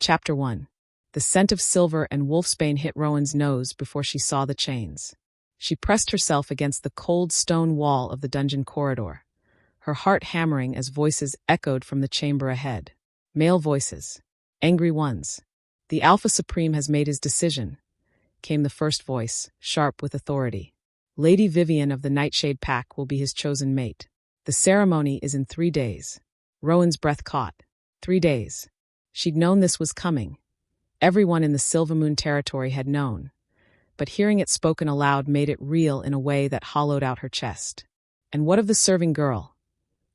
Chapter 1. The scent of silver and wolfsbane hit Rowan's nose before she saw the chains. She pressed herself against the cold stone wall of the dungeon corridor, her heart hammering as voices echoed from the chamber ahead. Male voices. Angry ones. "The Alpha Supreme has made his decision," came the first voice, sharp with authority. "Lady Vivian of the Nightshade Pack will be his chosen mate. The ceremony is in 3 days. Rowan's breath caught. 3 days. She'd known this was coming. Everyone in the Silvermoon territory had known. But hearing it spoken aloud made it real in a way that hollowed out her chest. "And what of the serving girl?"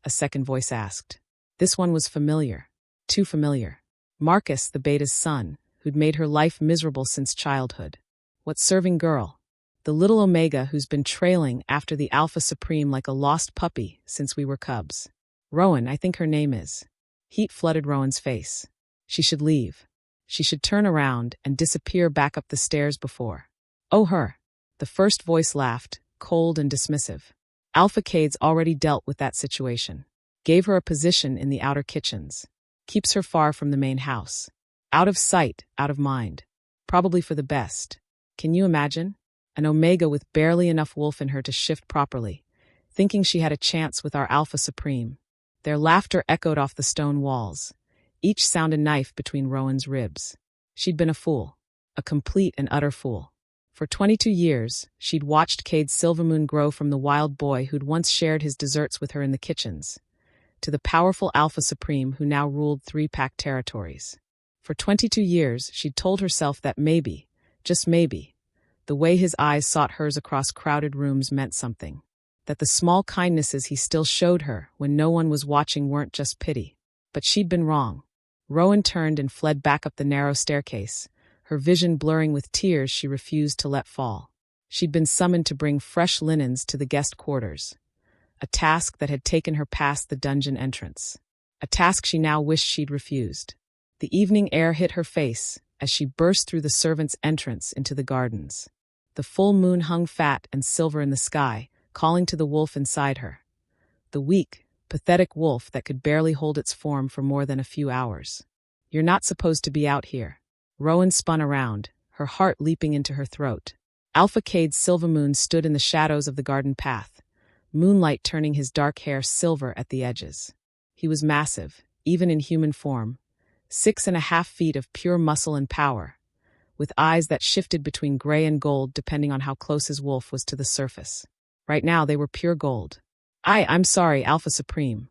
a second voice asked. This one was familiar. Too familiar. Marcus, the beta's son, who'd made her life miserable since childhood. What serving girl? The little Omega who's been trailing after the Alpha Supreme like a lost puppy since we were cubs. Rowan, I think her name is. Heat flooded Rowan's face. She should leave. She should turn around and disappear back up the stairs before. "Oh, her." The first voice laughed, cold and dismissive. Alpha Cade's already dealt with that situation. Gave her a position in the outer kitchens. Keeps her far from the main house. Out of sight, out of mind. Probably for the best. Can you imagine? An Omega with barely enough wolf in her to shift properly, thinking she had a chance with our Alpha Supreme. Their laughter echoed off the stone walls. Each sound a knife between Rowan's ribs. She'd been a fool. A complete and utter fool. For 22 years, she'd watched Cade Silvermoon grow from the wild boy who'd once shared his desserts with her in the kitchens, to the powerful Alpha Supreme who now ruled 3-pack territories. For 22 years, she'd told herself that maybe, just maybe, the way his eyes sought hers across crowded rooms meant something. That the small kindnesses he still showed her when no one was watching weren't just pity. But she'd been wrong. Rowan turned and fled back up the narrow staircase, her vision blurring with tears she refused to let fall. She'd been summoned to bring fresh linens to the guest quarters. A task that had taken her past the dungeon entrance. A task she now wished she'd refused. The evening air hit her face as she burst through the servants' entrance into the gardens. The full moon hung fat and silver in the sky, calling to the wolf inside her. The weak, pathetic wolf that could barely hold its form for more than a few hours. "You're not supposed to be out here." Rowan spun around, her heart leaping into her throat. Alpha Cade Silvermoon stood in the shadows of the garden path, moonlight turning his dark hair silver at the edges. He was massive, even in human form, 6.5 feet of pure muscle and power, with eyes that shifted between gray and gold depending on how close his wolf was to the surface. Right now they were pure gold. I'm sorry, Alpha Supreme,"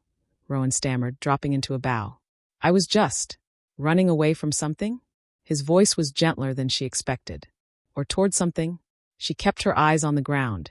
Rowan stammered, dropping into a bow. "I was just running away from something?" His voice was gentler than she expected. Or toward something? She kept her eyes on the ground,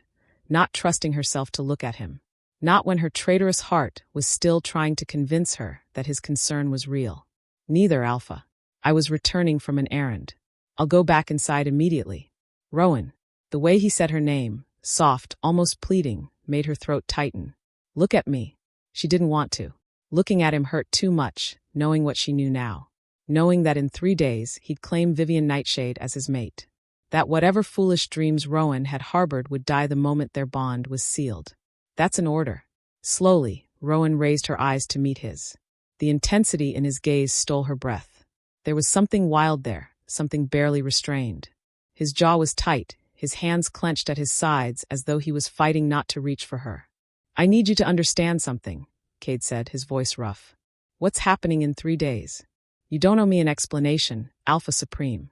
not trusting herself to look at him. Not when her traitorous heart was still trying to convince her that his concern was real. "Neither, Alpha. I was returning from an errand. I'll go back inside immediately." "Rowan." The way he said her name, soft, almost pleading, made her throat tighten. "Look at me." She didn't want to. Looking at him hurt too much, knowing what she knew now. Knowing that in 3 days he'd claim Vivian Nightshade as his mate. That whatever foolish dreams Rowan had harbored would die the moment their bond was sealed. "That's an order." Slowly, Rowan raised her eyes to meet his. The intensity in his gaze stole her breath. There was something wild there, something barely restrained. His jaw was tight, his hands clenched at his sides as though he was fighting not to reach for her. "I need you to understand something," Cade said, his voice rough. "What's happening in 3 days? You don't owe me an explanation, Alpha Supreme."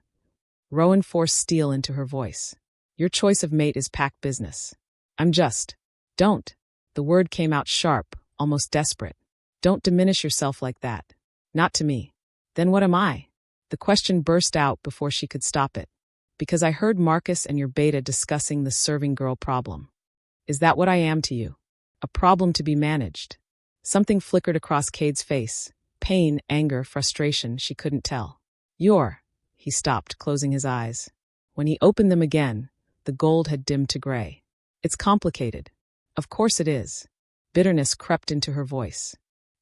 Rowan forced steel into her voice. "Your choice of mate is pack business. I'm just. Don't." The word came out sharp, almost desperate. "Don't diminish yourself like that. Not to me." "Then what am I?" The question burst out before she could stop it. "Because I heard Marcus and your beta discussing the serving girl problem." "Is that what I am to you? A problem to be managed?" Something flickered across Cade's face. Pain, anger, frustration, she couldn't tell. "You're..." He stopped, closing his eyes. When he opened them again, the gold had dimmed to gray. "It's complicated." "Of course it is." Bitterness crept into her voice.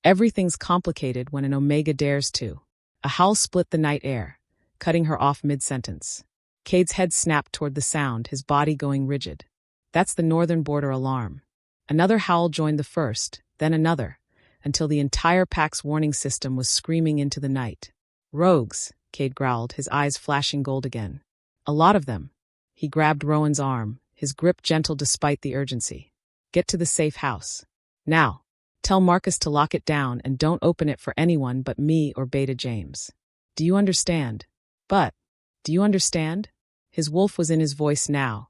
"Everything's complicated when an Omega dares to." A howl split the night air, cutting her off mid-sentence. Cade's head snapped toward the sound, his body going rigid. "That's the northern border alarm." Another howl joined the first, then another, until the entire pack's warning system was screaming into the night. "Rogues, Cade growled, his eyes flashing gold again. A lot of them. He grabbed Rowan's arm, his grip gentle despite the urgency. Get to the safe house. Now. Tell Marcus to lock it down and don't open it for anyone but me or Beta James. Do you understand? Do you understand? His wolf was in his voice now,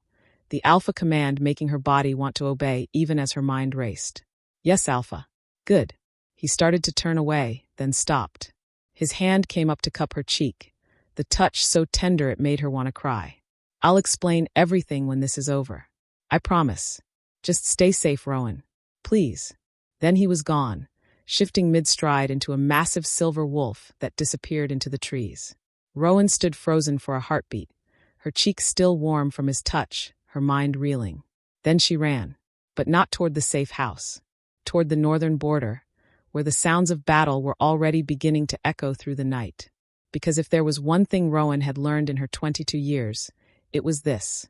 the alpha command making her body want to obey even as her mind raced. Yes, Alpha. Good. He started to turn away, then stopped. His hand came up to cup her cheek, the touch so tender it made her want to cry. I'll explain everything when this is over. I promise. Just stay safe, Rowan. Please. Then he was gone, shifting mid-stride into a massive silver wolf that disappeared into the trees. Rowan stood frozen for a heartbeat, her cheeks still warm from his touch, her mind reeling. Then she ran, but not toward the safe house, toward the northern border, where the sounds of battle were already beginning to echo through the night. Because if there was one thing Rowan had learned in her 22 years, it was this.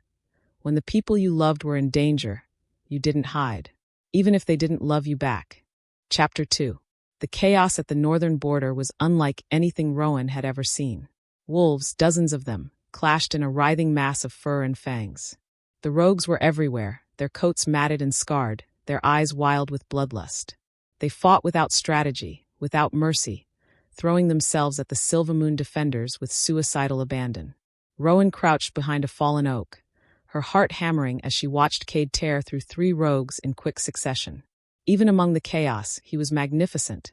When the people you loved were in danger, you didn't hide, even if they didn't love you back. Chapter 2. The chaos at the northern border was unlike anything Rowan had ever seen. Wolves, dozens of them, clashed in a writhing mass of fur and fangs. The rogues were everywhere, their coats matted and scarred, their eyes wild with bloodlust. They fought without strategy, without mercy, throwing themselves at the Silvermoon defenders with suicidal abandon. Rowan crouched behind a fallen oak, her heart hammering as she watched Cade tear through 3 rogues in quick succession. Even among the chaos, he was magnificent,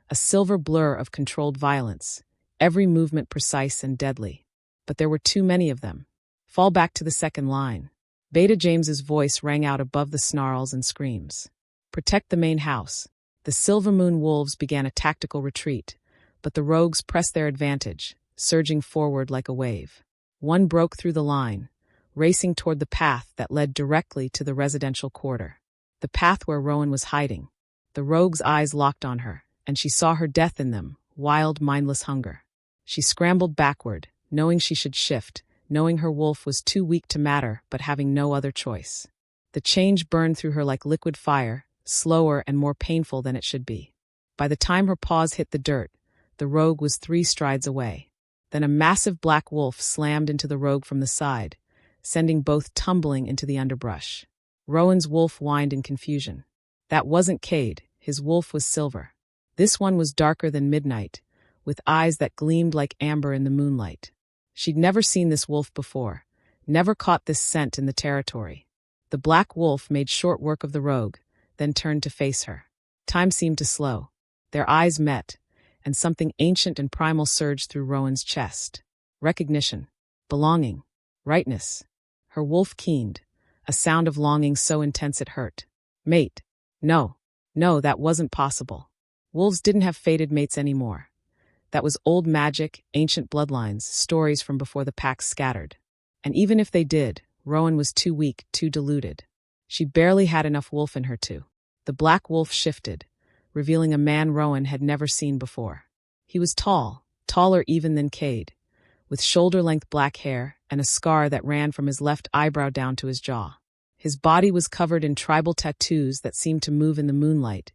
a silver blur of controlled violence, every movement precise and deadly. But there were too many of them. Fall back to the second line. Beta James's voice rang out above the snarls and screams. Protect the main house. The Silvermoon wolves began a tactical retreat, but the rogues pressed their advantage, surging forward like a wave. One broke through the line, racing toward the path that led directly to the residential quarter. The path where Rowan was hiding. The rogue's eyes locked on her, and she saw her death in them, wild, mindless hunger. She scrambled backward, knowing she should shift, knowing her wolf was too weak to matter, but having no other choice. The change burned through her like liquid fire, slower and more painful than it should be. By the time her paws hit the dirt, the rogue was 3 strides away. Then a massive black wolf slammed into the rogue from the side, sending both tumbling into the underbrush. Rowan's wolf whined in confusion. That wasn't Cade, his wolf was silver. This one was darker than midnight, with eyes that gleamed like amber in the moonlight. She'd never seen this wolf before, never caught this scent in the territory. The black wolf made short work of the rogue, then turned to face her. Time seemed to slow. Their eyes met, and something ancient and primal surged through Rowan's chest. Recognition. Belonging. Rightness. Her wolf keened, a sound of longing so intense it hurt. Mate. No, that wasn't possible. Wolves didn't have fated mates anymore. That was old magic, ancient bloodlines, stories from before the packs scattered. And even if they did, Rowan was too weak, too deluded. She barely had enough wolf in her to. The black wolf shifted, revealing a man Rowan had never seen before. He was tall, taller even than Cade, with shoulder-length black hair and a scar that ran from his left eyebrow down to his jaw. His body was covered in tribal tattoos that seemed to move in the moonlight,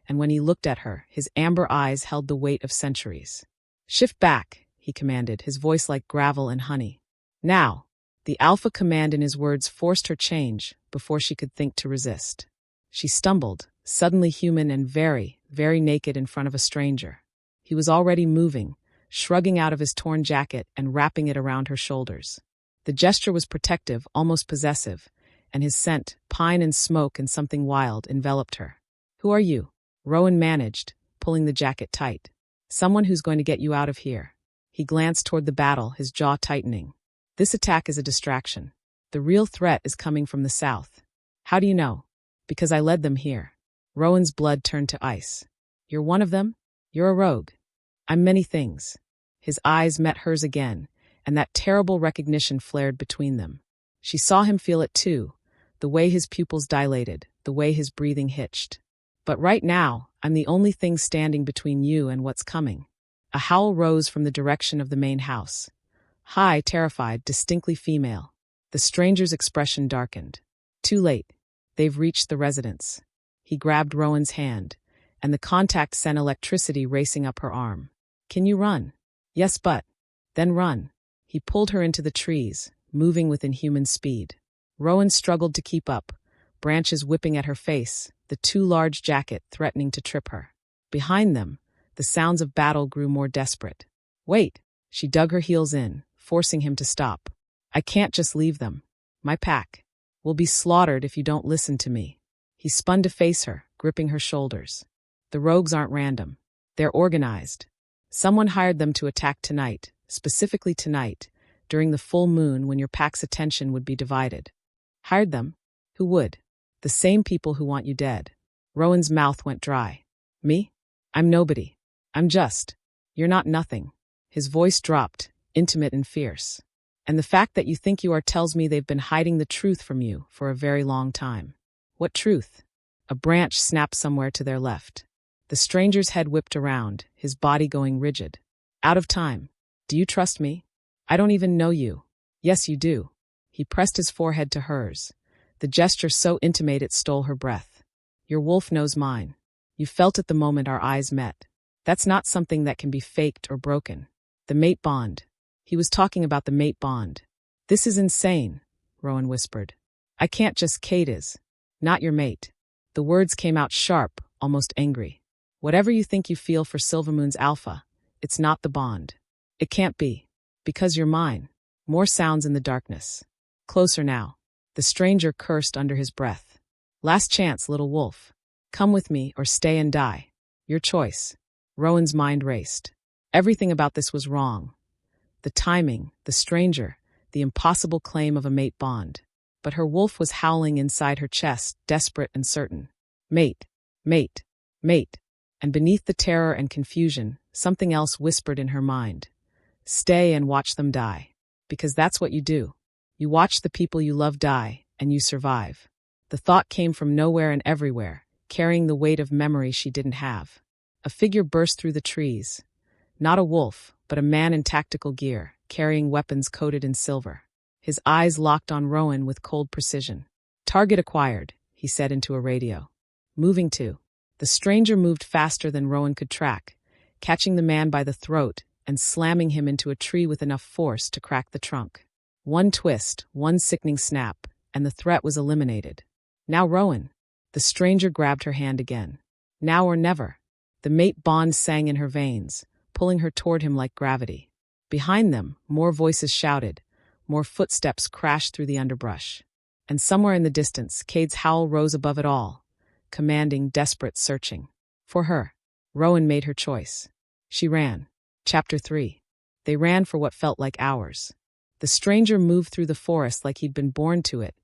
and when he looked at her, his amber eyes held the weight of centuries. Shift back, he commanded, his voice like gravel and honey. Now. The alpha command in his words forced her change before she could think to resist. She stumbled, suddenly human and very, very naked in front of a stranger. He was already moving, shrugging out of his torn jacket and wrapping it around her shoulders. The gesture was protective, almost possessive, and his scent, pine and smoke and something wild, enveloped her. Who are you? Rowan managed, pulling the jacket tight. Someone who's going to get you out of here. He glanced toward the battle, his jaw tightening. This attack is a distraction. The real threat is coming from the south. How do you know? Because I led them here. Rowan's blood turned to ice. You're one of them? You're a rogue. I'm many things. His eyes met hers again, and that terrible recognition flared between them. She saw him feel it too, the way his pupils dilated, the way his breathing hitched. But right now, I'm the only thing standing between you and what's coming. A howl rose from the direction of the main house. High, terrified, distinctly female. The stranger's expression darkened. Too late. They've reached the residence. He grabbed Rowan's hand, and the contact sent electricity racing up her arm. Can you run? Yes, but. Then run. He pulled her into the trees, moving with inhuman speed. Rowan struggled to keep up, branches whipping at her face, the too large jacket threatening to trip her. Behind them, the sounds of battle grew more desperate. Wait! She dug her heels in, forcing him to stop. I can't just leave them. My pack will be slaughtered if you don't listen to me. He spun to face her, gripping her shoulders. The rogues aren't random. They're organized. Someone hired them to attack tonight, specifically tonight, during the full moon when your pack's attention would be divided. Hired them? Who would? The same people who want you dead. Rowan's mouth went dry. Me? I'm nobody. I'm just. You're not nothing. His voice dropped, intimate and fierce. And the fact that you think you are tells me they've been hiding the truth from you for a very long time. What truth? A branch snapped somewhere to their left. The stranger's head whipped around, his body going rigid. Out of time. Do you trust me? I don't even know you. Yes, you do. He pressed his forehead to hers, the gesture so intimate it stole her breath. Your wolf knows mine. You felt it the moment our eyes met. That's not something that can be faked or broken. The mate bond. He was talking about the mate bond. This is insane, Rowan whispered. I can't just Kate is. Not your mate. The words came out sharp, almost angry. Whatever you think you feel for Silvermoon's alpha, it's not the bond. It can't be. Because you're mine. More sounds in the darkness. Closer now. The stranger cursed under his breath. Last chance, little wolf. Come with me or stay and die. Your choice. Rowan's mind raced. Everything about this was wrong. The timing, the stranger, the impossible claim of a mate bond. But her wolf was howling inside her chest, desperate and certain. Mate, mate, mate. And beneath the terror and confusion, something else whispered in her mind. Stay and watch them die. Because that's what you do. You watch the people you love die, and you survive. The thought came from nowhere and everywhere, carrying the weight of memory she didn't have. A figure burst through the trees. Not a wolf, but a man in tactical gear, carrying weapons coated in silver. His eyes locked on Rowan with cold precision. Target acquired, he said into a radio. Moving to. The stranger moved faster than Rowan could track, catching the man by the throat and slamming him into a tree with enough force to crack the trunk. One twist, one sickening snap, and the threat was eliminated. Now Rowan. The stranger grabbed her hand again. Now or never. The mate bond sang in her veins, pulling her toward him like gravity. Behind them, more voices shouted, more footsteps crashed through the underbrush. And somewhere in the distance, Cade's howl rose above it all, commanding desperate searching. For her. Rowan made her choice. She ran. Chapter 3. They ran for what felt like hours. The stranger moved through the forest like he'd been born to it,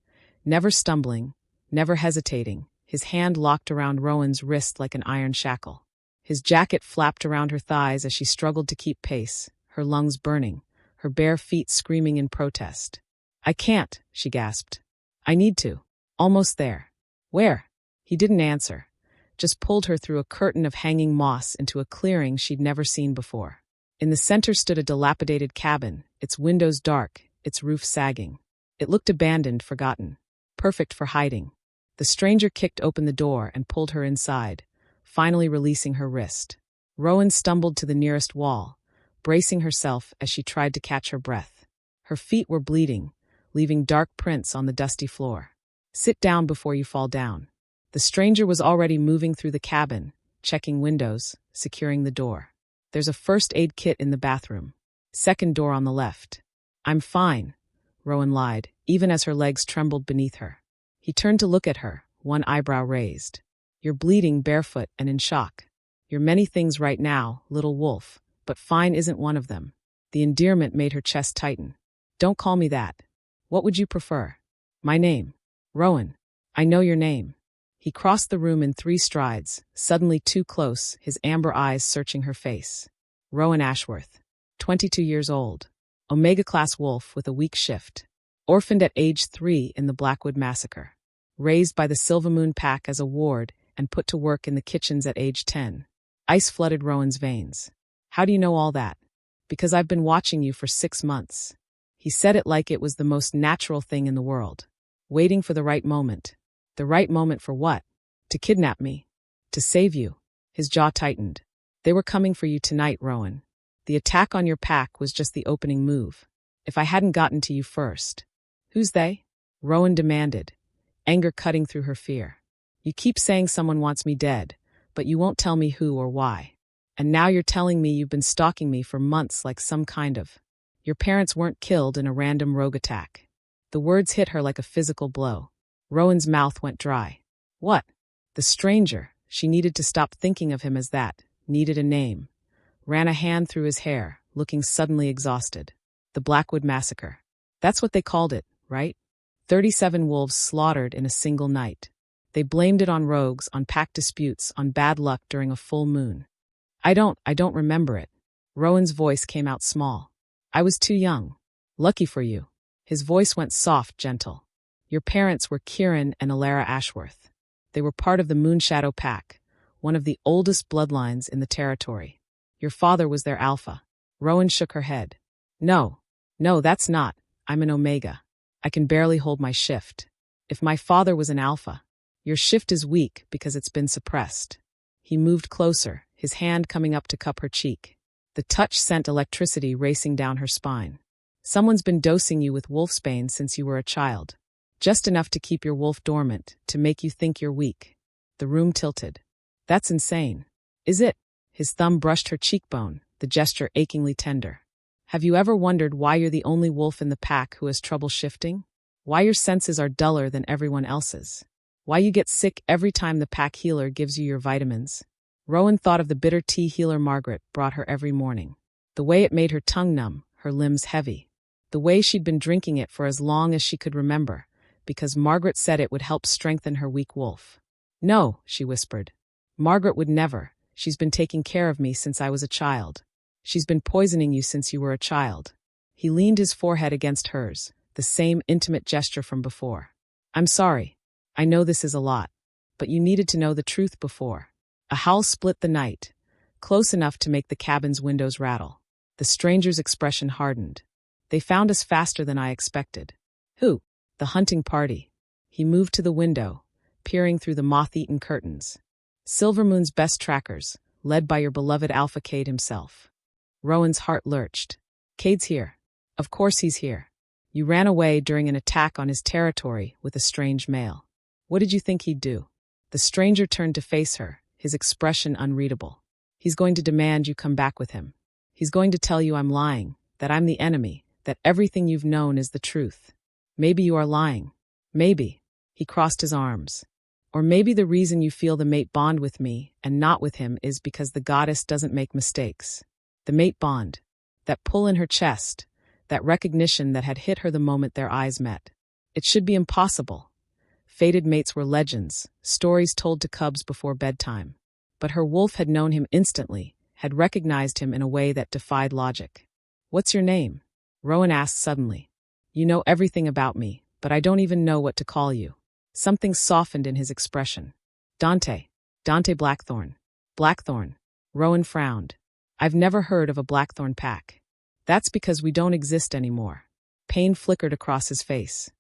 never stumbling, never hesitating, his hand locked around Rowan's wrist like an iron shackle. His jacket flapped around her thighs as she struggled to keep pace, her lungs burning, her bare feet screaming in protest. I can't, she gasped. I need to. Almost there. Where? He didn't answer, just pulled her through a curtain of hanging moss into a clearing she'd never seen before. In the center stood a dilapidated cabin, its windows dark, its roof sagging. It looked abandoned, forgotten. Perfect for hiding. The stranger kicked open the door and pulled her inside, finally releasing her wrist. Rowan stumbled to the nearest wall, bracing herself as she tried to catch her breath. Her feet were bleeding, leaving dark prints on the dusty floor. Sit down before you fall down. The stranger was already moving through the cabin, checking windows, securing the door. There's a first aid kit in the bathroom. Second door on the left. I'm fine, Rowan lied, even as her legs trembled beneath her. He turned to look at her, one eyebrow raised. You're bleeding barefoot and in shock. You're many things right now, little wolf, but fine isn't one of them. The endearment made her chest tighten. Don't call me that. What would you prefer? My name. Rowan. I know your name. He crossed the room in 3 strides, suddenly too close, his amber eyes searching her face. Rowan Ashworth. 22 years old. Omega-class wolf with a weak shift. Orphaned at age 3 in the Blackwood Massacre. Raised by the Silvermoon Pack as a ward and put to work in the kitchens at age 10. Ice flooded Rowan's veins. How do you know all that? Because I've been watching you for 6 months. He said it like it was the most natural thing in the world. Waiting for the right moment. The right moment for what? To kidnap me. To save you. His jaw tightened. They were coming for you tonight, Rowan. The attack on your pack was just the opening move. If I hadn't gotten to you first. Who's they? Rowan demanded, anger cutting through her fear. You keep saying someone wants me dead, but you won't tell me who or why. And now you're telling me you've been stalking me for months like some kind of. Your parents weren't killed in a random rogue attack. The words hit her like a physical blow. Rowan's mouth went dry. What? The stranger, she needed to stop thinking of him as that, needed a name. Ran a hand through his hair, looking suddenly exhausted. The Blackwood Massacre. That's what they called it, right? 37 wolves slaughtered in a single night. They blamed it on rogues, on pack disputes, on bad luck during a full moon. I don't remember it. Rowan's voice came out small. I was too young. Lucky for you. His voice went soft, gentle. Your parents were Kieran and Alara Ashworth. They were part of the Moonshadow Pack, one of the oldest bloodlines in the territory. Your father was their alpha. Rowan shook her head. No, that's not. I'm an omega. I can barely hold my shift. If my father was an alpha, your shift is weak because it's been suppressed. He moved closer, his hand coming up to cup her cheek. The touch sent electricity racing down her spine. Someone's been dosing you with wolfsbane since you were a child. Just enough to keep your wolf dormant, to make you think you're weak. The room tilted. That's insane. Is it? His thumb brushed her cheekbone, the gesture achingly tender. Have you ever wondered why you're the only wolf in the pack who has trouble shifting? Why your senses are duller than everyone else's? Why you get sick every time the pack healer gives you your vitamins? Rowan thought of the bitter tea healer Margaret brought her every morning. The way it made her tongue numb, her limbs heavy. The way she'd been drinking it for as long as she could remember, because Margaret said it would help strengthen her weak wolf. No, she whispered. Margaret would never. She's been taking care of me since I was a child. She's been poisoning you since you were a child. He leaned his forehead against hers, the same intimate gesture from before. I'm sorry. I know this is a lot. But you needed to know the truth before. A howl split the night, close enough to make the cabin's windows rattle. The stranger's expression hardened. They found us faster than I expected. Who? The hunting party. He moved to the window, peering through the moth-eaten curtains. Silvermoon's best trackers, led by your beloved Alpha Cade himself. Rowan's heart lurched. Cade's here. Of course he's here. You ran away during an attack on his territory with a strange male. What did you think he'd do? The stranger turned to face her, his expression unreadable. He's going to demand you come back with him. He's going to tell you I'm lying, that I'm the enemy, that everything you've known is the truth. Maybe you are lying. Maybe. He crossed his arms. Or maybe the reason you feel the mate bond with me and not with him is because the goddess doesn't make mistakes. The mate bond. That pull in her chest. That recognition that had hit her the moment their eyes met. It should be impossible. Fated mates were legends, stories told to cubs before bedtime. But her wolf had known him instantly, had recognized him in a way that defied logic. What's your name? Rowan asked suddenly. You know everything about me, but I don't even know what to call you. Something softened in his expression. Dante Blackthorn. Blackthorn. Rowan frowned. I've never heard of a Blackthorn pack. That's because we don't exist anymore. Pain flickered across his face.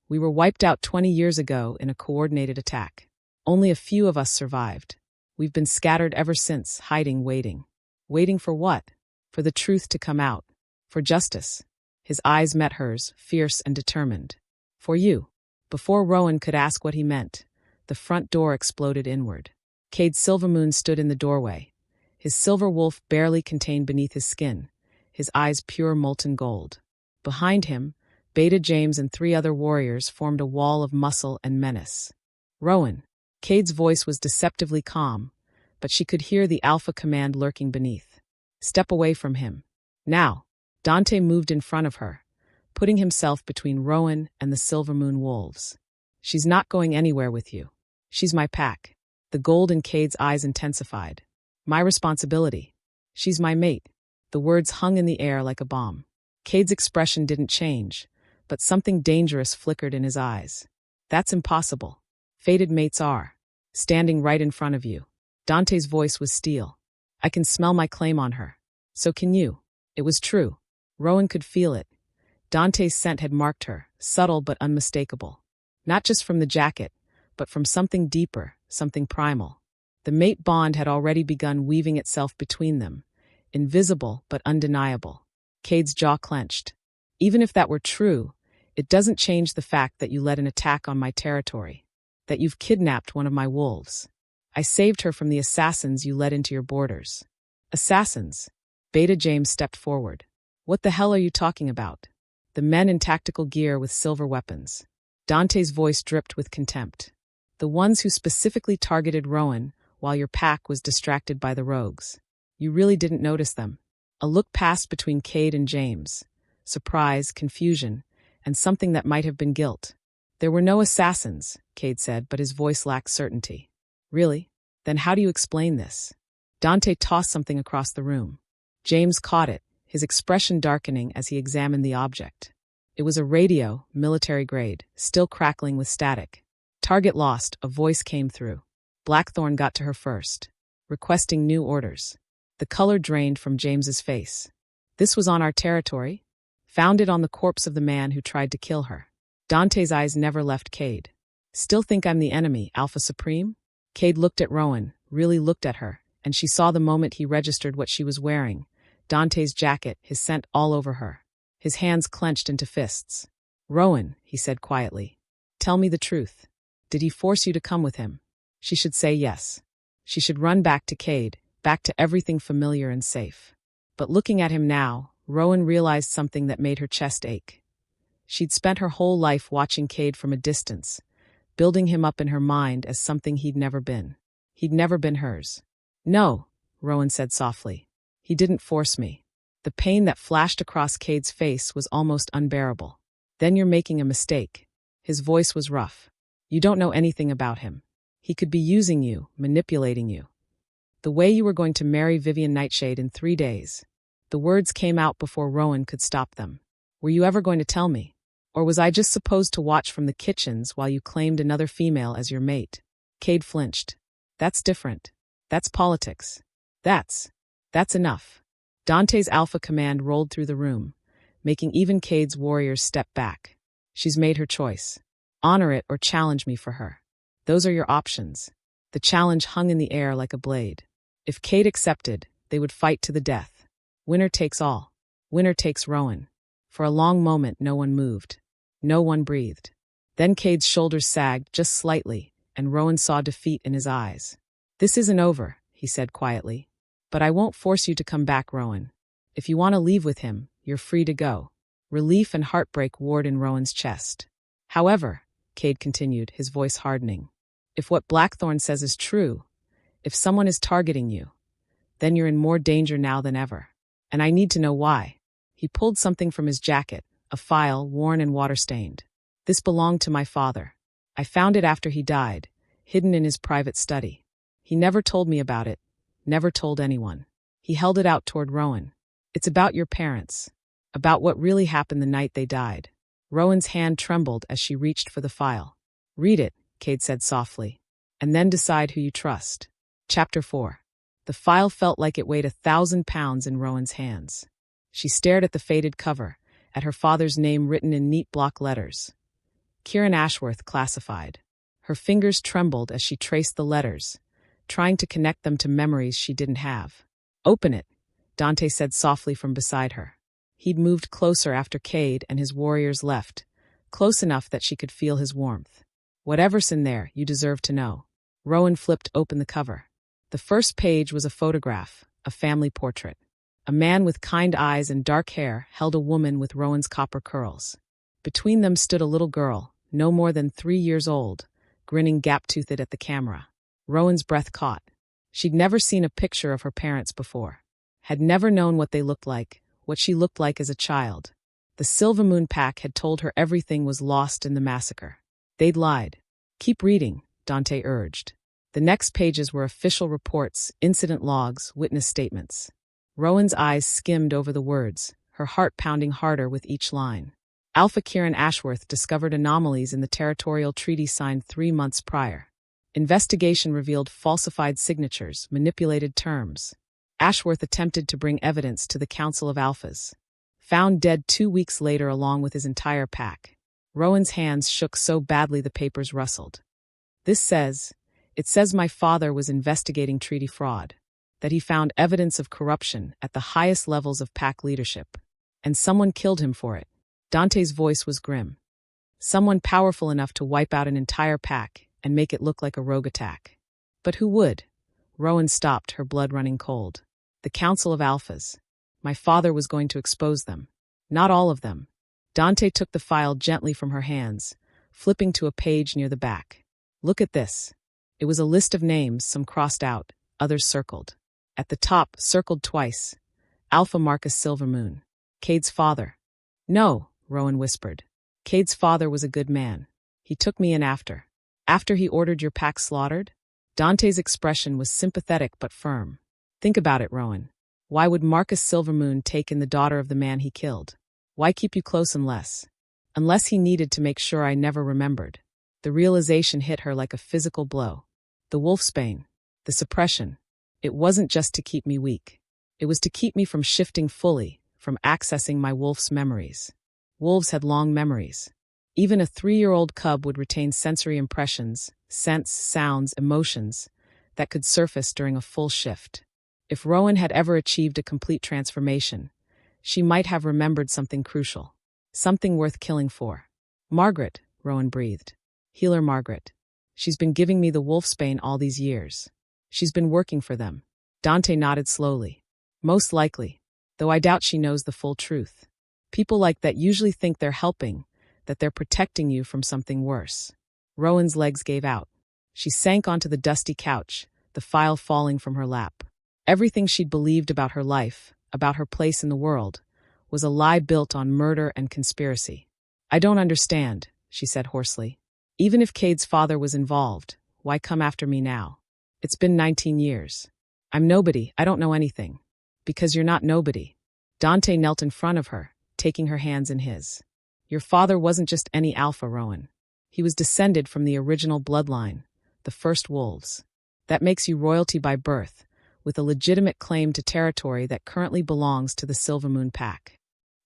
We were wiped out 20 years ago in a coordinated attack. Only a few of us survived. We've been scattered ever since, hiding, waiting. Waiting for what? For the truth to come out. For justice. His eyes met hers, fierce and determined. For you. Before Rowan could ask what he meant, the front door exploded inward. Cade Silvermoon stood in the doorway. His silver wolf barely contained beneath his skin, his eyes pure molten gold. Behind him, Beta James and 3 other warriors formed a wall of muscle and menace. Rowan. Cade's voice was deceptively calm, but she could hear the alpha command lurking beneath. Step away from him. Now. Dante moved in front of her, putting himself between Rowan and the Silvermoon wolves. She's not going anywhere with you. She's my pack. The gold in Cade's eyes intensified. My responsibility. She's my mate. The words hung in the air like a bomb. Cade's expression didn't change, but something dangerous flickered in his eyes. That's impossible. Fated mates are. Standing right in front of you. Dante's voice was steel. I can smell my claim on her. So can you. It was true. Rowan could feel it. Dante's scent had marked her, subtle but unmistakable. Not just from the jacket, but from something deeper, something primal. The mate bond had already begun weaving itself between them, invisible but undeniable. Cade's jaw clenched. Even if that were true, it doesn't change the fact that you led an attack on my territory, that you've kidnapped one of my wolves. I saved her from the assassins you led into your borders. Assassins? Beta James stepped forward. What the hell are you talking about? The men in tactical gear with silver weapons. Dante's voice dripped with contempt. The ones who specifically targeted Rowan while your pack was distracted by the rogues. You really didn't notice them. A look passed between Cade and James. Surprise, confusion, and something that might have been guilt. There were no assassins, Cade said, but his voice lacked certainty. Really? Then how do you explain this? Dante tossed something across the room. James caught it, his expression darkening as he examined the object. It was a radio, military grade, still crackling with static. Target lost, a voice came through. Blackthorn got to her first, requesting new orders. The color drained from James's face. This was on our territory? Found it on the corpse of the man who tried to kill her. Dante's eyes never left Cade. Still think I'm the enemy, Alpha Supreme? Cade looked at Rowan, really looked at her, and she saw the moment he registered what she was wearing. Dante's jacket, his scent all over her. His hands clenched into fists. Rowan, he said quietly, tell me the truth. Did he force you to come with him? She should say yes. She should run back to Cade, back to everything familiar and safe. But looking at him now, Rowan realized something that made her chest ache. She'd spent her whole life watching Cade from a distance, building him up in her mind as something he'd never been. He'd never been hers. No, Rowan said softly. He didn't force me. The pain that flashed across Cade's face was almost unbearable. Then you're making a mistake. His voice was rough. You don't know anything about him. He could be using you, manipulating you. The way you were going to marry Vivian Nightshade in 3 days. The words came out before Rowan could stop them. Were you ever going to tell me? Or was I just supposed to watch from the kitchens while you claimed another female as your mate? Cade flinched. That's different. That's politics. That's enough. Dante's alpha command rolled through the room, making even Cade's warriors step back. She's made her choice. Honor it or challenge me for her. Those are your options. The challenge hung in the air like a blade. If Cade accepted, they would fight to the death. Winner takes all. Winner takes Rowan. For a long moment, no one moved. No one breathed. Then Cade's shoulders sagged just slightly, and Rowan saw defeat in his eyes. This isn't over, he said quietly. But I won't force you to come back, Rowan. If you want to leave with him, you're free to go. Relief and heartbreak warred in Rowan's chest. However, Cade continued, his voice hardening, if what Blackthorn says is true, if someone is targeting you, then you're in more danger now than ever. And I need to know why. He pulled something from his jacket, a file worn and water-stained. This belonged to my father. I found it after he died, hidden in his private study. He never told me about it, never told anyone. He held it out toward Rowan. It's about your parents, about what really happened the night they died. Rowan's hand trembled as she reached for the file. Read it, Cade said softly, and then decide who you trust. Chapter 4. The file felt like it weighed 1,000 pounds in Rowan's hands. She stared at the faded cover, at her father's name written in neat block letters. Rowan Ashworth, classified. Her fingers trembled as she traced the letters, trying to connect them to memories she didn't have. Open it, Dante said softly from beside her. He'd moved closer after Cade and his warriors left, close enough that she could feel his warmth. Whatever's in there, you deserve to know. Rowan flipped open the cover. The first page was a photograph, a family portrait. A man with kind eyes and dark hair held a woman with Rowan's copper curls. Between them stood a little girl, no more than 3 years old, grinning gap-toothed at the camera. Rowan's breath caught. She'd never seen a picture of her parents before. Had never known what they looked like, what she looked like as a child. The Silvermoon Pack had told her everything was lost in the massacre. They'd lied. Keep reading, Dante urged. The next pages were official reports, incident logs, witness statements. Rowan's eyes skimmed over the words, her heart pounding harder with each line. Alpha Rowan Ashworth discovered anomalies in the territorial treaty signed 3 months prior. Investigation revealed falsified signatures, manipulated terms. Ashworth attempted to bring evidence to the Council of Alphas. Found dead 2 weeks later along with his entire pack. Rowan's hands shook so badly the papers rustled. It says my father was investigating treaty fraud. that he found evidence of corruption at the highest levels of pack leadership. And someone killed him for it. Dante's voice was grim. Someone powerful enough to wipe out an entire pack and make it look like a rogue attack. But who would? Rowan stopped, her blood running cold. The Council of Alphas. My father was going to expose them. Not all of them. Dante took the file gently from her hands, flipping to a page near the back. Look at this. It was a list of names, some crossed out, others circled. At the top, circled twice, Alpha Marcus Silvermoon. Cade's father. No, Rowan whispered. Cade's father was a good man. He took me in after. After he ordered your pack slaughtered? Dante's expression was sympathetic but firm. Think about it, Rowan. Why would Marcus Silvermoon take in the daughter of the man he killed? Why keep you close unless he needed to make sure I never remembered? The realization hit her like a physical blow. The wolfsbane. The suppression. It wasn't just to keep me weak. It was to keep me from shifting fully, from accessing my wolf's memories. Wolves had long memories. Even a 3-year-old cub would retain sensory impressions, scents, sounds, emotions that could surface during a full shift. If Rowan had ever achieved a complete transformation, she might have remembered something crucial, something worth killing for. Margaret, Rowan breathed. Healer Margaret. She's been giving me the wolfsbane all these years. She's been working for them. Dante nodded slowly. Most likely, though I doubt she knows the full truth. People like that usually think they're helping, that they're protecting you from something worse. Rowan's legs gave out. She sank onto the dusty couch, the file falling from her lap. Everything she'd believed about her life, about her place in the world, was a lie built on murder and conspiracy. I don't understand, she said hoarsely. Even if Cade's father was involved, why come after me now? It's been 19 years. I'm nobody, I don't know anything. Because you're not nobody. Dante knelt in front of her, taking her hands in his. Your father wasn't just any alpha, Rowan. He was descended from the original bloodline, the first wolves. That makes you royalty by birth, with a legitimate claim to territory that currently belongs to the Silvermoon Pack.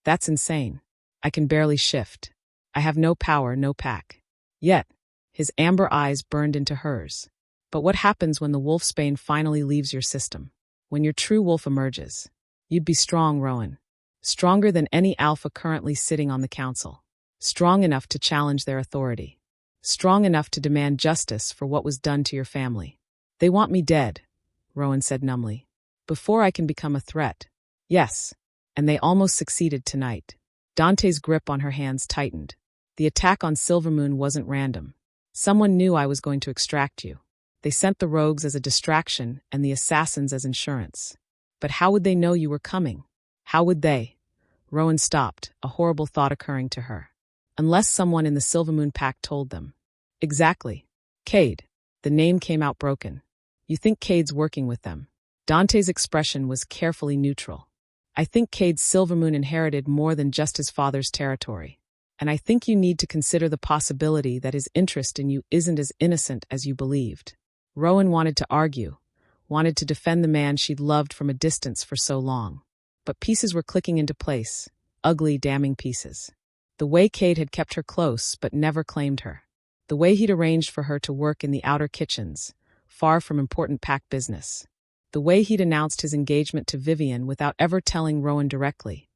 That's insane. I can barely shift. I have no power, no pack. Yet, his amber eyes burned into hers. But what happens when the wolfsbane finally leaves your system? When your true wolf emerges? You'd be strong, Rowan. Stronger than any alpha currently sitting on the council. Strong enough to challenge their authority. Strong enough to demand justice for what was done to your family. They want me dead, Rowan said numbly. Before I can become a threat. Yes, and they almost succeeded tonight. Dante's grip on her hands tightened. The attack on Silvermoon wasn't random. Someone knew I was going to extract you. They sent the rogues as a distraction and the assassins as insurance. But how would they know you were coming? How would they? Rowan stopped, a horrible thought occurring to her. Unless someone in the Silvermoon Pack told them. Exactly. Cade. The name came out broken. You think Cade's working with them? Dante's expression was carefully neutral. I think Cade's Silvermoon inherited more than just his father's territory. And I think you need to consider the possibility that his interest in you isn't as innocent as you believed. Rowan wanted to argue, wanted to defend the man she'd loved from a distance for so long. But pieces were clicking into place, ugly, damning pieces. The way Cade had kept her close but never claimed her. The way he'd arranged for her to work in the outer kitchens, far from important pack business. The way he'd announced his engagement to Vivian without ever telling Rowan directly.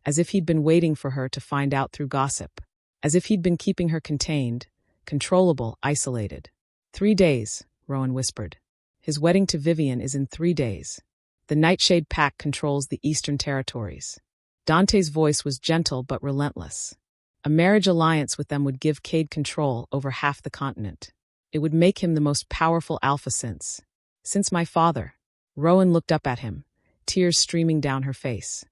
As if he'd been waiting for her to find out through gossip. As if he'd been keeping her contained, controllable, isolated. 3 days, Rowan whispered. His wedding to Vivian is in 3 days. The Nightshade Pack controls the eastern territories. Dante's voice was gentle but relentless. A marriage alliance with them would give Cade control over half the continent. It would make him the most powerful alpha since my father. Rowan looked up at him, tears streaming down her face.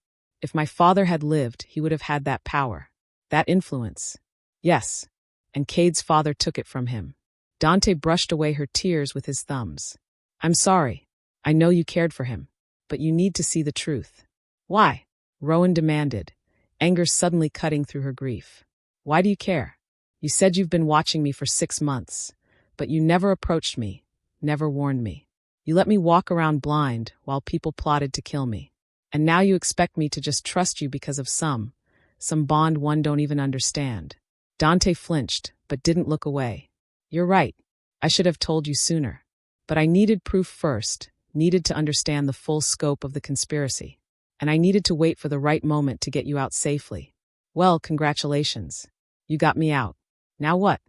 If my father had lived, he would have had that power, that influence. Yes, and Cade's father took it from him. Dante brushed away her tears with his thumbs. I'm sorry. I know you cared for him, but you need to see the truth. Why? Rowan demanded, anger suddenly cutting through her grief. Why do you care? You said you've been watching me for 6 months, but you never approached me, never warned me. You let me walk around blind while people plotted to kill me. And now you expect me to just trust you because of some bond one don't even understand. Dante flinched, but didn't look away. You're right. I should have told you sooner. But I needed proof first, needed to understand the full scope of the conspiracy. And I needed to wait for the right moment to get you out safely. Well, congratulations. You got me out. Now what?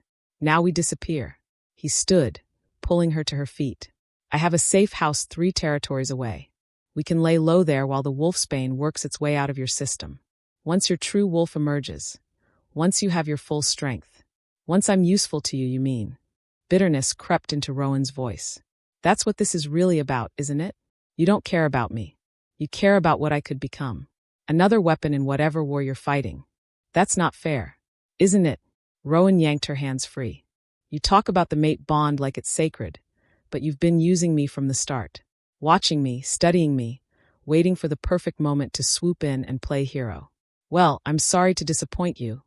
Now we disappear. He stood, pulling her to her feet. I have a safe house 3 territories away. We can lay low there while the wolfsbane works its way out of your system. Once your true wolf emerges. Once you have your full strength. Once I'm useful to you, you mean. Bitterness crept into Rowan's voice. That's what this is really about, isn't it? You don't care about me. You care about what I could become. Another weapon in whatever war you're fighting. That's not fair. Isn't it? Rowan yanked her hands free. You talk about the mate bond like it's sacred, but you've been using me from the start. Watching me, studying me, waiting for the perfect moment to swoop in and play hero. Well, I'm sorry to disappoint you,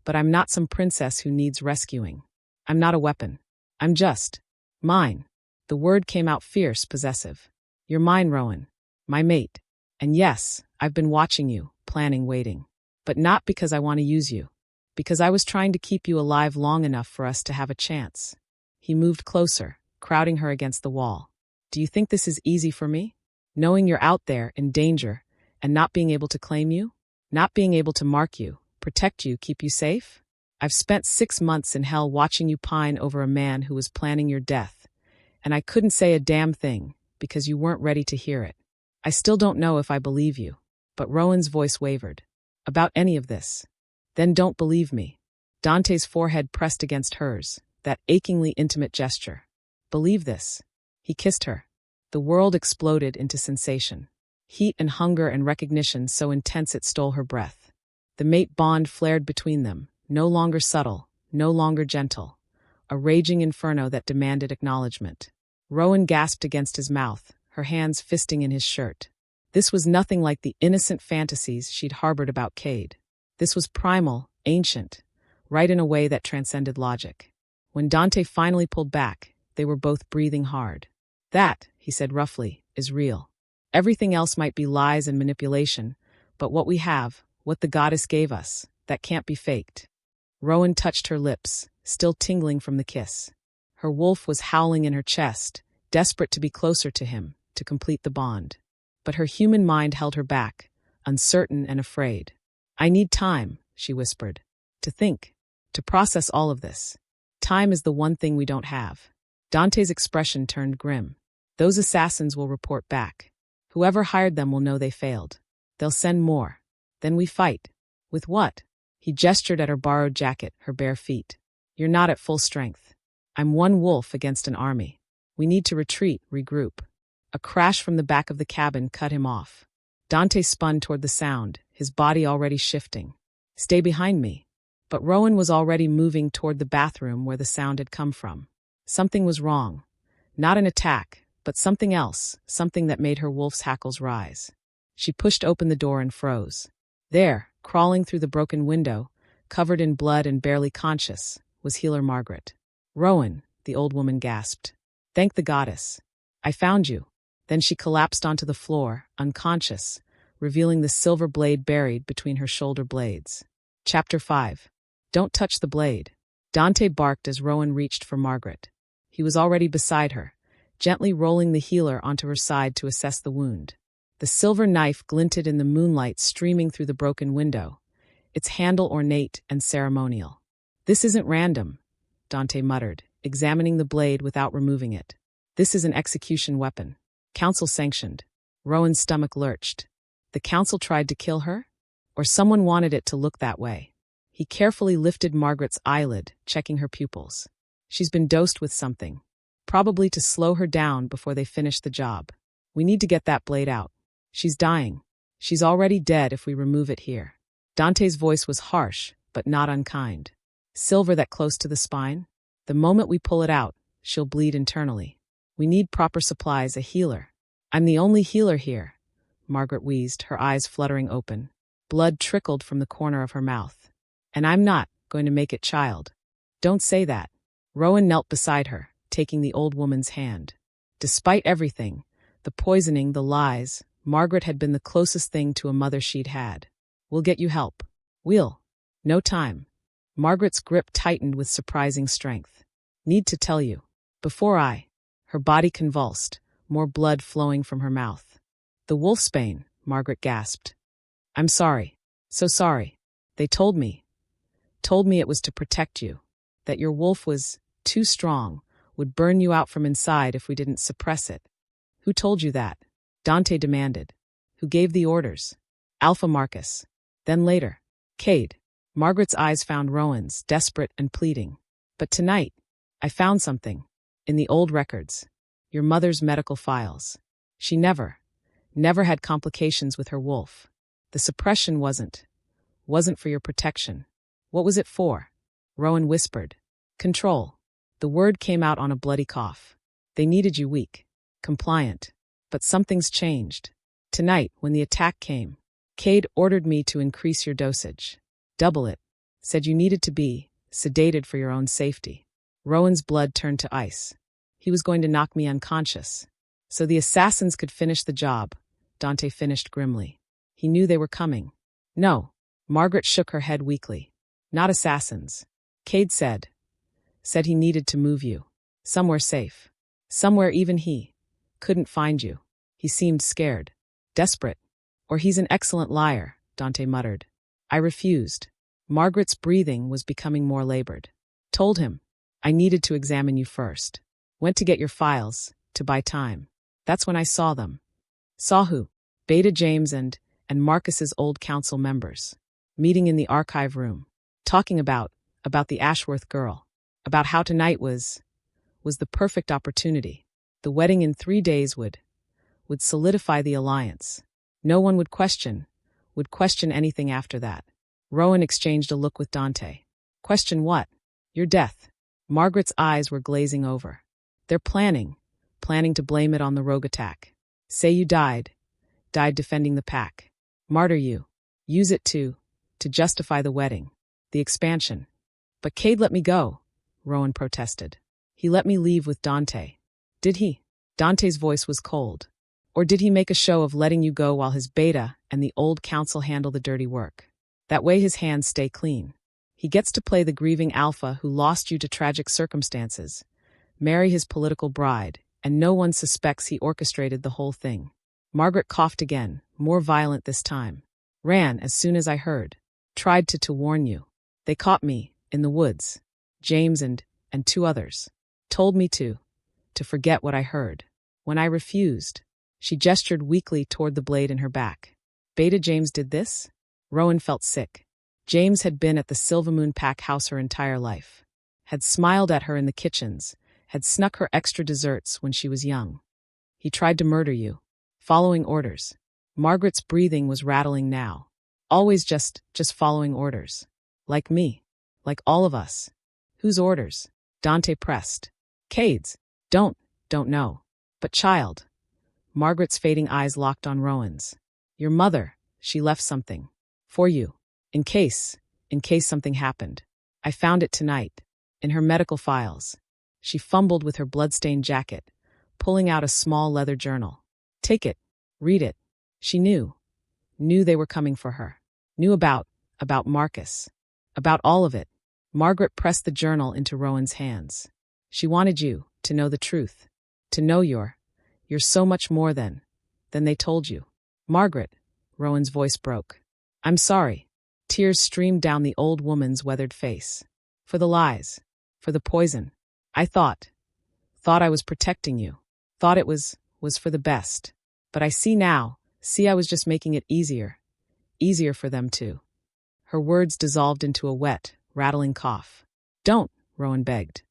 but I'm not some princess who needs rescuing. I'm not a weapon. I'm just mine. The word came out fierce, possessive. You're mine, Rowan. My mate. And yes, I've been watching you, planning, waiting. But not because I want to use you. Because I was trying to keep you alive long enough for us to have a chance. He moved closer, crowding her against the wall. Do you think this is easy for me? Knowing you're out there, in danger, and not being able to claim you? Not being able to mark you, protect you, keep you safe? I've spent 6 months in hell watching you pine over a man who was planning your death. And I couldn't say a damn thing, because you weren't ready to hear it. I still don't know if I believe you. But Rowan's voice wavered. About any of this. Then don't believe me. Dante's forehead pressed against hers, that achingly intimate gesture. Believe this. He kissed her. The world exploded into sensation. Heat and hunger and recognition so intense it stole her breath. The mate bond flared between them, no longer subtle, no longer gentle. A raging inferno that demanded acknowledgement. Rowan gasped against his mouth, her hands fisting in his shirt. This was nothing like the innocent fantasies she'd harbored about Cade. This was primal, ancient, right in a way that transcended logic. When Dante finally pulled back, they were both breathing hard. That, he said roughly, is real. Everything else might be lies and manipulation, but what we have, what the goddess gave us, that can't be faked. Rowan touched her lips, still tingling from the kiss. Her wolf was howling in her chest, desperate to be closer to him, to complete the bond. But her human mind held her back, uncertain and afraid. I need time, she whispered. To think, to process all of this. Time is the one thing we don't have. Dante's expression turned grim. Those assassins will report back. Whoever hired them will know they failed. They'll send more. Then we fight. With what? He gestured at her borrowed jacket, her bare feet. You're not at full strength. I'm one wolf against an army. We need to retreat, regroup. A crash from the back of the cabin cut him off. Dante spun toward the sound, his body already shifting. Stay behind me. But Rowan was already moving toward the bathroom where the sound had come from. Something was wrong. Not an attack, but something else, something that made her wolf's hackles rise. She pushed open the door and froze. There, crawling through the broken window, covered in blood and barely conscious, was healer Margaret. Rowan, the old woman gasped. Thank the goddess. I found you. Then she collapsed onto the floor, unconscious, revealing the silver blade buried between her shoulder blades. Chapter 5. Don't touch the blade. Dante barked as Rowan reached for Margaret. He was already beside her, gently rolling the healer onto her side to assess the wound. The silver knife glinted in the moonlight streaming through the broken window, its handle ornate and ceremonial. This isn't random, Dante muttered, examining the blade without removing it. This is an execution weapon. Council sanctioned. Rowan's stomach lurched. The council tried to kill her? Or someone wanted it to look that way? He carefully lifted Margaret's eyelid, checking her pupils. She's been dosed with something. Probably to slow her down before they finish the job. We need to get that blade out. She's dying. She's already dead if we remove it here. Dante's voice was harsh, but not unkind. Silver that close to the spine? The moment we pull it out, she'll bleed internally. We need proper supplies, a healer. I'm the only healer here, Margaret wheezed, her eyes fluttering open. Blood trickled from the corner of her mouth. And I'm not going to make it, child. Don't say that. Rowan knelt beside her, taking the old woman's hand. Despite everything, the poisoning, the lies, Margaret had been the closest thing to a mother she'd had. We'll get you help. We'll. No time. Margaret's grip tightened with surprising strength. Need to tell you. Before I. Her body convulsed, more blood flowing from her mouth. The wolfsbane, Margaret gasped. I'm sorry. So sorry. They told me it was to protect you, that your wolf was too strong, would burn you out from inside if we didn't suppress it. Who told you that? Dante demanded. Who gave the orders? Alpha Marcus. Then later. Cade. Margaret's eyes found Rowan's, desperate and pleading. But tonight, I found something. In the old records. Your mother's medical files. She never had complications with her wolf. The suppression wasn't for your protection. What was it for? Rowan whispered. Control. The word came out on a bloody cough. They needed you weak, compliant. But something's changed. Tonight, when the attack came, Cade ordered me to increase your dosage. Double it. Said you needed to be sedated for your own safety. Rowan's blood turned to ice. He was going to knock me unconscious. So the assassins could finish the job, Dante finished grimly. He knew they were coming. No. Margaret shook her head weakly. Not assassins. Cade said he needed to move you. Somewhere safe. Somewhere even he couldn't find you. He seemed scared. Desperate. Or he's an excellent liar, Dante muttered. I refused. Margaret's breathing was becoming more labored. Told him. I needed to examine you first. Went to get your files, to buy time. That's when I saw them. Saw who? Beta James and Marcus's old council members. Meeting in the archive room. Talking about the Ashworth girl. About how tonight was the perfect opportunity. The wedding in 3 days would solidify the alliance. No one would question anything after that. Rowan exchanged a look with Dante. Question what? Your death. Margaret's eyes were glazing over. They're planning to blame it on the rogue attack. Say you died defending the pack. Martyr you. Use it to justify the wedding, the expansion. But Cade let me go, Rowan protested. He let me leave with Dante. Did he? Dante's voice was cold. Or did he make a show of letting you go while his beta and the old council handle the dirty work? That way his hands stay clean. He gets to play the grieving alpha who lost you to tragic circumstances, marry his political bride, and no one suspects he orchestrated the whole thing. Margaret coughed again, more violent this time. Ran as soon as I heard. Tried to warn you. They caught me, in the woods. James and 2 others. Told me to forget what I heard. When I refused, she gestured weakly toward the blade in her back. Beta James did this? Rowan felt sick. James had been at the Silvermoon Pack house her entire life. Had smiled at her in the kitchens. Had snuck her extra desserts when she was young. He tried to murder you. Following orders. Margaret's breathing was rattling now. Always just following orders. Like me. Like all of us. Whose orders? Dante pressed. Cade's. Don't know. But child. Margaret's fading eyes locked on Rowan's. Your mother, she left something. For you. In case something happened. I found it tonight. In her medical files. She fumbled with her bloodstained jacket, pulling out a small leather journal. Take it. Read it. She knew they were coming for her. Knew about Marcus. About all of it. Margaret pressed the journal into Rowan's hands. She wanted you to know the truth. To know you're so much more than they told you. Margaret, Rowan's voice broke. I'm sorry. Tears streamed down the old woman's weathered face. For the lies. For the poison. I thought I was protecting you. Thought it was for the best. But I see now. I was just making it easier. Easier for them too. Her words dissolved into a wet, rattling cough. Don't, Rowan begged.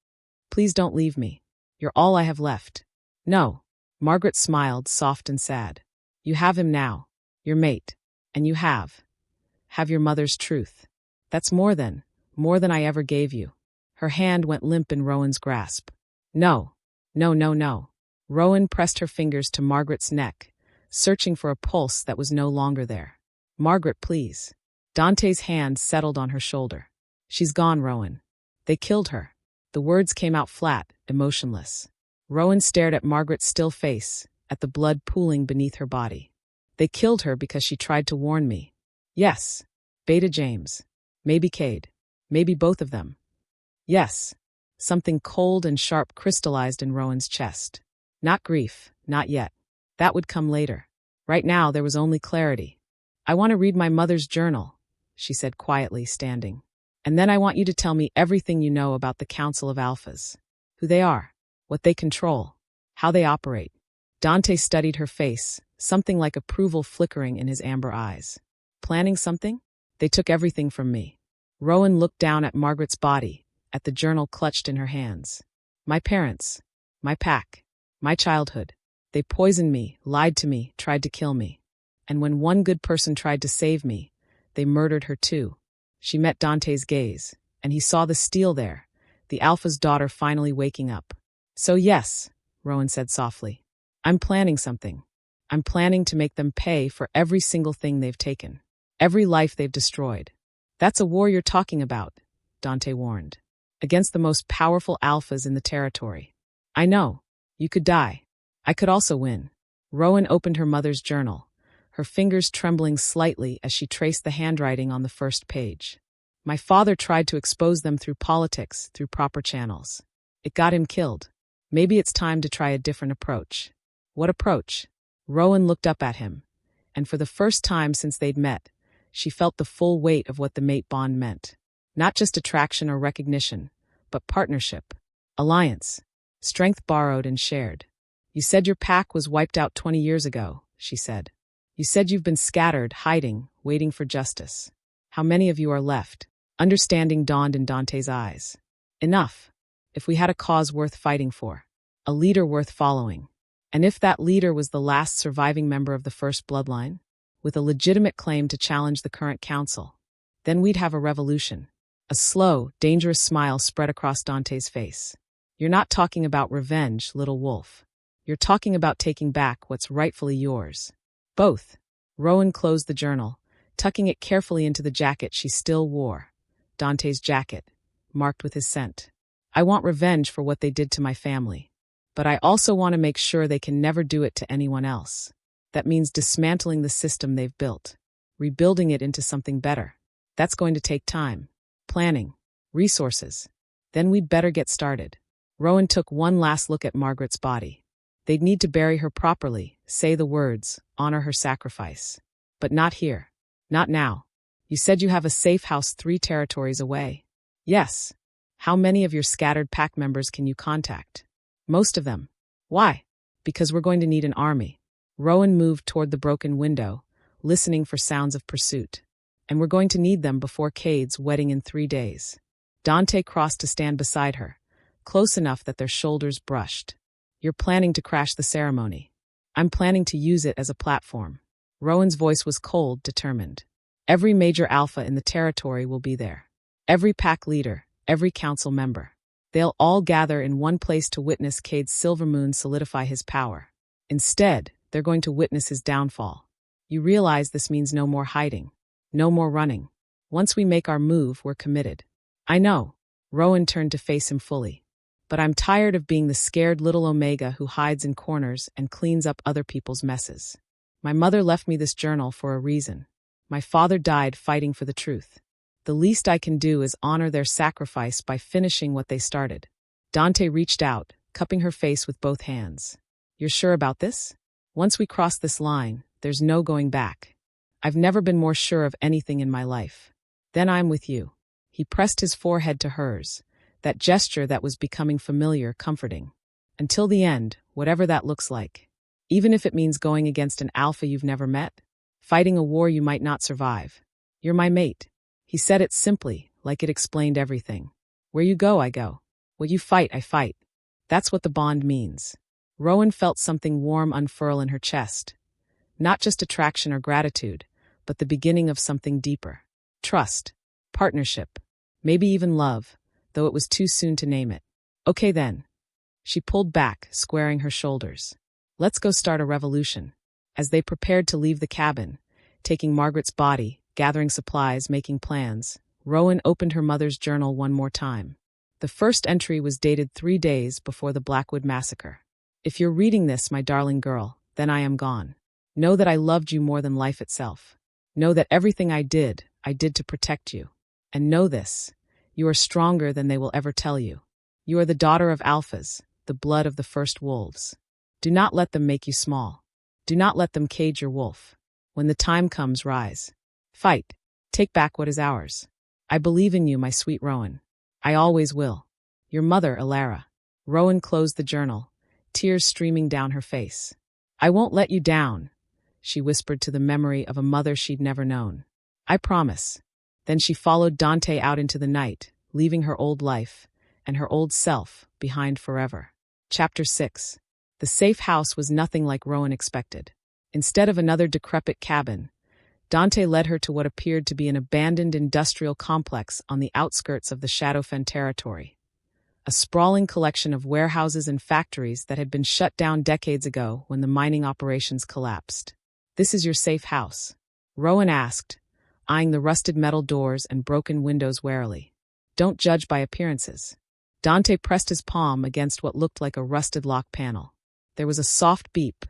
Please don't leave me. You're all I have left. No. Margaret smiled, soft and sad. You have him now. Your mate. And you have your mother's truth. That's more than I ever gave you. Her hand went limp in Rowan's grasp. No. Rowan pressed her fingers to Margaret's neck, searching for a pulse that was no longer there. Margaret, please. Dante's hand settled on her shoulder. She's gone, Rowan. They killed her. The words came out flat, emotionless. Rowan stared at Margaret's still face, at the blood pooling beneath her body. They killed her because she tried to warn me. Yes. Beta James. Maybe Cade. Maybe both of them. Yes. Something cold and sharp crystallized in Rowan's chest. Not grief, Not yet. That would come later. Right now, there was only clarity. I want to read my mother's journal, she said quietly, standing. And then I want you to tell me everything you know about the Council of Alphas. Who they are, what they control, how they operate. Dante studied her face, something like approval flickering in his amber eyes. Planning something? They took everything from me. Rowan looked down at Margaret's body, at the journal clutched in her hands. My parents, my pack, my childhood. They poisoned me, lied to me, tried to kill me. And when one good person tried to save me, they murdered her too. She met Dante's gaze, and he saw the steel there, the Alpha's daughter finally waking up. So yes, Rowan said softly, I'm planning something. I'm planning to make them pay for every single thing they've taken, every life they've destroyed. That's a war you're talking about, Dante warned. Against the most powerful Alphas in the territory. I know. You could die. I could also win. Rowan opened her mother's journal, her fingers trembling slightly as she traced the handwriting on the first page. My father tried to expose them through politics, through proper channels. It got him killed. Maybe it's time to try a different approach. What approach? Rowan looked up at him, and for the first time since they'd met, she felt the full weight of what the mate bond meant. Not just attraction or recognition, but partnership, alliance, strength borrowed and shared. You said your pack was wiped out 20 years ago, she said. You said you've been scattered, hiding, waiting for justice. How many of you are left? Understanding dawned in Dante's eyes. Enough. If we had a cause worth fighting for, a leader worth following, and if that leader was the last surviving member of the first bloodline, with a legitimate claim to challenge the current council, then we'd have a revolution. A slow, dangerous smile spread across Dante's face. You're not talking about revenge, little wolf. You're talking about taking back what's rightfully yours. Both. Rowan closed the journal, tucking it carefully into the jacket she still wore. Dante's jacket, marked with his scent. I want revenge for what they did to my family. But I also want to make sure they can never do it to anyone else. That means dismantling the system they've built, rebuilding it into something better. That's going to take time, planning, resources. Then we'd better get started. Rowan took one last look at Margaret's body. They'd need to bury her properly, say the words, honor her sacrifice. But not here. Not now. You said you have a safe house 3 territories away. Yes. How many of your scattered pack members can you contact? Most of them. Why? Because we're going to need an army. Rowan moved toward the broken window, listening for sounds of pursuit. And we're going to need them before Cade's wedding in 3 days. Dante crossed to stand beside her, close enough that their shoulders brushed. You're planning to crash the ceremony. I'm planning to use it as a platform. Rowan's voice was cold, determined. Every major alpha in the territory will be there. Every pack leader, every council member. They'll all gather in one place to witness Cade's Silvermoon solidify his power. Instead, they're going to witness his downfall. You realize this means no more hiding. No more running. Once we make our move, we're committed. I know. Rowan turned to face him fully. But I'm tired of being the scared little Omega who hides in corners and cleans up other people's messes. My mother left me this journal for a reason. My father died fighting for the truth. The least I can do is honor their sacrifice by finishing what they started. Dante reached out, cupping her face with both hands. You're sure about this? Once we cross this line, there's no going back. I've never been more sure of anything in my life. Then I'm with you. He pressed his forehead to hers, that gesture that was becoming familiar, comforting. Until the end, whatever that looks like. Even if it means going against an alpha you've never met, fighting a war you might not survive. You're my mate. He said it simply, like it explained everything. Where you go, I go. What you fight, I fight. That's what the bond means. Rowan felt something warm unfurl in her chest. Not just attraction or gratitude, but the beginning of something deeper. Trust. Partnership. Maybe even love, though it was too soon to name it. Okay then. She pulled back, squaring her shoulders. Let's go start a revolution. As they prepared to leave the cabin, taking Margaret's body, gathering supplies, making plans, Rowan opened her mother's journal one more time. The first entry was dated 3 days before the Blackwood massacre. If you're reading this, my darling girl, then I am gone. Know that I loved you more than life itself. Know that everything I did to protect you. And know this, you are stronger than they will ever tell you. You are the daughter of alphas, the blood of the first wolves. Do not let them make you small. Do not let them cage your wolf. When the time comes, rise. Fight. Take back what is ours. I believe in you, my sweet Rowan. I always will. Your mother, Alara. Rowan closed the journal, tears streaming down her face. I won't let you down, she whispered to the memory of a mother she'd never known. I promise. Then she followed Dante out into the night, leaving her old life and her old self behind forever. Chapter 6. The safe house was nothing like Rowan expected. Instead of another decrepit cabin, Dante led her to what appeared to be an abandoned industrial complex on the outskirts of the Shadowfen territory. A sprawling collection of warehouses and factories that had been shut down decades ago when the mining operations collapsed. This is your safe house? Rowan asked, eyeing the rusted metal doors and broken windows warily. Don't judge by appearances. Dante pressed his palm against what looked like a rusted lock panel. There was a soft beep,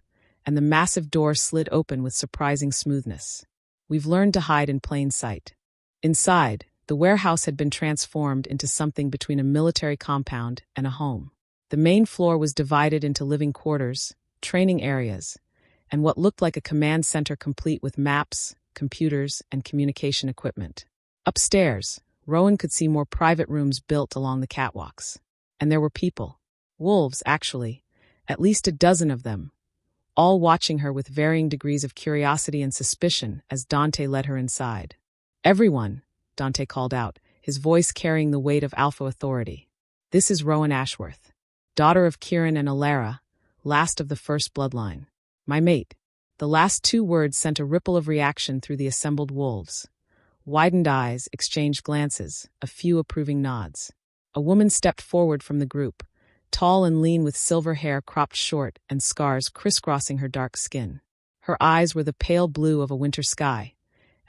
and the massive door slid open with surprising smoothness. We've learned to hide in plain sight. Inside, the warehouse had been transformed into something between a military compound and a home. The main floor was divided into living quarters, training areas, and what looked like a command center complete with maps, computers, and communication equipment. Upstairs, Rowan could see more private rooms built along the catwalks. And there were people. Wolves, actually. At least a dozen of them. All watching her with varying degrees of curiosity and suspicion as Dante led her inside. Everyone, Dante called out, his voice carrying the weight of alpha authority. This is Rowan Ashworth, daughter of Kieran and Alara, last of the first bloodline. My mate. The last two words sent a ripple of reaction through the assembled wolves. Widened eyes exchanged glances, a few approving nods. A woman stepped forward from the group, tall and lean with silver hair cropped short and scars crisscrossing her dark skin. Her eyes were the pale blue of a winter sky,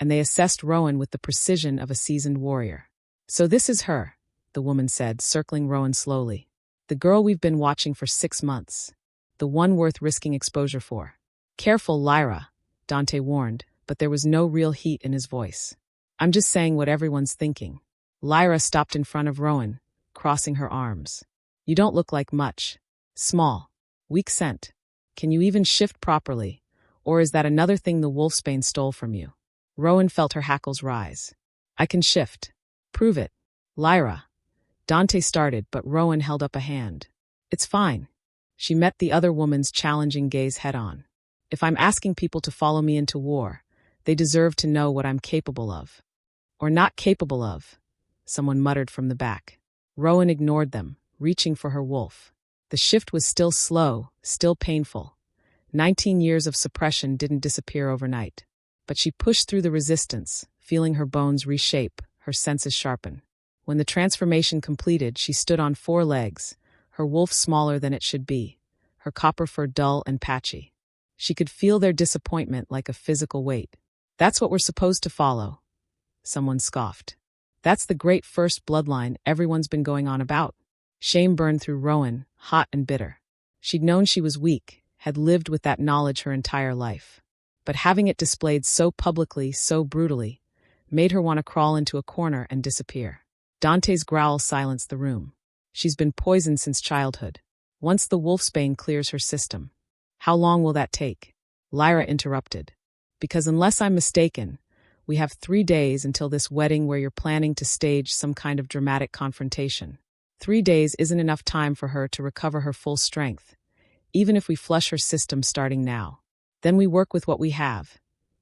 and they assessed Rowan with the precision of a seasoned warrior. So this is her, the woman said, circling Rowan slowly. The girl we've been watching for 6 months. The one worth risking exposure for. Careful, Lyra, Dante warned, but there was no real heat in his voice. I'm just saying what everyone's thinking. Lyra stopped in front of Rowan, crossing her arms. You don't look like much. Small. Weak scent. Can you even shift properly? Or is that another thing the wolfsbane stole from you? Rowan felt her hackles rise. I can shift. Prove it. Lyra. Dante started, but Rowan held up a hand. It's fine. She met the other woman's challenging gaze head-on. If I'm asking people to follow me into war, they deserve to know what I'm capable of. Or not capable of, someone muttered from the back. Rowan ignored them, reaching for her wolf. The shift was still slow, still painful. 19 years of suppression didn't disappear overnight. But she pushed through the resistance, feeling her bones reshape, her senses sharpen. When the transformation completed, she stood on 4 legs, her wolf smaller than it should be, her copper fur dull and patchy. She could feel their disappointment like a physical weight. That's what we're supposed to follow, someone scoffed. That's the great first bloodline everyone's been going on about. Shame burned through Rowan, hot and bitter. She'd known she was weak, had lived with that knowledge her entire life. But having it displayed so publicly, so brutally, made her want to crawl into a corner and disappear. Dante's growl silenced the room. She's been poisoned since childhood. Once the wolfsbane clears her system. How long will that take? Lyra interrupted. Because unless I'm mistaken, we have 3 days until this wedding where you're planning to stage some kind of dramatic confrontation. 3 days isn't enough time for her to recover her full strength, even if we flush her system starting now. Then we work with what we have,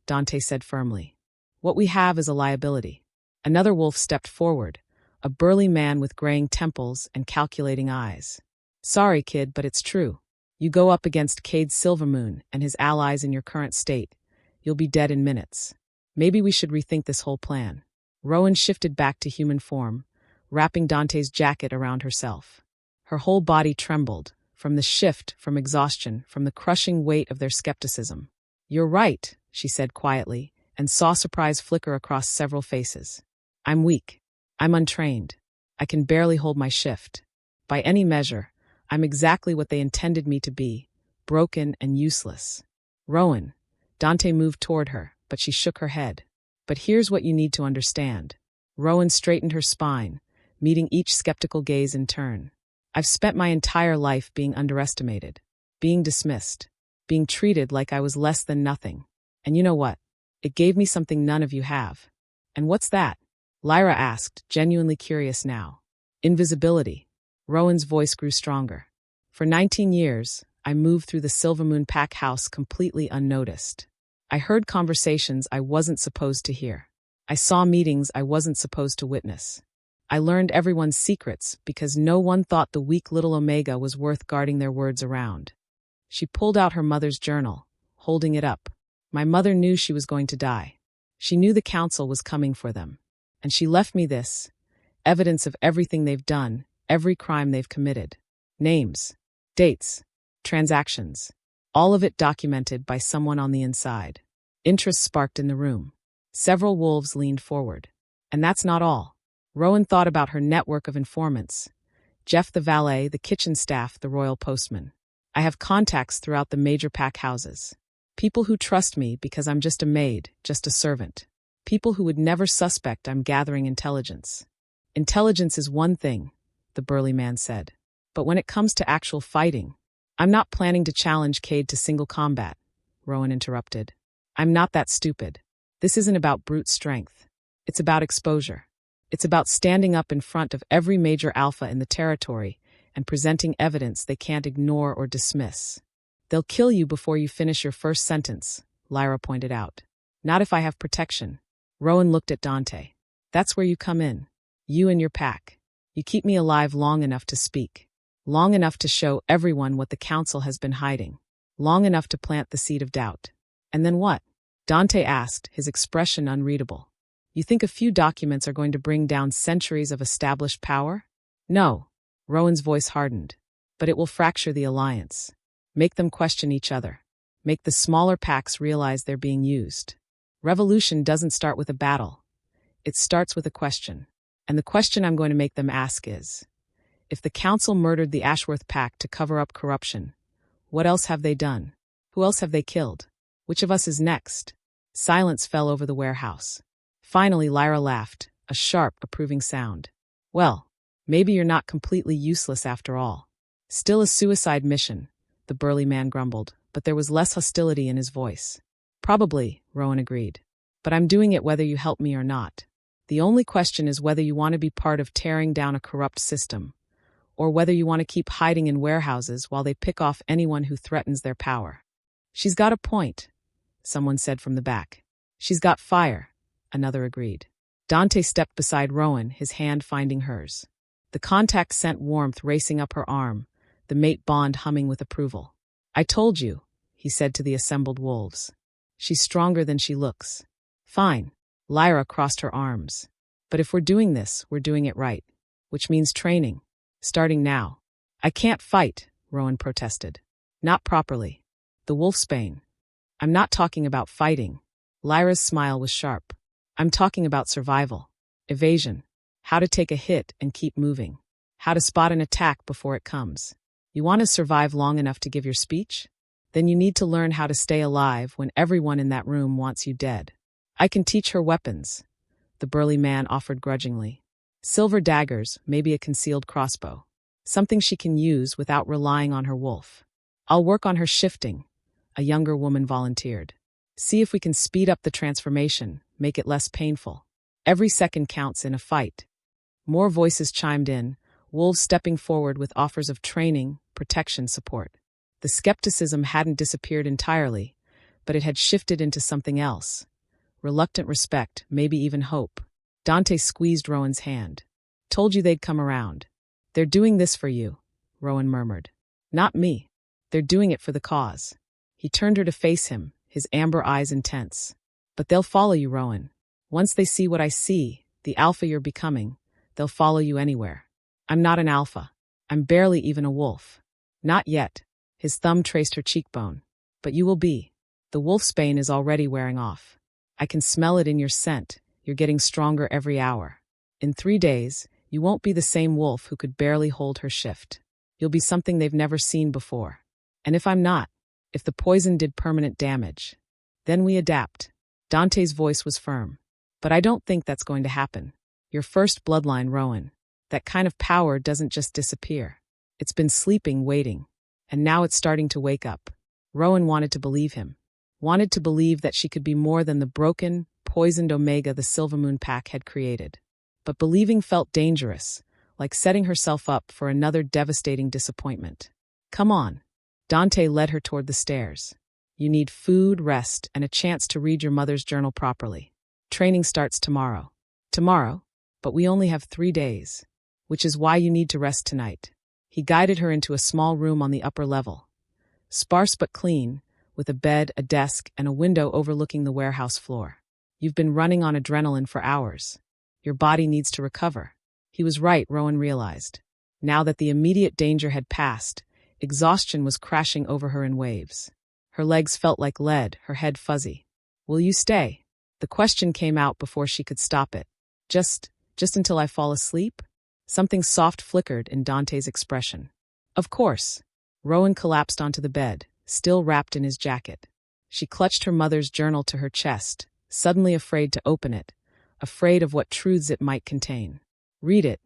Dante said firmly. What we have is a liability. Another wolf stepped forward, a burly man with graying temples and calculating eyes. Sorry, kid, but it's true. You go up against Cade Silvermoon and his allies in your current state. You'll be dead in minutes. Maybe we should rethink this whole plan. Rowan shifted back to human form, wrapping Dante's jacket around herself. Her whole body trembled, from the shift, from exhaustion, from the crushing weight of their skepticism. You're right, she said quietly, and saw surprise flicker across several faces. I'm weak. I'm untrained. I can barely hold my shift. By any measure, I'm exactly what they intended me to be, broken and useless. Rowan. Dante moved toward her, but she shook her head. But here's what you need to understand. Rowan straightened her spine, meeting each skeptical gaze in turn. I've spent my entire life being underestimated. being dismissed, being treated like I was less than nothing. And you know what? It gave me something none of you have. And what's that? Lyra asked, genuinely curious now. Invisibility. Rowan's voice grew stronger. For 19 years, I moved through the Silvermoon Pack house completely unnoticed. I heard conversations I wasn't supposed to hear. I saw meetings I wasn't supposed to witness. I learned everyone's secrets because no one thought the weak little Omega was worth guarding their words around. She pulled out her mother's journal, holding it up. My mother knew she was going to die. She knew the council was coming for them. And she left me this, evidence of everything they've done, every crime they've committed. Names, dates, transactions, all of it documented by someone on the inside. Interest sparked in the room. Several wolves leaned forward. And that's not all. Rowan thought about her network of informants. Jeff the valet, the kitchen staff, the royal postman. I have contacts throughout the major pack houses. People who trust me because I'm just a maid, just a servant. People who would never suspect I'm gathering intelligence. Intelligence is one thing, the burly man said. But when it comes to actual fighting, I'm not planning to challenge Cade to single combat, Rowan interrupted. I'm not that stupid. This isn't about brute strength. It's about exposure. It's about standing up in front of every major alpha in the territory and presenting evidence they can't ignore or dismiss. They'll kill you before you finish your first sentence, Lyra pointed out. Not if I have protection. Rowan looked at Dante. That's where you come in. You and your pack. You keep me alive long enough to speak. Long enough to show everyone what the council has been hiding. Long enough to plant the seed of doubt. And then what? Dante asked, his expression unreadable. You think a few documents are going to bring down centuries of established power? No. Rowan's voice hardened. But it will fracture the alliance. Make them question each other. Make the smaller packs realize they're being used. Revolution doesn't start with a battle. It starts with a question. And the question I'm going to make them ask is, if the council murdered the Ashworth pack to cover up corruption, what else have they done? Who else have they killed? Which of us is next? Silence fell over the warehouse. Finally, Lyra laughed, a sharp, approving sound. Well, maybe you're not completely useless after all. Still a suicide mission, the burly man grumbled, but there was less hostility in his voice. Probably, Rowan agreed. But I'm doing it whether you help me or not. The only question is whether you want to be part of tearing down a corrupt system, or whether you want to keep hiding in warehouses while they pick off anyone who threatens their power. She's got a point, someone said from the back. She's got fire, another agreed. Dante stepped beside Rowan, his hand finding hers. The contact sent warmth racing up her arm, the mate bond humming with approval. I told you, he said to the assembled wolves. She's stronger than she looks. Fine. Lyra crossed her arms. But if we're doing this, we're doing it right. Which means training. Starting now. I can't fight, Rowan protested. Not properly. The wolfsbane. I'm not talking about fighting. Lyra's smile was sharp. I'm talking about survival. Evasion. How to take a hit and keep moving. How to spot an attack before it comes. You want to survive long enough to give your speech? Then you need to learn how to stay alive when everyone in that room wants you dead. I can teach her weapons, the burly man offered grudgingly. Silver daggers, maybe a concealed crossbow. Something she can use without relying on her wolf. I'll work on her shifting, a younger woman volunteered. See if we can speed up the transformation, make it less painful. Every second counts in a fight. More voices chimed in, wolves stepping forward with offers of training, protection, support. The skepticism hadn't disappeared entirely, but it had shifted into something else. Reluctant respect, maybe even hope. Dante squeezed Rowan's hand. Told you they'd come around. They're doing this for you, Rowan murmured. Not me. They're doing it for the cause. He turned her to face him, his amber eyes intense. But they'll follow you, Rowan. Once they see what I see, the alpha you're becoming, they'll follow you anywhere. I'm not an alpha. I'm barely even a wolf. Not yet. His thumb traced her cheekbone. But you will be. The wolfsbane is already wearing off. I can smell it in your scent. You're getting stronger every hour. In 3 days, you won't be the same wolf who could barely hold her shift. You'll be something they've never seen before. And if I'm not, if the poison did permanent damage, then we adapt. Dante's voice was firm. But I don't think that's going to happen. Your first bloodline, Rowan. That kind of power doesn't just disappear. It's been sleeping, waiting. and now it's starting to wake up. Rowan wanted to believe him. Wanted to believe that she could be more than the broken, poisoned Omega the Silvermoon Pack had created. But believing felt dangerous, like setting herself up for another devastating disappointment. Come on. Dante led her toward the stairs. You need food, rest, and a chance to read your mother's journal properly. Training starts tomorrow. Tomorrow? But we only have 3 days. Which is why you need to rest tonight. He guided her into a small room on the upper level. Sparse but clean, with a bed, a desk, and a window overlooking the warehouse floor. You've been running on adrenaline for hours. Your body needs to recover. He was right, Rowan realized. Now that the immediate danger had passed, exhaustion was crashing over her in waves. Her legs felt like lead, her head fuzzy. Will you stay? The question came out before she could stop it. Just until I fall asleep? Something soft flickered in Dante's expression. Of course. Rowan collapsed onto the bed, still wrapped in his jacket. She clutched her mother's journal to her chest, suddenly afraid to open it, afraid of what truths it might contain. Read it,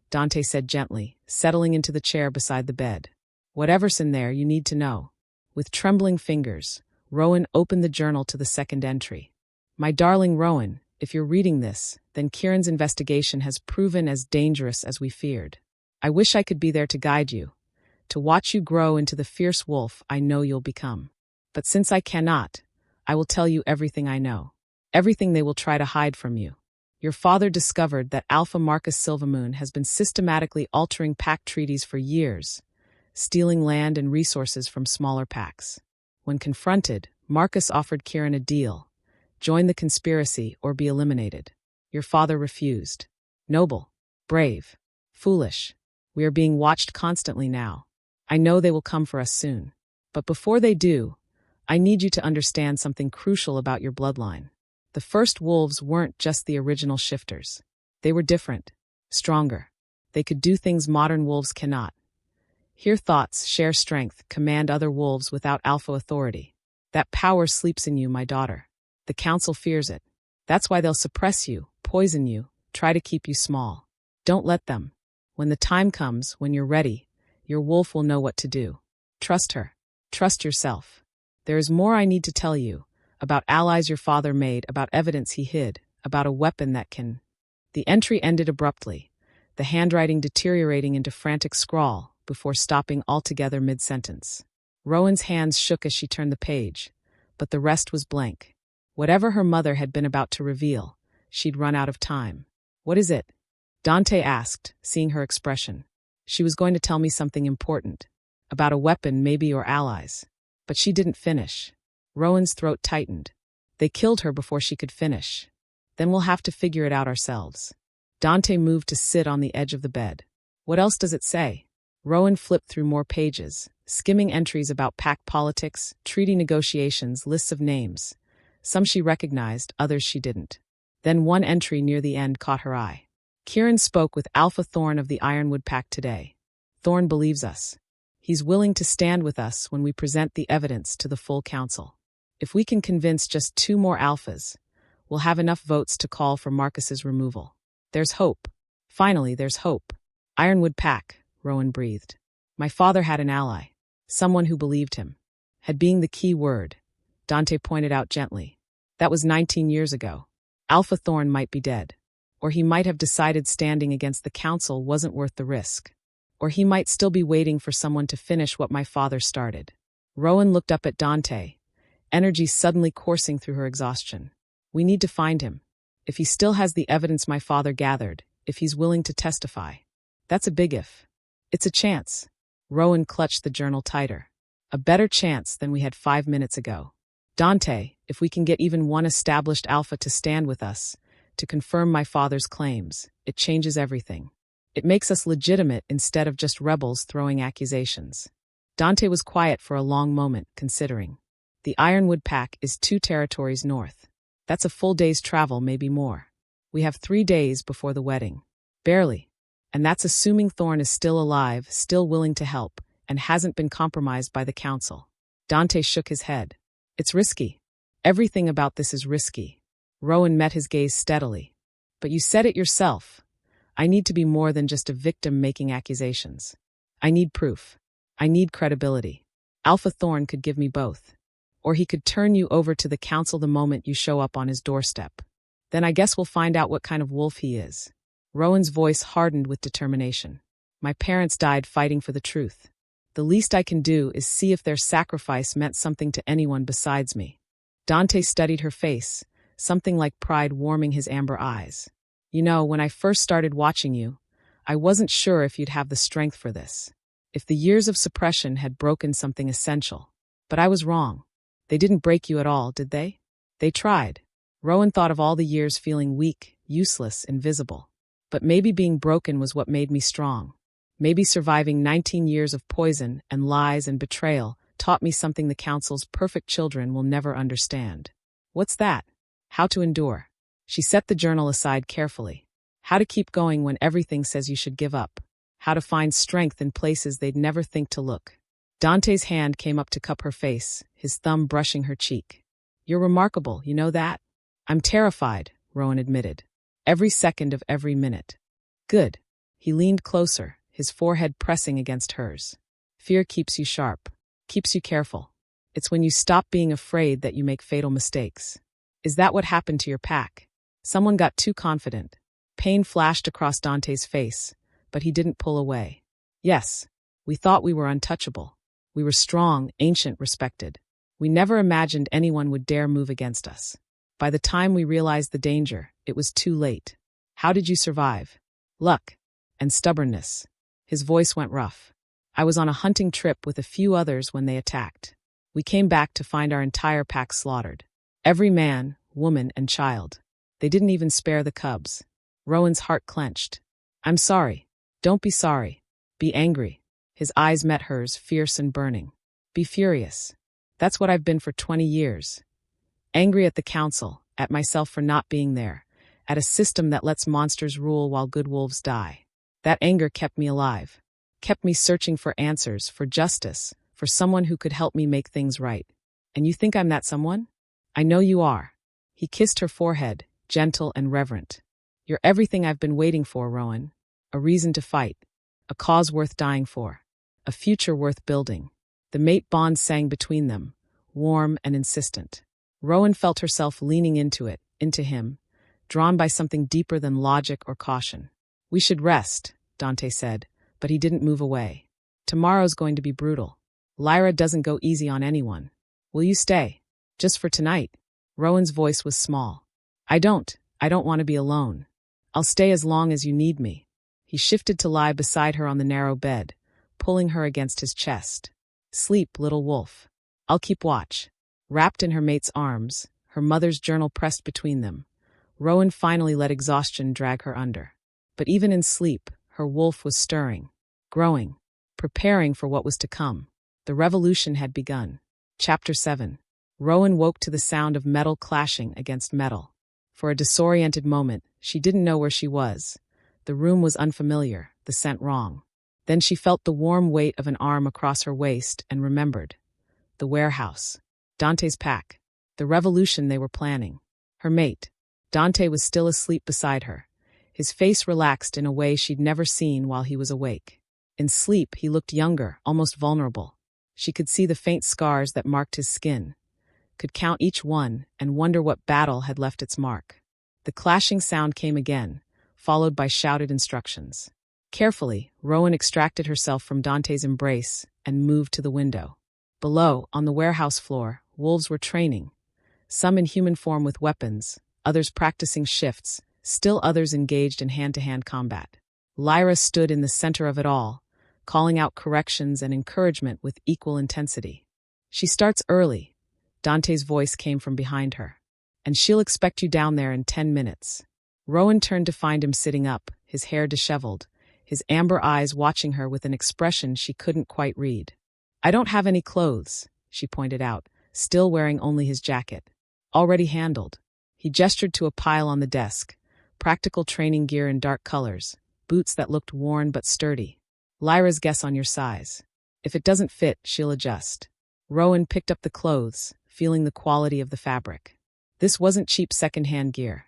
Dante said gently, settling into the chair beside the bed. Whatever's in there, you need to know. With trembling fingers, Rowan opened the journal to the second entry. My darling Rowan, if you're reading this, then Kieran's investigation has proven as dangerous as we feared. I wish I could be there to guide you, to watch you grow into the fierce wolf I know you'll become. But since I cannot, I will tell you everything I know. Everything they will try to hide from you. Your father discovered that Alpha Marcus Silvermoon has been systematically altering pack treaties for years, stealing land and resources from smaller packs. When confronted, Marcus offered Kieran a deal. Join the conspiracy or be eliminated. Your father refused. Noble, brave, foolish. We are being watched constantly now. I know they will come for us soon. But before they do, I need you to understand something crucial about your bloodline. The first wolves weren't just the original shifters. They were different, stronger. They could do things modern wolves cannot. Hear thoughts, share strength, command other wolves without alpha authority. That power sleeps in you, my daughter. The council fears it. That's why they'll suppress you, poison you, try to keep you small. Don't let them. When the time comes, when you're ready, your wolf will know what to do. Trust her. Trust yourself. There is more I need to tell you, about allies your father made, about evidence he hid, about a weapon that can... The entry ended abruptly, the handwriting deteriorating into frantic scrawl before stopping altogether mid-sentence. Rowan's hands shook as she turned the page, but the rest was blank. Whatever her mother had been about to reveal, she'd run out of time. What is it? Dante asked, seeing her expression. She was going to tell me something important. About a weapon, maybe, or allies. But she didn't finish. Rowan's throat tightened. They killed her before she could finish. Then we'll have to figure it out ourselves. Dante moved to sit on the edge of the bed. What else does it say? Rowan flipped through more pages, skimming entries about pack politics, treaty negotiations, lists of names. Some she recognized, others she didn't. Then one entry near the end caught her eye. Kieran spoke with Alpha Thorn of the Ironwood Pack today. Thorn believes us. He's willing to stand with us when we present the evidence to the full council. If we can convince just 2 more alphas, we'll have enough votes to call for Marcus's removal. There's hope. Finally, there's hope. Ironwood Pack, Rowan breathed. My father had an ally. Someone who believed him. Had being the key word. Dante pointed out gently. That was 19 years ago. Alpha Thorn might be dead. Or he might have decided standing against the council wasn't worth the risk. Or he might still be waiting for someone to finish what my father started. Rowan looked up at Dante, energy suddenly coursing through her exhaustion. We need to find him. If he still has the evidence my father gathered, if he's willing to testify. That's a big if. It's a chance. Rowan clutched the journal tighter. A better chance than we had 5 minutes ago. Dante, if we can get even one established alpha to stand with us, to confirm my father's claims, it changes everything. It makes us legitimate instead of just rebels throwing accusations. Dante was quiet for a long moment, considering. The Ironwood Pack is 2 territories north. That's a full day's travel, maybe more. We have 3 days before the wedding. Barely. And that's assuming Thorn is still alive, still willing to help, and hasn't been compromised by the council. Dante shook his head. It's risky. Everything about this is risky. Rowan met his gaze steadily. But you said it yourself. I need to be more than just a victim making accusations. I need proof. I need credibility. Alpha Thorn could give me both. Or he could turn you over to the council the moment you show up on his doorstep. Then I guess we'll find out what kind of wolf he is. Rowan's voice hardened with determination. My parents died fighting for the truth. The least I can do is see if their sacrifice meant something to anyone besides me. Dante studied her face, something like pride warming his amber eyes. You know, when I first started watching you, I wasn't sure if you'd have the strength for this. If the years of suppression had broken something essential. But I was wrong. They didn't break you at all, did they? They tried. Rowan thought of all the years feeling weak, useless, invisible. But maybe being broken was what made me strong. Maybe surviving 19 years of poison and lies and betrayal taught me something the Council's perfect children will never understand. What's that? How to endure. She set the journal aside carefully. How to keep going when everything says you should give up. How to find strength in places they'd never think to look. Dante's hand came up to cup her face, his thumb brushing her cheek. You're remarkable, you know that? I'm terrified, Rowan admitted. Every second of every minute. Good. He leaned closer, his forehead pressing against hers. Fear keeps you sharp, keeps you careful. It's when you stop being afraid that you make fatal mistakes. Is that what happened to your pack? Someone got too confident. Pain flashed across Dante's face, but he didn't pull away. Yes, we thought we were untouchable. We were strong, ancient, respected. We never imagined anyone would dare move against us. By the time we realized the danger, it was too late. How did you survive? Luck. And stubbornness. His voice went rough. I was on a hunting trip with a few others when they attacked. We came back to find our entire pack slaughtered. Every man, woman, and child. They didn't even spare the cubs. Rowan's heart clenched. I'm sorry. Don't be sorry. Be angry. His eyes met hers, fierce and burning. Be furious. That's what I've been for 20 years. Angry at the council, at myself for not being there, at a system that lets monsters rule while good wolves die. That anger kept me alive, kept me searching for answers, for justice, for someone who could help me make things right. And you think I'm that someone? I know you are. He kissed her forehead, gentle and reverent. You're everything I've been waiting for, Rowan. A reason to fight. A cause worth dying for. A future worth building. The mate bond sang between them, warm and insistent. Rowan felt herself leaning into it, into him, drawn by something deeper than logic or caution. We should rest, Dante said, but he didn't move away. Tomorrow's going to be brutal. Lyra doesn't go easy on anyone. Will you stay? Just for tonight? Rowan's voice was small. I don't want to be alone. I'll stay as long as you need me. He shifted to lie beside her on the narrow bed, pulling her against his chest. Sleep, little wolf. I'll keep watch. Wrapped in her mate's arms, her mother's journal pressed between them, Rowan finally let exhaustion drag her under. But even in sleep, her wolf was stirring, growing, preparing for what was to come. The revolution had begun. Chapter 7. Rowan woke to the sound of metal clashing against metal. For a disoriented moment, she didn't know where she was. The room was unfamiliar, the scent wrong. Then she felt the warm weight of an arm across her waist and remembered. The warehouse. Dante's pack. The revolution they were planning. Her mate. Dante was still asleep beside her. His face relaxed in a way she'd never seen while he was awake. In sleep, he looked younger, almost vulnerable. She could see the faint scars that marked his skin, could count each one and wonder what battle had left its mark. The clashing sound came again, followed by shouted instructions. Carefully, Rowan extracted herself from Dante's embrace and moved to the window. Below, on the warehouse floor, wolves were training. Some in human form with weapons, others practicing shifts, still others engaged in hand-to-hand combat. Lyra stood in the center of it all, calling out corrections and encouragement with equal intensity. She starts early. Dante's voice came from behind her. And she'll expect you down there in 10 minutes. Rowan turned to find him sitting up, his hair disheveled, his amber eyes watching her with an expression she couldn't quite read. I don't have any clothes, she pointed out, still wearing only his jacket. Already handled. He gestured to a pile on the desk, practical training gear in dark colors, boots that looked worn but sturdy. Lyra's guess on your size. If it doesn't fit, she'll adjust. Rowan picked up the clothes, feeling the quality of the fabric. This wasn't cheap second-hand gear.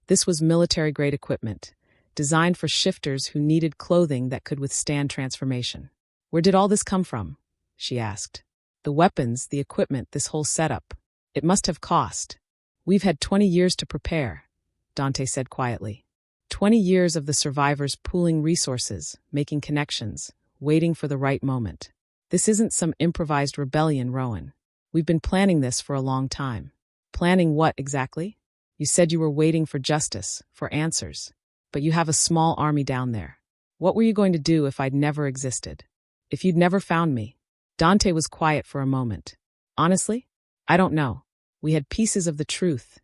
This was military-grade equipment, designed for shifters who needed clothing that could withstand transformation. Where did all this come from? She asked. The weapons, the equipment, this whole setup. It must have cost. We've had 20 years to prepare, Dante said quietly. 20 years of the survivors pooling resources, making connections, waiting for the right moment. This isn't some improvised rebellion, Rowan. We've been planning this for a long time. Planning what exactly? You said you were waiting for justice, for answers. But you have a small army down there. What were you going to do if I'd never existed? If you'd never found me? Dante was quiet for a moment. Honestly? I don't know. We had pieces of the truth,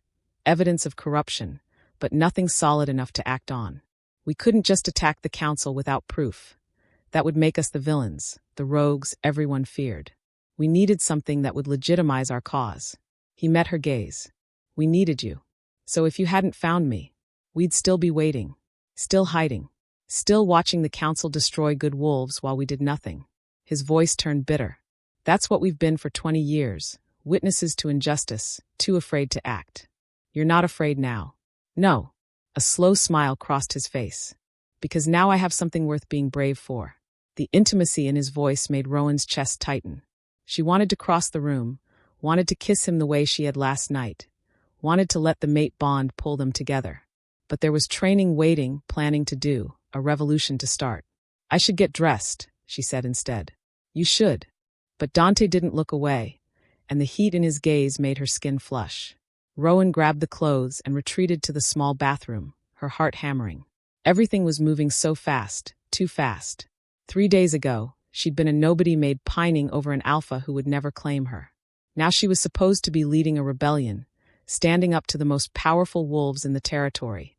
evidence of corruption, but nothing solid enough to act on. We couldn't just attack the council without proof. That would make us the villains, the rogues everyone feared. We needed something that would legitimize our cause. He met her gaze. We needed you. So if you hadn't found me, we'd still be waiting, still hiding, still watching the council destroy good wolves while we did nothing. His voice turned bitter. That's what we've been for 20 years, witnesses to injustice, too afraid to act. You're not afraid now. No. A slow smile crossed his face. Because now I have something worth being brave for. The intimacy in his voice made Rowan's chest tighten. She wanted to cross the room, wanted to kiss him the way she had last night, wanted to let the mate bond pull them together. But there was training waiting, planning to do, a revolution to start. I should get dressed, she said instead. You should. But Dante didn't look away, and the heat in his gaze made her skin flush. Rowan grabbed the clothes and retreated to the small bathroom, her heart hammering. Everything was moving so fast, too fast. 3 days ago, she'd been a nobody maid pining over an alpha who would never claim her. Now she was supposed to be leading a rebellion, standing up to the most powerful wolves in the territory,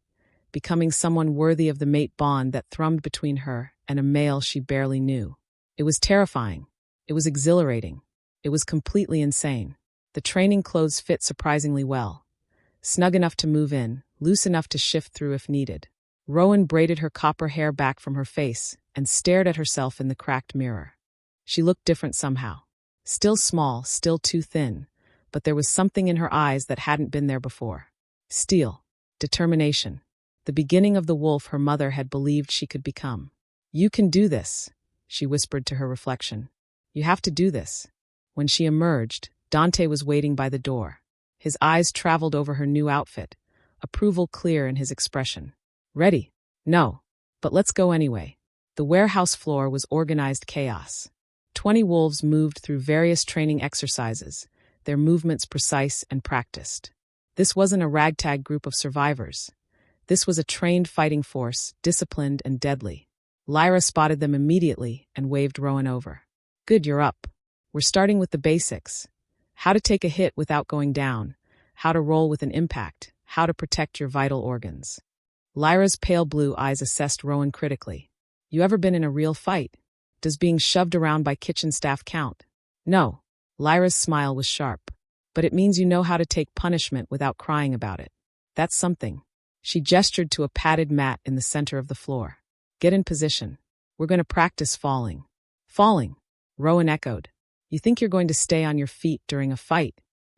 becoming someone worthy of the mate bond that thrummed between her and a male she barely knew. It was terrifying. It was exhilarating. It was completely insane. The training clothes fit surprisingly well. Snug enough to move in, loose enough to shift through if needed. Rowan braided her copper hair back from her face and stared at herself in the cracked mirror. She looked different somehow. Still small, still too thin, but there was something in her eyes that hadn't been there before. Steel. Determination. The beginning of the wolf her mother had believed she could become. You can do this, she whispered to her reflection. You have to do this. When she emerged, Dante was waiting by the door. His eyes traveled over her new outfit, approval clear in his expression. Ready? No. But let's go anyway. The warehouse floor was organized chaos. 20 wolves moved through various training exercises, their movements precise and practiced. This wasn't a ragtag group of survivors. This was a trained fighting force, disciplined and deadly. Lyra spotted them immediately and waved Rowan over. Good, you're up. We're starting with the basics. How to take a hit without going down, how to roll with an impact, how to protect your vital organs. Lyra's pale blue eyes assessed Rowan critically. You ever been in a real fight? Does being shoved around by kitchen staff count? No. Lyra's smile was sharp. But it means you know how to take punishment without crying about it. That's something. She gestured to a padded mat in the center of the floor. Get in position. We're going to practice falling. Falling, Rowan echoed. You think you're going to stay on your feet during a fight,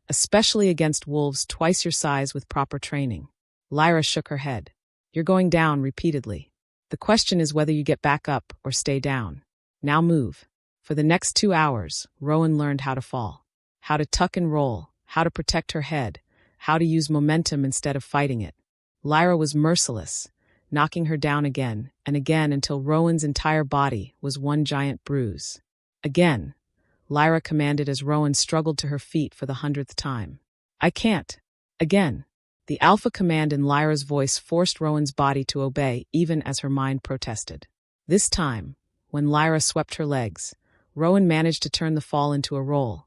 especially against wolves twice your size with proper training. Lyra shook her head. You're going down repeatedly. The question is whether you get back up or stay down. Now move. For the next 2 hours, Rowan learned how to fall, how to tuck and roll, how to protect her head, how to use momentum instead of fighting it. Lyra was merciless, knocking her down again and again until Rowan's entire body was one giant bruise. Again, Lyra commanded as Rowan struggled to her feet for the 100th time. I can't. Again. The alpha command in Lyra's voice forced Rowan's body to obey even as her mind protested. This time, when Lyra swept her legs, Rowan managed to turn the fall into a roll,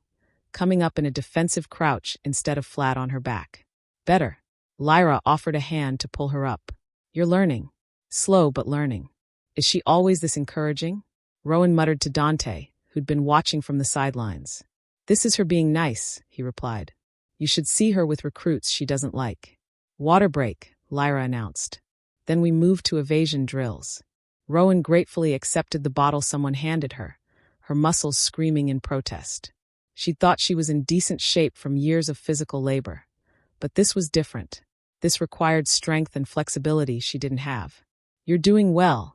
coming up in a defensive crouch instead of flat on her back. Better. Lyra offered a hand to pull her up. You're learning. Slow but learning. Is she always this encouraging? Rowan muttered to Dante, who'd been watching from the sidelines. This is her being nice, he replied. You should see her with recruits she doesn't like. Water break, Lyra announced. Then we moved to evasion drills. Rowan gratefully accepted the bottle someone handed her, her muscles screaming in protest. She'd thought she was in decent shape from years of physical labor. But this was different. This required strength and flexibility she didn't have. You're doing well,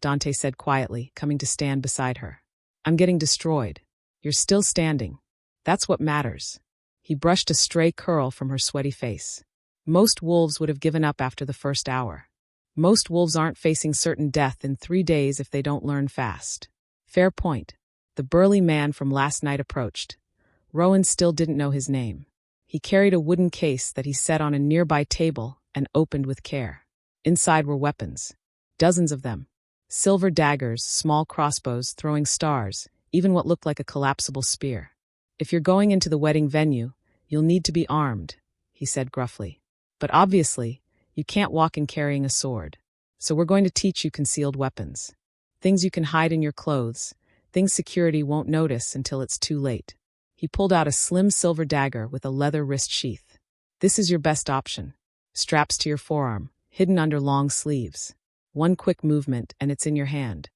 Dante said quietly, coming to stand beside her. I'm getting destroyed. You're still standing. That's what matters. He brushed a stray curl from her sweaty face. Most wolves would have given up after the first hour. Most wolves aren't facing certain death in 3 days if they don't learn fast. Fair point. The burly man from last night approached. Rowan still didn't know his name. He carried a wooden case that he set on a nearby table and opened with care. Inside were weapons. Dozens of them. Silver daggers, small crossbows, throwing stars, even what looked like a collapsible spear. If you're going into the wedding venue, you'll need to be armed, he said gruffly. But obviously, you can't walk in carrying a sword. So we're going to teach you concealed weapons. Things you can hide in your clothes, things security won't notice until it's too late. He pulled out a slim silver dagger with a leather wrist sheath. This is your best option. Straps to your forearm, hidden under long sleeves. One quick movement and it's in your hand.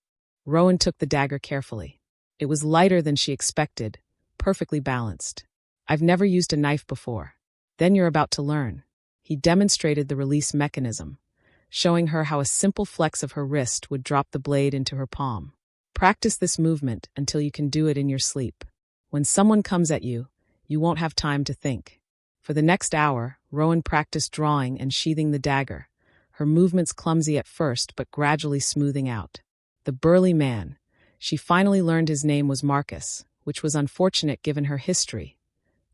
Rowan took the dagger carefully. It was lighter than she expected, perfectly balanced. I've never used a knife before. Then you're about to learn. He demonstrated the release mechanism, showing her how a simple flex of her wrist would drop the blade into her palm. Practice this movement until you can do it in your sleep. When someone comes at you, you won't have time to think. For the next hour, Rowan practiced drawing and sheathing the dagger, her movements clumsy at first but gradually smoothing out. The burly man. She finally learned his name was Marcus, which was unfortunate given her history.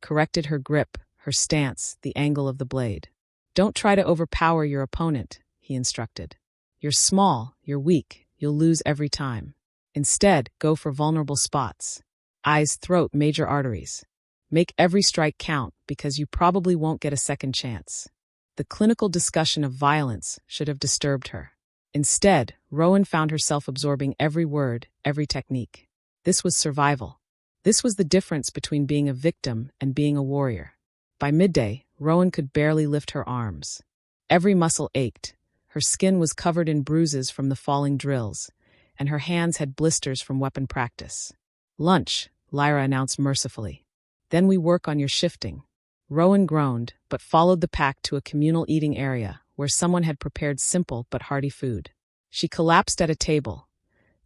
Corrected her grip, her stance, the angle of the blade. Don't try to overpower your opponent, he instructed. You're small, you're weak, you'll lose every time. Instead, go for vulnerable spots. Eyes, throat, major arteries. Make every strike count because you probably won't get a second chance. The clinical discussion of violence should have disturbed her. Instead, Rowan found herself absorbing every word, every technique. This was survival. This was the difference between being a victim and being a warrior. By midday, Rowan could barely lift her arms. Every muscle ached. Her skin was covered in bruises from the falling drills, and her hands had blisters from weapon practice. Lunch, Lyra announced mercifully. Then we work on your shifting. Rowan groaned, but followed the pack to a communal eating area where someone had prepared simple but hearty food. She collapsed at a table,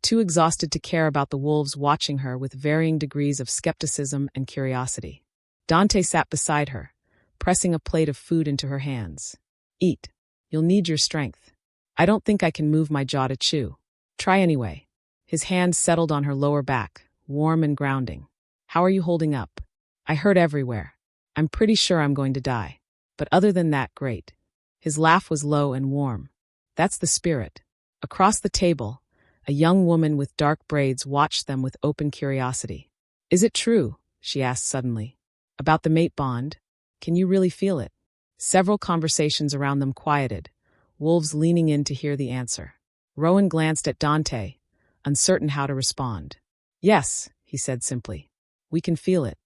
too exhausted to care about the wolves watching her with varying degrees of skepticism and curiosity. Dante sat beside her, pressing a plate of food into her hands. Eat. You'll need your strength. I don't think I can move my jaw to chew. Try anyway. His hand settled on her lower back, warm and grounding. How are you holding up? I hurt everywhere. I'm pretty sure I'm going to die. But other than that, great. His laugh was low and warm. That's the spirit. Across the table, a young woman with dark braids watched them with open curiosity. Is it true? She asked suddenly. About the mate bond? Can you really feel it? Several conversations around them quieted, wolves leaning in to hear the answer. Rowan glanced at Dante, uncertain how to respond. Yes, he said simply. We can feel it.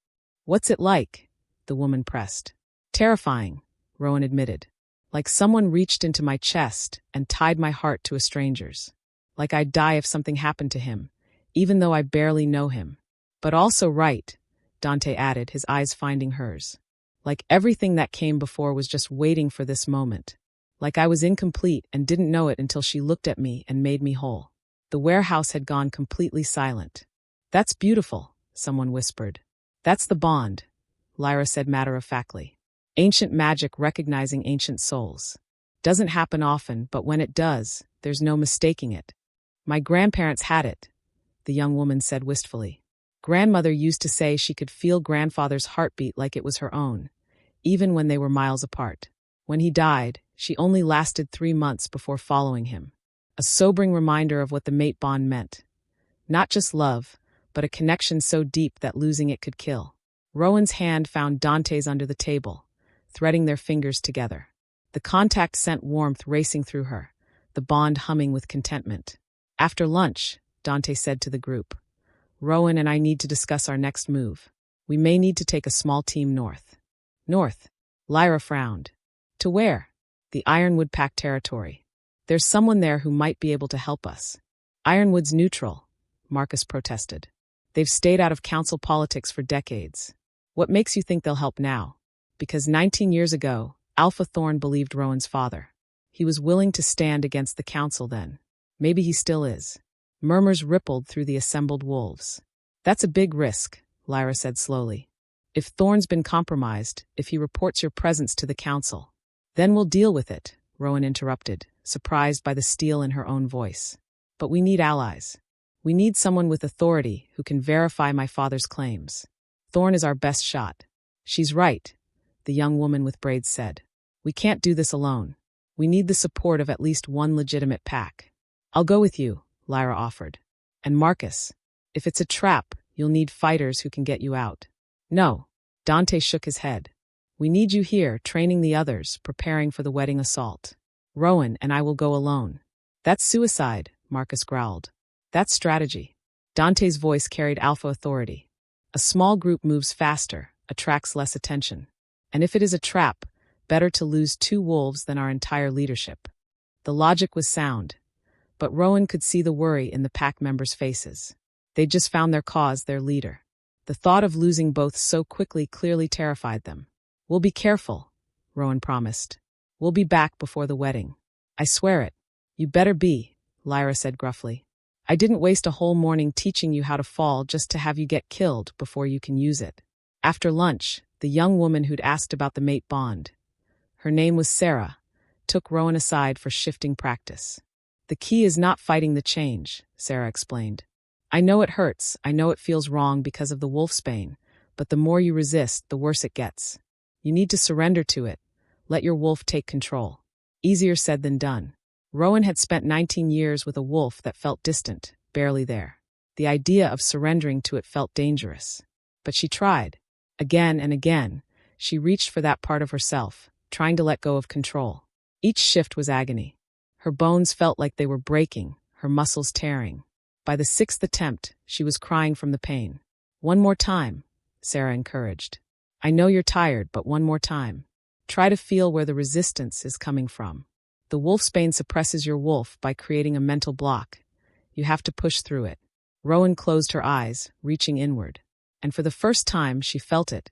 What's it like? The woman pressed. Terrifying, Rowan admitted. Like someone reached into my chest and tied my heart to a stranger's. Like I'd die if something happened to him, even though I barely know him. But also right, Dante added, his eyes finding hers. Like everything that came before was just waiting for this moment. Like I was incomplete and didn't know it until she looked at me and made me whole. The warehouse had gone completely silent. That's beautiful, someone whispered. That's the bond, Lyra said matter-of-factly. Ancient magic recognizing ancient souls. Doesn't happen often, but when it does, there's no mistaking it. My grandparents had it, the young woman said wistfully. Grandmother used to say she could feel grandfather's heartbeat like it was her own, even when they were miles apart. When he died, she only lasted 3 months before following him. A sobering reminder of what the mate bond meant. Not just love, but a connection so deep that losing it could kill. Rowan's hand found Dante's under the table, threading their fingers together. The contact sent warmth racing through her, the bond humming with contentment. After lunch, Dante said to the group, Rowan and I need to discuss our next move. We may need to take a small team north. North? Lyra frowned. To where? The Ironwood Pack territory. There's someone there who might be able to help us. Ironwood's neutral, Marcus protested. They've stayed out of council politics for decades. What makes you think they'll help now? Because 19 years ago, Alpha Thorn believed Rowan's father. He was willing to stand against the council then. Maybe he still is. Murmurs rippled through the assembled wolves. That's a big risk, Lyra said slowly. If Thorn's been compromised, if he reports your presence to the council, then we'll deal with it, Rowan interrupted, surprised by the steel in her own voice. But we need allies. We need someone with authority who can verify my father's claims. Thorn is our best shot. She's right, the young woman with braids said. We can't do this alone. We need the support of at least one legitimate pack. I'll go with you, Lyra offered. And Marcus, if it's a trap, you'll need fighters who can get you out. No, Dante shook his head. We need you here, training the others, preparing for the wedding assault. Rowan and I will go alone. That's suicide, Marcus growled. That's strategy. Dante's voice carried alpha authority. A small group moves faster, attracts less attention. And if it is a trap, better to lose 2 wolves than our entire leadership. The logic was sound, but Rowan could see the worry in the pack members' faces. They'd just found their cause, their leader. The thought of losing both so quickly clearly terrified them. We'll be careful, Rowan promised. We'll be back before the wedding. I swear it. You better be, Lyra said gruffly. I didn't waste a whole morning teaching you how to fall just to have you get killed before you can use it. After lunch, the young woman who'd asked about the mate bond, her name was Sarah, took Rowan aside for shifting practice. The key is not fighting the change, Sarah explained. I know it hurts, I know it feels wrong because of the wolfsbane, but the more you resist, the worse it gets. You need to surrender to it. Let your wolf take control. Easier said than done. Rowan had spent 19 years with a wolf that felt distant, barely there. The idea of surrendering to it felt dangerous. But she tried. Again and again, she reached for that part of herself, trying to let go of control. Each shift was agony. Her bones felt like they were breaking, her muscles tearing. By the 6th attempt, she was crying from the pain. One more time, Sarah encouraged. I know you're tired, but one more time. Try to feel where the resistance is coming from. The wolfsbane suppresses your wolf by creating a mental block. You have to push through it. Rowan closed her eyes, reaching inward. And for the first time, she felt it.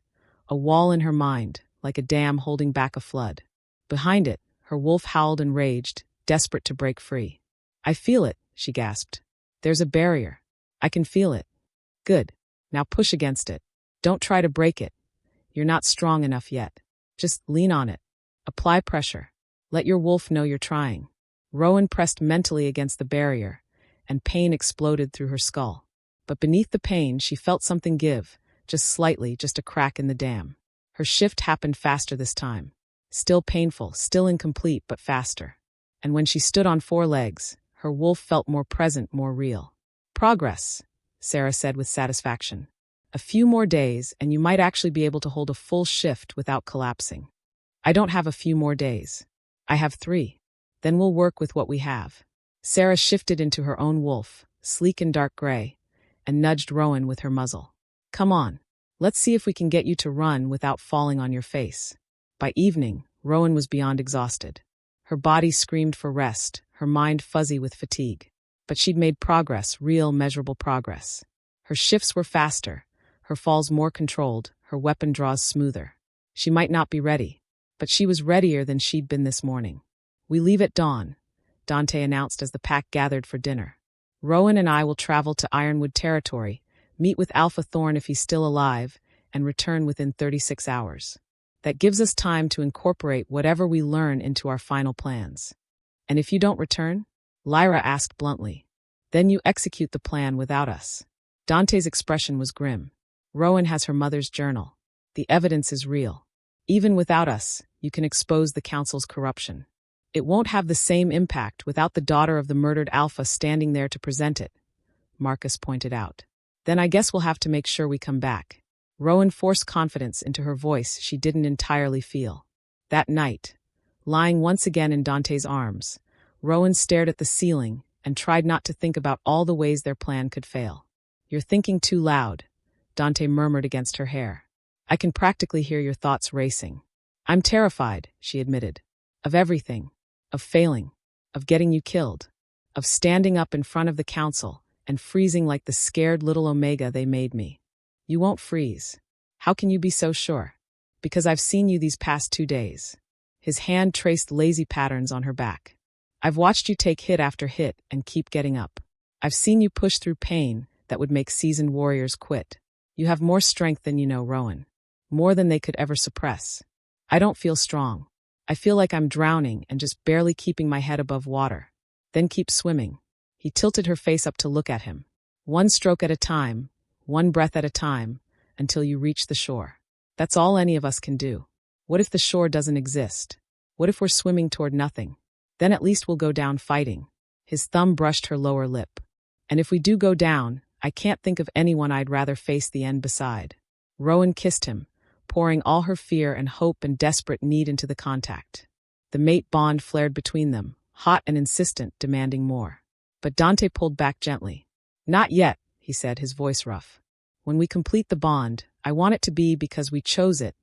A wall in her mind, like a dam holding back a flood. Behind it, her wolf howled and raged, desperate to break free. I feel it, she gasped. There's a barrier. I can feel it. Good. Now push against it. Don't try to break it. You're not strong enough yet. Just lean on it. Apply pressure. Let your wolf know you're trying. Rowan pressed mentally against the barrier, and pain exploded through her skull. But beneath the pain, she felt something give, just slightly, just a crack in the dam. Her shift happened faster this time. Still painful, still incomplete, but faster. And when she stood on 4 legs, her wolf felt more present, more real. Progress, Sarah said with satisfaction. A few more days, and you might actually be able to hold a full shift without collapsing. I don't have a few more days. I have 3. Then we'll work with what we have. Sarah shifted into her own wolf, sleek and dark gray, and nudged Rowan with her muzzle. Come on, let's see if we can get you to run without falling on your face. By evening, Rowan was beyond exhausted. Her body screamed for rest, her mind fuzzy with fatigue. But she'd made progress, real, measurable progress. Her shifts were faster, her falls more controlled, her weapon draws smoother. She might not be ready, but she was readier than she'd been this morning. We leave at dawn, Dante announced as the pack gathered for dinner. Rowan and I will travel to Ironwood territory, meet with Alpha Thorn if he's still alive, and return within 36 hours. That gives us time to incorporate whatever we learn into our final plans. And if you don't return? Lyra asked bluntly. Then you execute the plan without us. Dante's expression was grim. Rowan has her mother's journal. The evidence is real. Even without us, you can expose the council's corruption. It won't have the same impact without the daughter of the murdered Alpha standing there to present it, Marcus pointed out. Then I guess we'll have to make sure we come back. Rowan forced confidence into her voice she didn't entirely feel. That night, lying once again in Dante's arms, Rowan stared at the ceiling and tried not to think about all the ways their plan could fail. You're thinking too loud, Dante murmured against her hair. I can practically hear your thoughts racing. I'm terrified, she admitted. Of everything. Of failing. Of getting you killed. Of standing up in front of the council and freezing like the scared little Omega they made me. You won't freeze. How can you be so sure? Because I've seen you these past 2 days. His hand traced lazy patterns on her back. I've watched you take hit after hit and keep getting up. I've seen you push through pain, that would make seasoned warriors quit. You have more strength than you know, Rowan. More than they could ever suppress. I don't feel strong. I feel like I'm drowning and just barely keeping my head above water. Then keep swimming. He tilted her face up to look at him. One stroke at a time, one breath at a time, until you reach the shore. That's all any of us can do. What if the shore doesn't exist? What if we're swimming toward nothing? Then at least we'll go down fighting. His thumb brushed her lower lip. And if we do go down, I can't think of anyone I'd rather face the end beside. Rowan kissed him, pouring all her fear and hope and desperate need into the contact. The mate bond flared between them, hot and insistent, demanding more. But Dante pulled back gently. Not yet, he said, his voice rough. When we complete the bond, I want it to be because we chose it,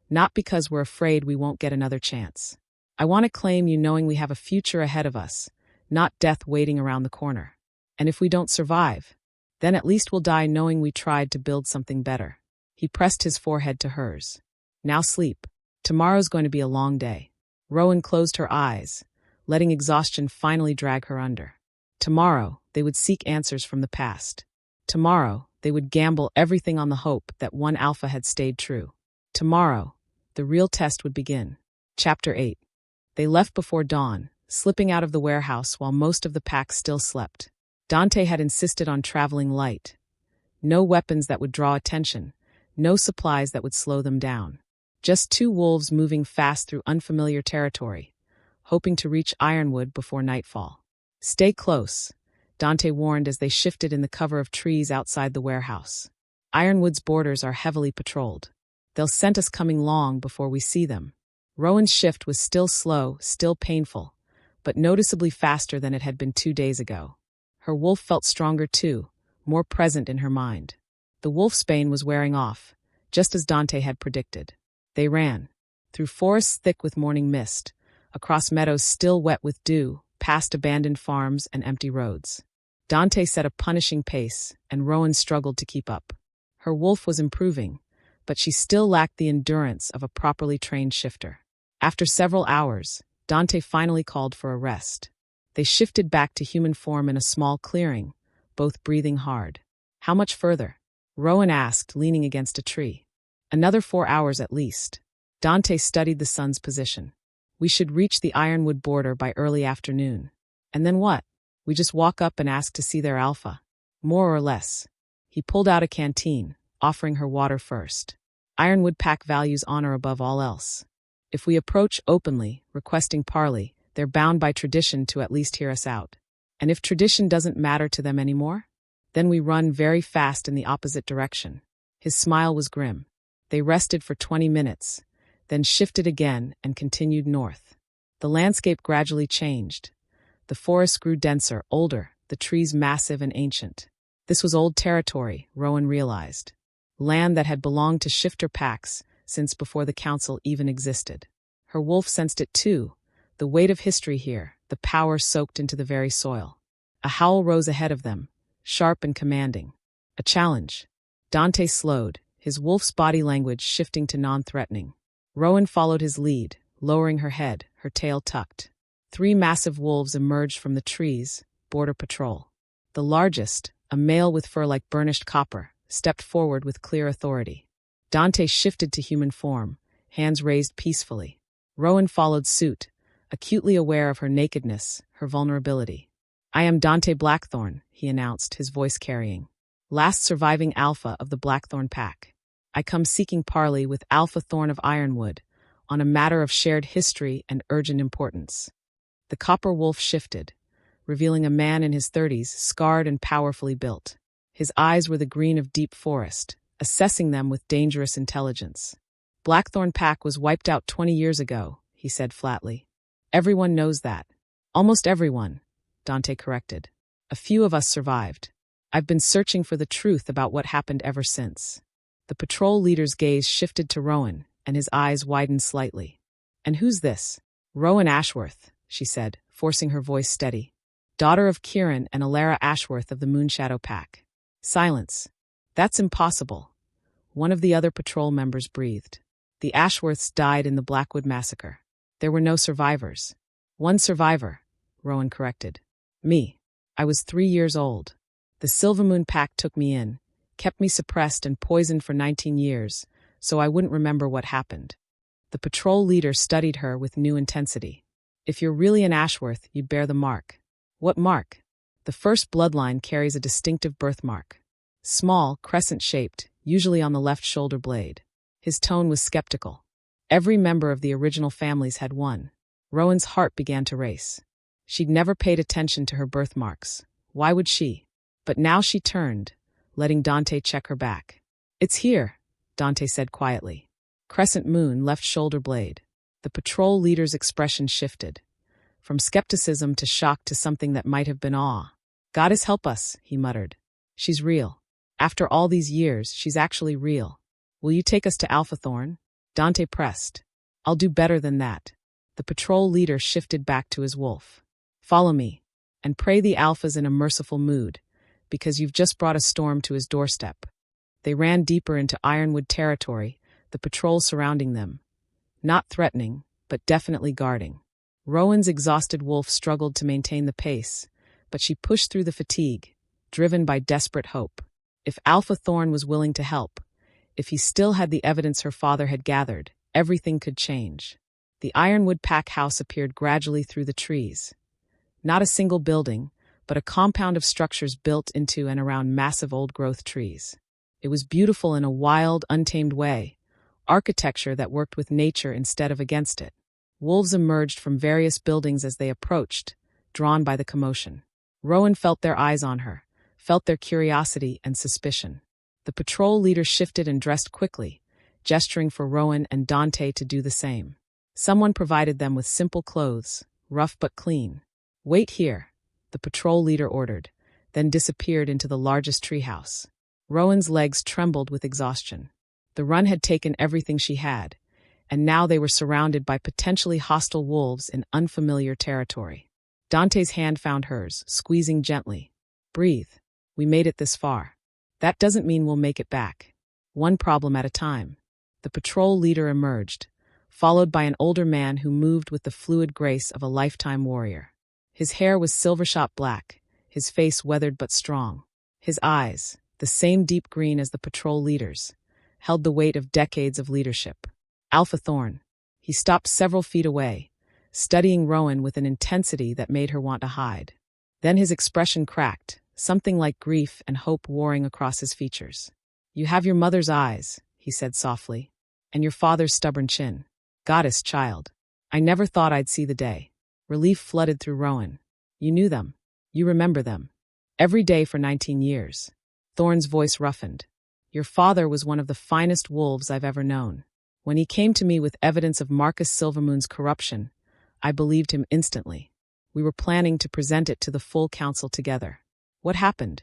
not because we're afraid we won't get another chance. I want to claim you knowing we have a future ahead of us, not death waiting around the corner. And if we don't survive, then at least we'll die knowing we tried to build something better. He pressed his forehead to hers. Now sleep. Tomorrow's going to be a long day. Rowan closed her eyes, letting exhaustion finally drag her under. Tomorrow, they would seek answers from the past. Tomorrow, they would gamble everything on the hope that one alpha had stayed true. Tomorrow, the real test would begin. Chapter 8. They left before dawn, slipping out of the warehouse while most of the pack still slept. Dante had insisted on traveling light. No weapons that would draw attention, no supplies that would slow them down. Just two wolves moving fast through unfamiliar territory, hoping to reach Ironwood before nightfall. Stay close, Dante warned as they shifted in the cover of trees outside the warehouse. Ironwood's borders are heavily patrolled. They'll scent us coming long before we see them. Rowan's shift was still slow, still painful, but noticeably faster than it had been 2 days ago. Her wolf felt stronger too, more present in her mind. The wolfsbane was wearing off, just as Dante had predicted. They ran, through forests thick with morning mist, across meadows still wet with dew, past abandoned farms and empty roads. Dante set a punishing pace, and Rowan struggled to keep up. Her wolf was improving, but she still lacked the endurance of a properly trained shifter. After several hours, Dante finally called for a rest. They shifted back to human form in a small clearing, both breathing hard. How much further? Rowan asked, leaning against a tree. Another 4 hours at least. Dante studied the sun's position. We should reach the Ironwood border by early afternoon. And then what? We just walk up and ask to see their alpha. More or less. He pulled out a canteen, offering her water first. Ironwood Pack values honor above all else. If we approach openly, requesting parley, they're bound by tradition to at least hear us out. And if tradition doesn't matter to them anymore, then we run very fast in the opposite direction. His smile was grim. They rested for 20 minutes, then shifted again and continued north. The landscape gradually changed. The forest grew denser, older, the trees massive and ancient. This was old territory, Rowan realized. Land that had belonged to shifter packs since before the council even existed. Her wolf sensed it too, the weight of history here, the power soaked into the very soil. A howl rose ahead of them, sharp and commanding. A challenge. Dante slowed, his wolf's body language shifting to non-threatening. Rowan followed his lead, lowering her head, her tail tucked. 3 massive wolves emerged from the trees, border patrol. The largest, a male with fur like burnished copper, stepped forward with clear authority. Dante shifted to human form, hands raised peacefully. Rowan followed suit, acutely aware of her nakedness, her vulnerability. I am Dante Blackthorn, he announced, his voice carrying. Last surviving alpha of the Blackthorn Pack. I come seeking parley with Alpha Thorn of Ironwood, on a matter of shared history and urgent importance. The copper wolf shifted, revealing a man in his 30s, scarred and powerfully built. His eyes were the green of deep forest, assessing them with dangerous intelligence. Blackthorn Pack was wiped out 20 years ago, he said flatly. Everyone knows that. Almost everyone, Dante corrected. A few of us survived. I've been searching for the truth about what happened ever since. The patrol leader's gaze shifted to Rowan, and his eyes widened slightly. And who's this? Rowan Ashworth, she said, forcing her voice steady. Daughter of Kieran and Alara Ashworth of the Moonshadow Pack. Silence. That's impossible. One of the other patrol members breathed. The Ashworths died in the Blackwood massacre. There were no survivors. One survivor, Rowan corrected. Me. I was 3 years old. The Silvermoon Pack took me in, kept me suppressed and poisoned for 19 years, so I wouldn't remember what happened. The patrol leader studied her with new intensity. If you're really an Ashworth, you'd bear the mark. What mark? The first bloodline carries a distinctive birthmark. Small, crescent-shaped, usually on the left shoulder blade. His tone was skeptical. Every member of the original families had one. Rowan's heart began to race. She'd never paid attention to her birthmarks. Why would she? But now she turned, letting Dante check her back. "It's here," Dante said quietly. Crescent moon, left shoulder blade. The patrol leader's expression shifted. From skepticism to shock to something that might have been awe. "Goddess help us," he muttered. "She's real. After all these years, she's actually real. Will you take us to Alphathorn?" Dante pressed. "I'll do better than that." The patrol leader shifted back to his wolf. "Follow me, and pray the Alphas in a merciful mood, because you've just brought a storm to his doorstep." They ran deeper into Ironwood territory, the patrol surrounding them. Not threatening, but definitely guarding. Rowan's exhausted wolf struggled to maintain the pace, but she pushed through the fatigue, driven by desperate hope. If Alpha Thorn was willing to help, if he still had the evidence her father had gathered, everything could change. The Ironwood Pack house appeared gradually through the trees. Not a single building, but a compound of structures built into and around massive old-growth trees. It was beautiful in a wild, untamed way, architecture that worked with nature instead of against it. Wolves emerged from various buildings as they approached, drawn by the commotion. Rowan felt their eyes on her, felt their curiosity and suspicion. The patrol leader shifted and dressed quickly, gesturing for Rowan and Dante to do the same. Someone provided them with simple clothes, rough but clean. "Wait here," the patrol leader ordered, then disappeared into the largest treehouse. Rowan's legs trembled with exhaustion. The run had taken everything she had, and now they were surrounded by potentially hostile wolves in unfamiliar territory. Dante's hand found hers, squeezing gently. "Breathe. We made it this far. That doesn't mean we'll make it back. One problem at a time." The patrol leader emerged, followed by an older man who moved with the fluid grace of a lifetime warrior. His hair was silver-shot black, his face weathered but strong. His eyes, the same deep green as the patrol leader's, held the weight of decades of leadership. Alpha Thorn. He stopped several feet away, studying Rowan with an intensity that made her want to hide. Then his expression cracked, something like grief and hope warring across his features. "You have your mother's eyes," he said softly, "and your father's stubborn chin. Goddess child. I never thought I'd see the day." Relief flooded through Rowan. "You knew them. You remember them. Every day for 19 years. Thorn's voice roughened. "Your father was one of the finest wolves I've ever known. When he came to me with evidence of Marcus Silvermoon's corruption, I believed him instantly. We were planning to present it to the full council together." "What happened?"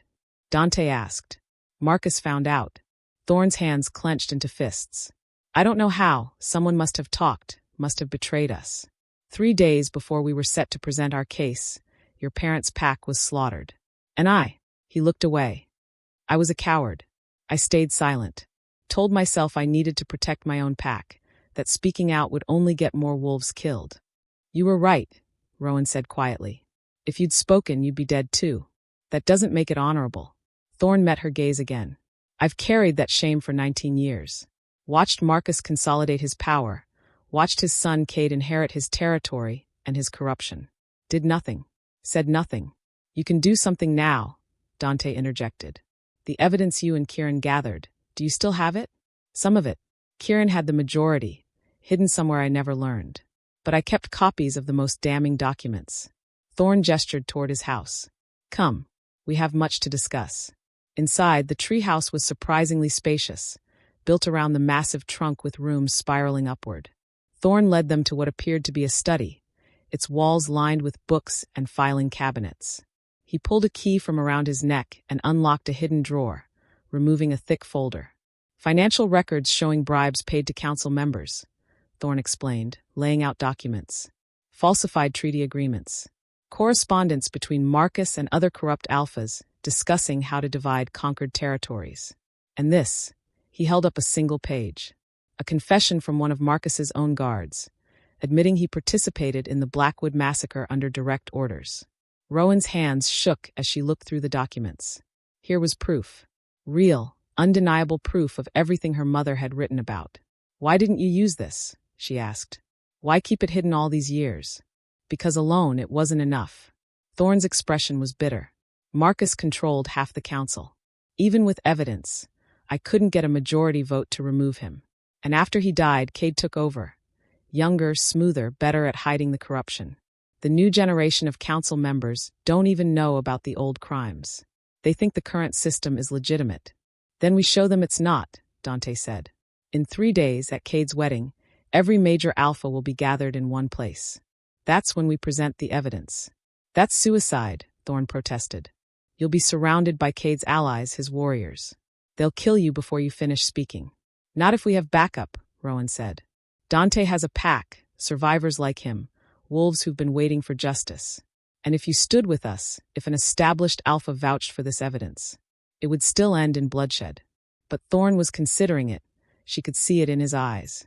Dante asked. "Marcus found out." Thorn's hands clenched into fists. "I don't know how. Someone must have talked, must have betrayed us. 3 days before we were set to present our case, your parents' pack was slaughtered. And he looked away. I was a coward. I stayed silent. Told myself I needed to protect my own pack, that speaking out would only get more wolves killed." "You were right," Rowan said quietly. "If you'd spoken, you'd be dead too. That doesn't make it honorable." Thorn met her gaze again. "I've carried that shame for 19 years. Watched Marcus consolidate his power, watched his son Cade inherit his territory and his corruption. Did nothing. Said nothing. You can do something now," Dante interjected. "The evidence you and Kieran gathered, do you still have it?" "Some of it. Kieran had the majority, hidden somewhere I never learned. But I kept copies of the most damning documents." Thorn gestured toward his house. "Come, we have much to discuss." Inside, the treehouse was surprisingly spacious, built around the massive trunk with rooms spiraling upward. Thorn led them to what appeared to be a study, its walls lined with books and filing cabinets. He pulled a key from around his neck and unlocked a hidden drawer, removing a thick folder. "Financial records showing bribes paid to council members," Thorn explained, laying out documents. "Falsified treaty agreements. Correspondence between Marcus and other corrupt alphas discussing how to divide conquered territories. And this," he held up a single page. "A confession from one of Marcus's own guards, admitting he participated in the Blackwood massacre under direct orders." Rowan's hands shook as she looked through the documents. Here was proof. Real, undeniable proof of everything her mother had written about. "Why didn't you use this?" she asked. "Why keep it hidden all these years?" Because alone it wasn't enough. Thorne's expression was bitter. Marcus controlled half the council. Even with evidence, I couldn't get a majority vote to remove him. And after he died, Cade took over. Younger, smoother, better at hiding the corruption. The new generation of council members don't even know about the old crimes. They think the current system is legitimate. Then we show them it's not, Dante said. In 3 days, at Cade's wedding, every major alpha will be gathered in one place. That's when we present the evidence. That's suicide, Thorne protested. You'll be surrounded by Cade's allies, his warriors. They'll kill you before you finish speaking. Not if we have backup, Rowan said. Dante has a pack, survivors like him, wolves who've been waiting for justice. And if you stood with us, if an established alpha vouched for this evidence, it would still end in bloodshed. But Thorne was considering it. She could see it in his eyes.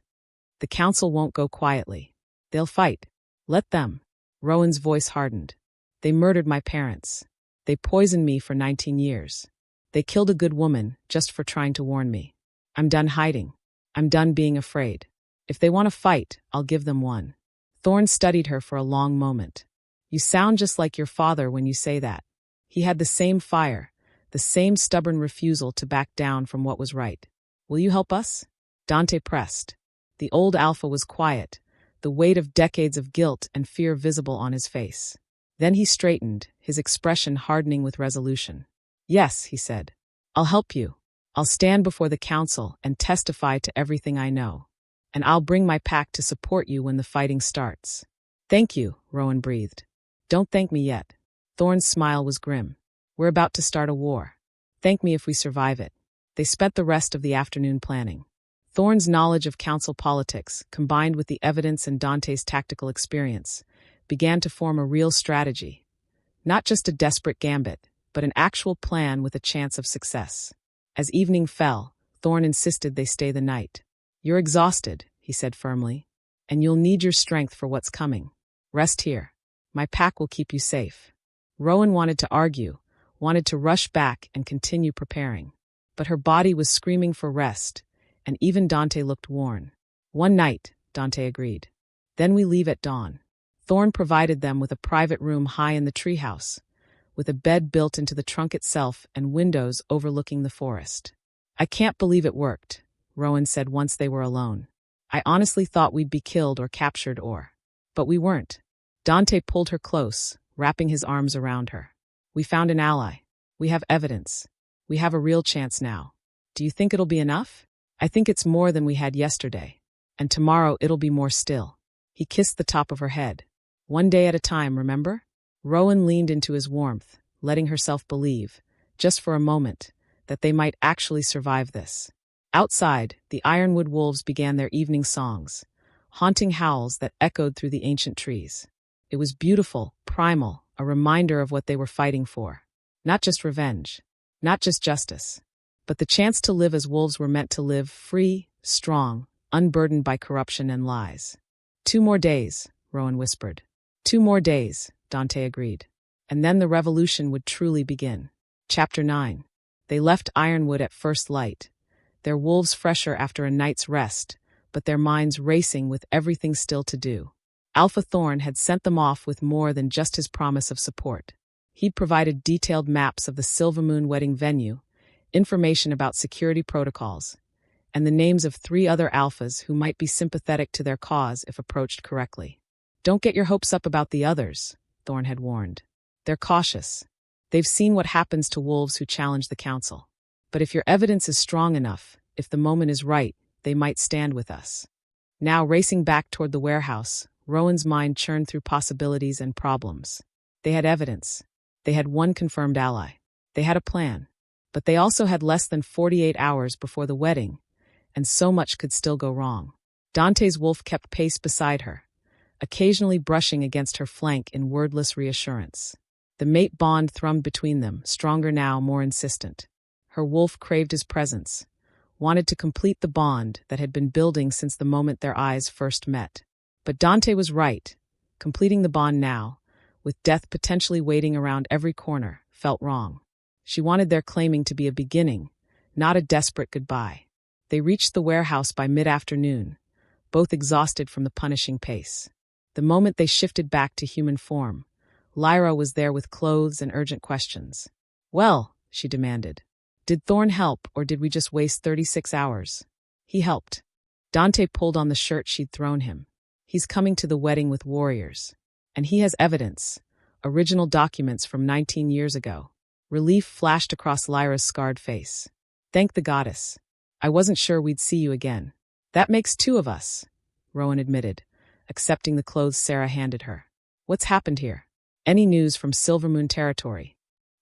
The council won't go quietly. They'll fight. Let them. Rowan's voice hardened. They murdered my parents. They poisoned me for 19 years. They killed a good woman just for trying to warn me. I'm done hiding. I'm done being afraid. If they want to fight, I'll give them one. Thorne studied her for a long moment. You sound just like your father when you say that. He had the same fire, the same stubborn refusal to back down from what was right. Will you help us? Dante pressed. The old alpha was quiet, the weight of decades of guilt and fear visible on his face. Then he straightened, his expression hardening with resolution. Yes, he said. I'll help you. I'll stand before the council and testify to everything I know. And I'll bring my pack to support you when the fighting starts. Thank you, Rowan breathed. Don't thank me yet. Thorne's smile was grim. We're about to start a war. Thank me if we survive it. They spent the rest of the afternoon planning. Thorne's knowledge of council politics, combined with the evidence and Dante's tactical experience, began to form a real strategy. Not just a desperate gambit, but an actual plan with a chance of success. As evening fell, Thorne insisted they stay the night. You're exhausted, he said firmly, and you'll need your strength for what's coming. Rest here. My pack will keep you safe. Rowan wanted to argue, wanted to rush back and continue preparing. But her body was screaming for rest, and even Dante looked worn. One night, Dante agreed. Then we leave at dawn. Thorne provided them with a private room high in the treehouse, with a bed built into the trunk itself and windows overlooking the forest. I can't believe it worked, Rowan said once they were alone. I honestly thought we'd be killed or captured but we weren't. Dante pulled her close, wrapping his arms around her. We found an ally. We have evidence. We have a real chance now. Do you think it'll be enough? I think it's more than we had yesterday. And tomorrow it'll be more still. He kissed the top of her head. One day at a time, remember? Rowan leaned into his warmth, letting herself believe, just for a moment, that they might actually survive this. Outside, the ironwood wolves began their evening songs, haunting howls that echoed through the ancient trees. It was beautiful, primal, a reminder of what they were fighting for. Not just revenge, not just justice, but the chance to live as wolves were meant to live, free, strong, unburdened by corruption and lies. 2 more days, Rowan whispered. 2 more days, Dante agreed. And then the revolution would truly begin. Chapter 9. They left Ironwood at first light, their wolves fresher after a night's rest, but their minds racing with everything still to do. Alpha Thorne had sent them off with more than just his promise of support. He'd provided detailed maps of the Silvermoon wedding venue, information about security protocols, and the names of 3 other alphas who might be sympathetic to their cause if approached correctly. Don't get your hopes up about the others, Thorne had warned. They're cautious. They've seen what happens to wolves who challenge the council. But if your evidence is strong enough, if the moment is right, they might stand with us. Now, racing back toward the warehouse, Rowan's mind churned through possibilities and problems. They had evidence. They had one confirmed ally. They had a plan. But they also had less than 48 hours before the wedding, and so much could still go wrong. Dante's wolf kept pace beside her, occasionally brushing against her flank in wordless reassurance. The mate bond thrummed between them, stronger now, more insistent. Her wolf craved his presence, wanted to complete the bond that had been building since the moment their eyes first met. But Dante was right. Completing the bond now, with death potentially waiting around every corner, felt wrong. She wanted their claiming to be a beginning, not a desperate goodbye. They reached the warehouse by mid-afternoon, both exhausted from the punishing pace. The moment they shifted back to human form, Lyra was there with clothes and urgent questions. "Well," she demanded, "did Thorn help, or did we just waste 36 hours? "He helped." Dante pulled on the shirt she'd thrown him. "He's coming to the wedding with warriors. And he has evidence, original documents from 19 years ago." Relief flashed across Lyra's scarred face. "Thank the goddess. I wasn't sure we'd see you again." "That makes two of us," Rowan admitted, accepting the clothes Sarah handed her. "What's happened here? Any news from Silvermoon territory?"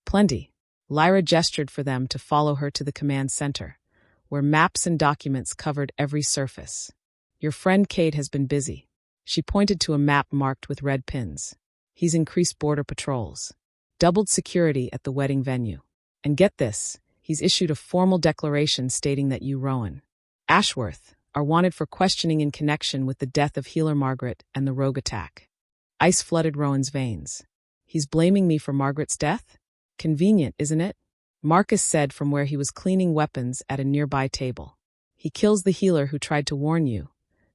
"Plenty." Lyra gestured for them to follow her to the command center, where maps and documents covered every surface. "Your friend Cade has been busy." She pointed to a map marked with red pins. "He's increased border patrols, doubled security at the wedding venue. And get this, he's issued a formal declaration stating that you, Rowan Ashworth, are wanted for questioning in connection with the death of healer Margaret and the rogue attack." Ice flooded Rowan's veins. "He's blaming me for Margaret's death? Convenient, isn't it?" Marcus said from where he was cleaning weapons at a nearby table. "He kills the healer who tried to warn you,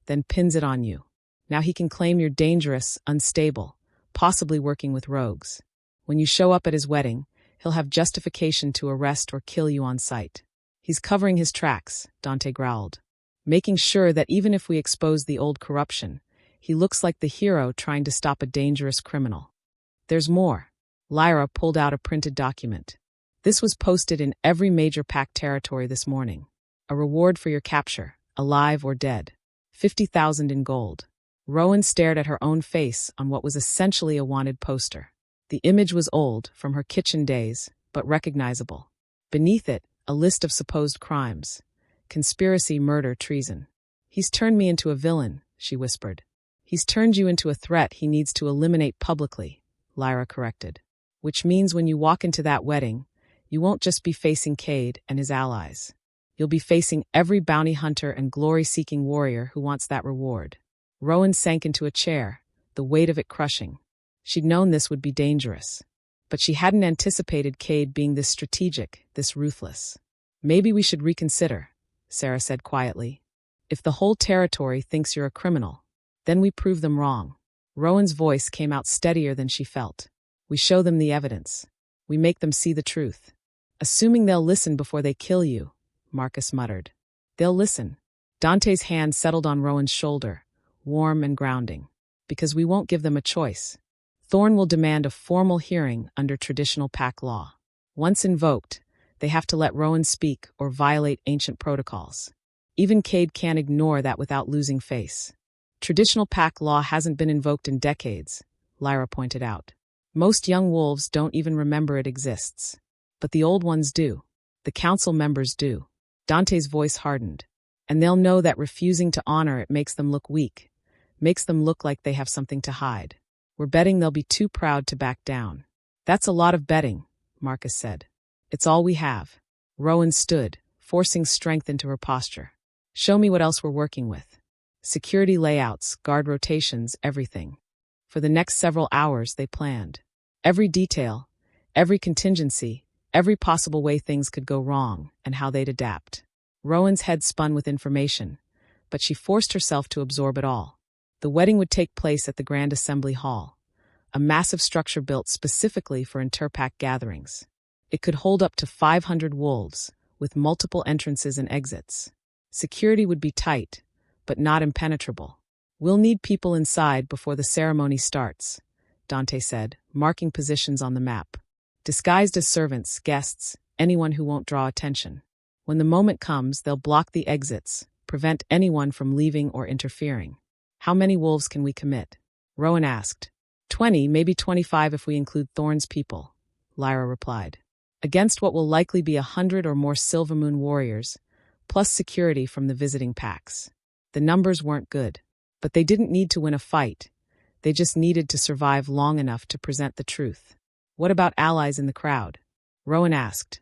then pins it on you. Now he can claim you're dangerous, unstable, possibly working with rogues. When you show up at his wedding, he'll have justification to arrest or kill you on sight. He's covering his tracks," Dante growled, "making sure that even if we expose the old corruption, he looks like the hero trying to stop a dangerous criminal." "There's more." Lyra pulled out a printed document. "This was posted in every major pack territory this morning. A reward for your capture, alive or dead. 50,000 in gold." Rowan stared at her own face on what was essentially a wanted poster. The image was old, from her kitchen days, but recognizable. Beneath it, a list of supposed crimes. Conspiracy, murder, treason. "He's turned me into a villain," she whispered. "He's turned you into a threat he needs to eliminate publicly," Lyra corrected. "Which means when you walk into that wedding, you won't just be facing Cade and his allies. You'll be facing every bounty hunter and glory-seeking warrior who wants that reward." Rowan sank into a chair, the weight of it crushing. She'd known this would be dangerous, but she hadn't anticipated Cade being this strategic, this ruthless. "Maybe we should reconsider," Sarah said quietly. "If the whole territory thinks you're a criminal, then we prove them wrong." Rowan's voice came out steadier than she felt. "We show them the evidence. We make them see the truth." "Assuming they'll listen before they kill you," Marcus muttered. "They'll listen." Dante's hand settled on Rowan's shoulder, warm and grounding. "Because we won't give them a choice. Thorn will demand a formal hearing under traditional pack law. Once invoked, they have to let Rowan speak or violate ancient protocols. Even Cade can't ignore that without losing face. Traditional pack law hasn't been invoked in decades," Lyra pointed out. "Most young wolves don't even remember it exists. But the old ones do. The council members do." Dante's voice hardened. "And they'll know that refusing to honor it makes them look weak, makes them look like they have something to hide. We're betting they'll be too proud to back down." "That's a lot of betting," Marcus said. "It's all we have." Rowan stood, forcing strength into her posture. "Show me what else we're working with." Security layouts, guard rotations, everything. For the next several hours, they planned. Every detail, every contingency, every possible way things could go wrong, and how they'd adapt. Rowan's head spun with information, but she forced herself to absorb it all. The wedding would take place at the Grand Assembly Hall, a massive structure built specifically for interpack gatherings. It could hold up to 500 wolves, with multiple entrances and exits. Security would be tight, but not impenetrable. "We'll need people inside before the ceremony starts," Dante said, marking positions on the map. "Disguised as servants, guests, anyone who won't draw attention. When the moment comes, they'll block the exits, prevent anyone from leaving or interfering." "How many wolves can we commit?" Rowan asked. 20, maybe 25 if we include Thorn's people," Lyra replied. "Against what will likely be 100 or more Silvermoon warriors, plus security from the visiting packs." The numbers weren't good, but they didn't need to win a fight. They just needed to survive long enough to present the truth. "What about allies in the crowd?" Rowan asked.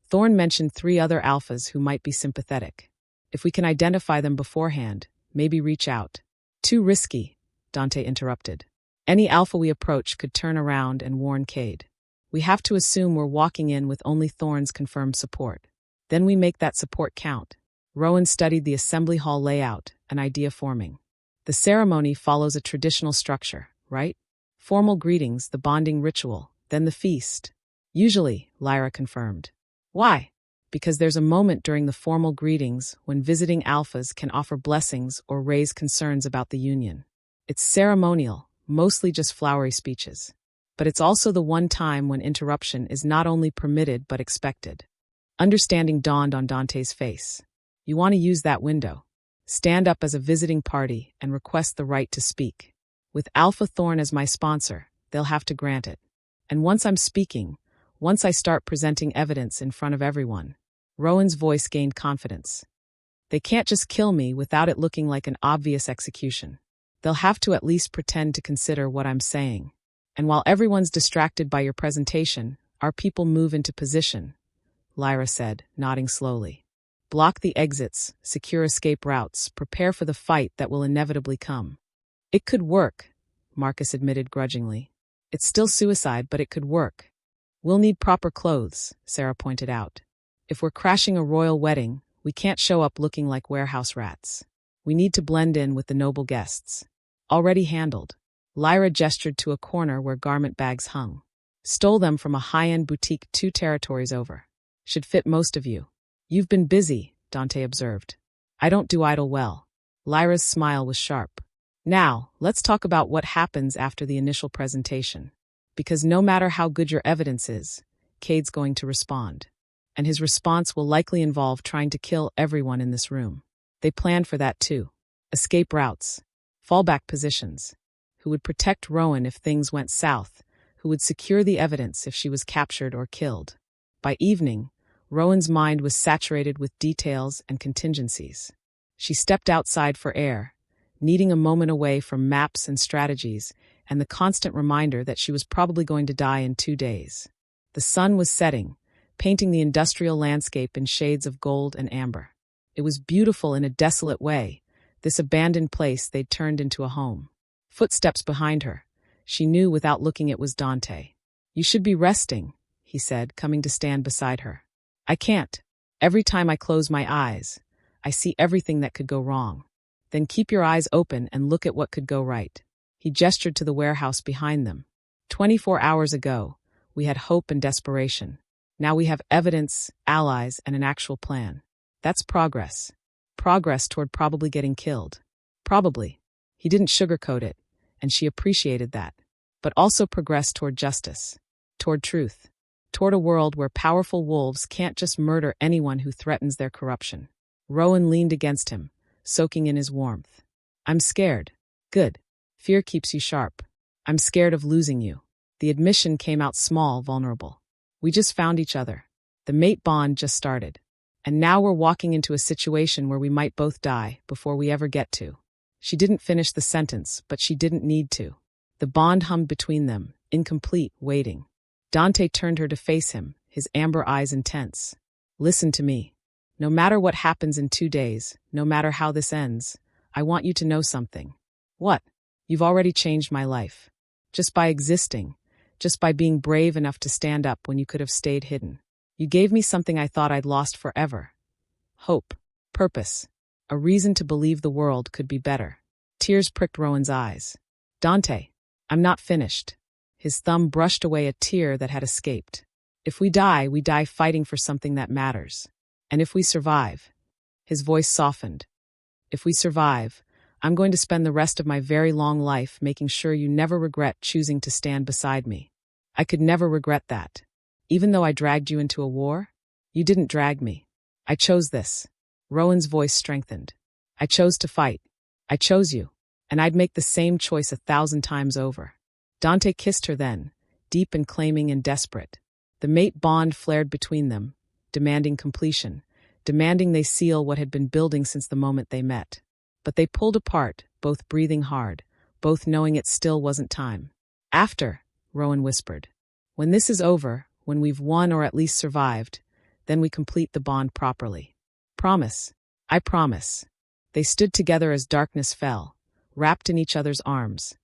Thorn mentioned 3 other alphas who might be sympathetic. "If we can identify them beforehand, maybe reach out." "Too risky," Dante interrupted. "Any alpha we approach could turn around and warn Cade." We have to assume we're walking in with only Thorne's confirmed support. Then we make that support count. Rowan studied the assembly hall layout, an idea forming. The ceremony follows a traditional structure, right? Formal greetings, the bonding ritual, then the feast. Usually, Lyra confirmed. Why? Because there's a moment during the formal greetings when visiting alphas can offer blessings or raise concerns about the union. It's ceremonial, mostly just flowery speeches. But it's also the one time when interruption is not only permitted but expected. Understanding dawned on Dante's face. You want to use that window. Stand up as a visiting party and request the right to speak. With Alpha Thorne as my sponsor, they'll have to grant it. And once I'm speaking, once I start presenting evidence in front of everyone, Rowan's voice gained confidence. They can't just kill me without it looking like an obvious execution. They'll have to at least pretend to consider what I'm saying. And while everyone's distracted by your presentation, our people move into position, Lyra said, nodding slowly. Block the exits, secure escape routes, prepare for the fight that will inevitably come. It could work, Marcus admitted grudgingly. It's still suicide, but it could work. We'll need proper clothes, Sarah pointed out. If we're crashing a royal wedding, we can't show up looking like warehouse rats. We need to blend in with the noble guests. Already handled. Lyra gestured to a corner where garment bags hung. Stole them from a high-end boutique 2 territories over. Should fit most of you. You've been busy, Dante observed. I don't do idle well. Lyra's smile was sharp. Now, let's talk about what happens after the initial presentation. Because no matter how good your evidence is, Cade's going to respond. And his response will likely involve trying to kill everyone in this room. They planned for that too. Escape routes. Fallback positions. Who would protect Rowan if things went south, who would secure the evidence if she was captured or killed. By evening, Rowan's mind was saturated with details and contingencies. She stepped outside for air, needing a moment away from maps and strategies and the constant reminder that she was probably going to die in 2 days. The sun was setting, painting the industrial landscape in shades of gold and amber. It was beautiful in a desolate way, this abandoned place they'd turned into a home. Footsteps behind her. She knew without looking it was Dante. You should be resting, he said, coming to stand beside her. I can't. Every time I close my eyes, I see everything that could go wrong. Then keep your eyes open and look at what could go right. He gestured to the warehouse behind them. 24 hours ago, we had hope and desperation. Now we have evidence, allies, and an actual plan. That's progress. Progress toward probably getting killed. Probably. He didn't sugarcoat it, and she appreciated that. But also progress toward justice. Toward truth. Toward a world where powerful wolves can't just murder anyone who threatens their corruption. Rowan leaned against him, soaking in his warmth. I'm scared. Good. Fear keeps you sharp. I'm scared of losing you. The admission came out small, vulnerable. We just found each other. The mate bond just started. And now we're walking into a situation where we might both die before we ever get to. She didn't finish the sentence, but she didn't need to. The bond hummed between them, incomplete, waiting. Dante turned her to face him, his amber eyes intense. Listen to me. No matter what happens in 2 days, no matter how this ends, I want you to know something. What? You've already changed my life. Just by existing. Just by being brave enough to stand up when you could have stayed hidden. You gave me something I thought I'd lost forever. Hope. Purpose. A reason to believe the world could be better. Tears pricked Rowan's eyes. Dante, I'm not finished. His thumb brushed away a tear that had escaped. If we die fighting for something that matters. And if we survive, his voice softened. If we survive, I'm going to spend the rest of my very long life making sure you never regret choosing to stand beside me. I could never regret that. Even though I dragged you into a war, you didn't drag me. I chose this. Rowan's voice strengthened. I chose to fight. I chose you. And I'd make the same choice 1,000 times over. Dante kissed her then, deep and claiming and desperate. The mate bond flared between them, demanding completion, demanding they seal what had been building since the moment they met. But they pulled apart, both breathing hard, both knowing it still wasn't time. After, Rowan whispered. When this is over, when we've won or at least survived, then we complete the bond properly. Promise. I promise. They stood together as darkness fell, wrapped in each other's arms,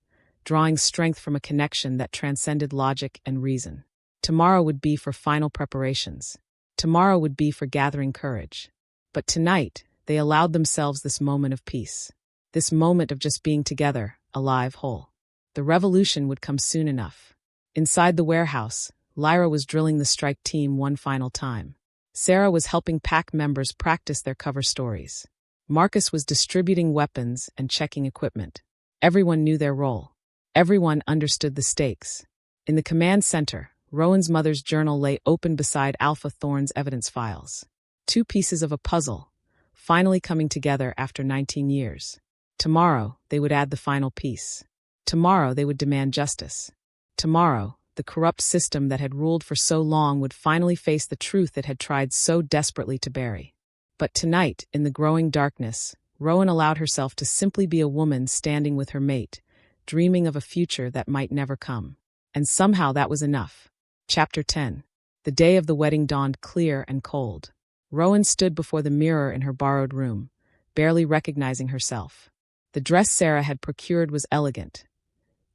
drawing strength from a connection that transcended logic and reason. Tomorrow would be for final preparations. Tomorrow would be for gathering courage. But tonight, they allowed themselves this moment of peace. This moment of just being together, alive, whole. The revolution would come soon enough. Inside the warehouse, Lyra was drilling the strike team one final time. Sarah was helping pack members practice their cover stories. Marcus was distributing weapons and checking equipment. Everyone knew their role. Everyone understood the stakes. In the command center, Rowan's mother's journal lay open beside Alpha Thorne's evidence files. 2 pieces of a puzzle, finally coming together after 19 years. Tomorrow, they would add the final piece. Tomorrow, they would demand justice. Tomorrow, the corrupt system that had ruled for so long would finally face the truth it had tried so desperately to bury. But tonight, in the growing darkness, Rowan allowed herself to simply be a woman standing with her mate, dreaming of a future that might never come. And somehow that was enough. Chapter 10. The day of the wedding dawned clear and cold. Rowan stood before the mirror in her borrowed room, barely recognizing herself. The dress Sarah had procured was elegant.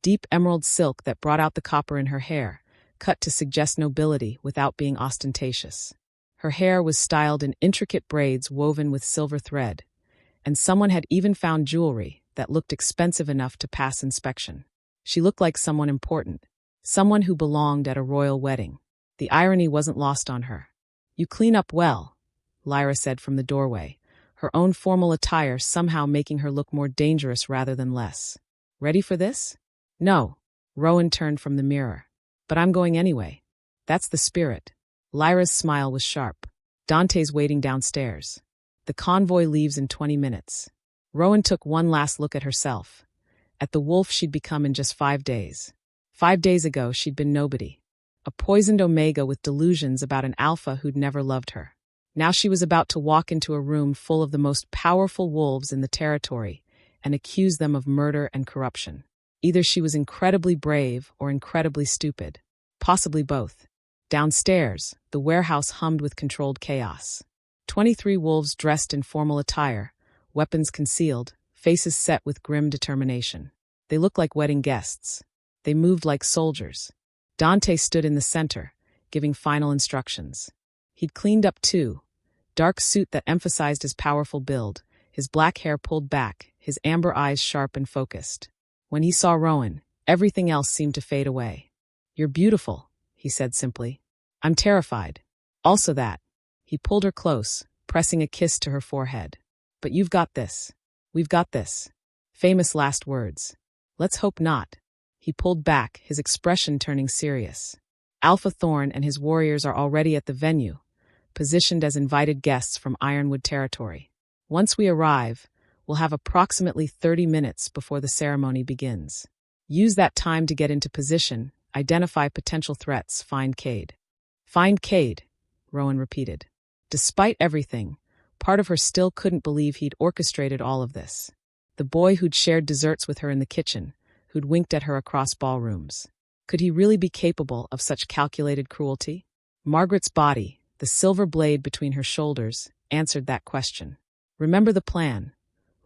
Deep emerald silk that brought out the copper in her hair, cut to suggest nobility without being ostentatious. Her hair was styled in intricate braids woven with silver thread, and someone had even found jewelry that looked expensive enough to pass inspection. She looked like someone important, someone who belonged at a royal wedding. The irony wasn't lost on her. "You clean up well," Lyra said from the doorway, her own formal attire somehow making her look more dangerous rather than less. "Ready for this?" "No." Rowan turned from the mirror. "But I'm going anyway. That's the spirit." Lyra's smile was sharp. "Dante's waiting downstairs. The convoy leaves in 20 minutes. Rowan took one last look at herself. At the wolf she'd become in just 5 days. 5 days ago, she'd been nobody. A poisoned omega with delusions about an alpha who'd never loved her. Now she was about to walk into a room full of the most powerful wolves in the territory and accuse them of murder and corruption. Either she was incredibly brave or incredibly stupid. Possibly both. Downstairs, the warehouse hummed with controlled chaos. 23 wolves dressed in formal attire, weapons concealed, faces set with grim determination. They looked like wedding guests. They moved like soldiers. Dante stood in the center, giving final instructions. He'd cleaned up too. Dark suit that emphasized his powerful build, his black hair pulled back, his amber eyes sharp and focused. When he saw Rowan, everything else seemed to fade away. "You're beautiful," he said simply. "I'm terrified. Also that." He pulled her close, pressing a kiss to her forehead. "But you've got this. We've got this." Famous last words. "Let's hope not." He pulled back, his expression turning serious. "Alpha Thorne and his warriors are already at the venue, positioned as invited guests from Ironwood territory. Once we arrive, we'll have approximately 30 minutes before the ceremony begins. Use that time to get into position, identify potential threats, find Cade." "Find Cade," Rowan repeated. Despite everything, part of her still couldn't believe he'd orchestrated all of this. The boy who'd shared desserts with her in the kitchen, who'd winked at her across ballrooms. Could he really be capable of such calculated cruelty? Margaret's body, the silver blade between her shoulders, answered that question. "Remember the plan,"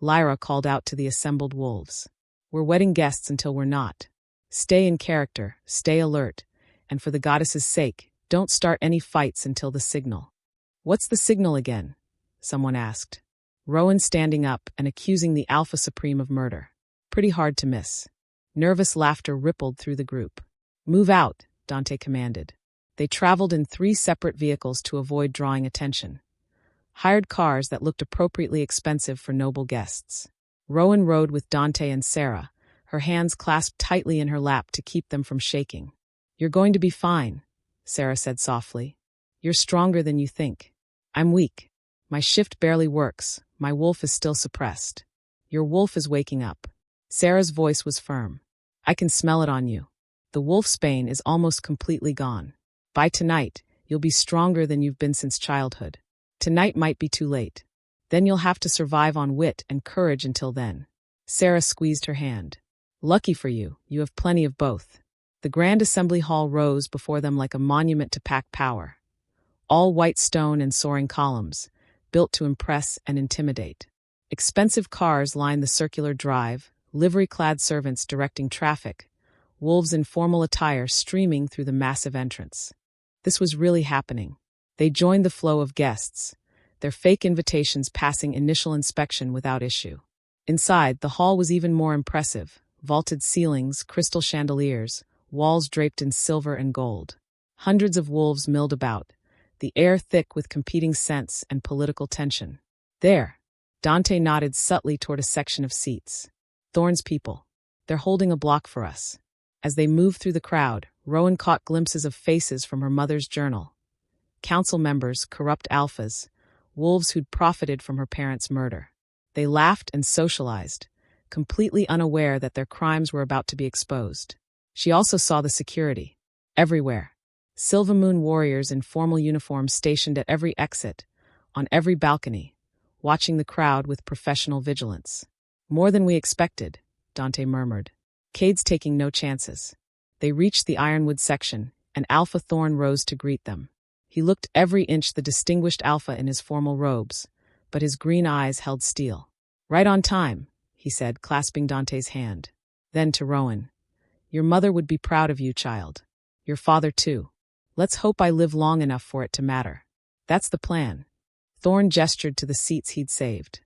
Lyra called out to the assembled wolves. "We're wedding guests until we're not. Stay in character, stay alert, and for the goddess's sake, don't start any fights until the signal." "What's the signal again?" someone asked. Rowan standing up and accusing the Alpha Supreme of murder. Pretty hard to miss. Nervous laughter rippled through the group. "Move out," Dante commanded. They traveled in 3 separate vehicles to avoid drawing attention. Hired cars that looked appropriately expensive for noble guests. Rowan rode with Dante and Sarah, her hands clasped tightly in her lap to keep them from shaking. "You're going to be fine," Sarah said softly. "You're stronger than you think. I'm weak. My shift barely works. My wolf is still suppressed. Your wolf is waking up." Sarah's voice was firm. "I can smell it on you. The wolfsbane is almost completely gone. By tonight, you'll be stronger than you've been since childhood. Tonight might be too late. Then you'll have to survive on wit and courage until then." Sarah squeezed her hand. "Lucky for you, you have plenty of both." The Grand Assembly Hall rose before them like a monument to pack power. All white stone and soaring columns, built to impress and intimidate. Expensive cars lined the circular drive, livery-clad servants directing traffic, wolves in formal attire streaming through the massive entrance. This was really happening. They joined the flow of guests, their fake invitations passing initial inspection without issue. Inside, the hall was even more impressive: vaulted ceilings, crystal chandeliers, walls draped in silver and gold. Hundreds of wolves milled about, the air thick with competing scents and political tension. There, Dante nodded subtly toward a section of seats. Thorn's people. They're holding a block for us. As they moved through the crowd, Rowan caught glimpses of faces from her mother's journal. Council members, corrupt alphas, wolves who'd profited from her parents' murder. They laughed and socialized, completely unaware that their crimes were about to be exposed. She also saw the security. Everywhere. Silvermoon warriors in formal uniforms stationed at every exit, on every balcony, watching the crowd with professional vigilance. More than we expected, Dante murmured. Cade's taking no chances. They reached the ironwood section, and Alpha Thorn rose to greet them. He looked every inch the distinguished alpha in his formal robes, but his green eyes held steel. Right on time, he said, clasping Dante's hand. Then to Rowan. Your mother would be proud of you, child. Your father, too. Let's hope I live long enough for it to matter. That's the plan. Thorn gestured to the seats he'd saved.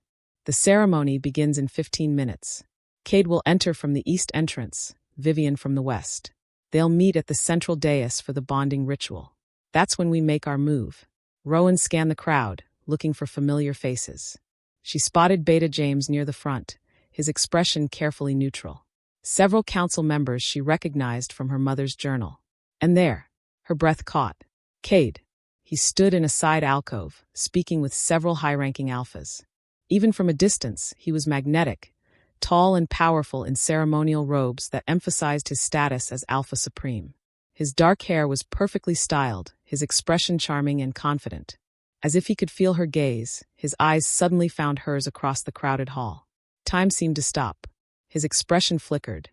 The ceremony begins in 15 minutes. Cade will enter from the east entrance, Vivian from the west. They'll meet at the central dais for the bonding ritual. That's when we make our move. Rowan scanned the crowd, looking for familiar faces. She spotted Beta James near the front, his expression carefully neutral. Several council members she recognized from her mother's journal. And there, her breath caught. Cade. He stood in a side alcove, speaking with several high-ranking alphas. Even from a distance, he was magnetic, tall and powerful in ceremonial robes that emphasized his status as Alpha Supreme. His dark hair was perfectly styled, his expression charming and confident. As if he could feel her gaze, his eyes suddenly found hers across the crowded hall. Time seemed to stop. His expression flickered.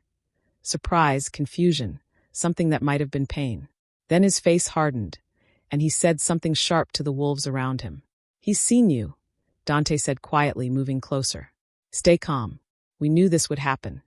Surprise, confusion, something that might have been pain. Then his face hardened, and he said something sharp to the wolves around him. He's seen you, Dante said quietly, moving closer. Stay calm. We knew this would happen.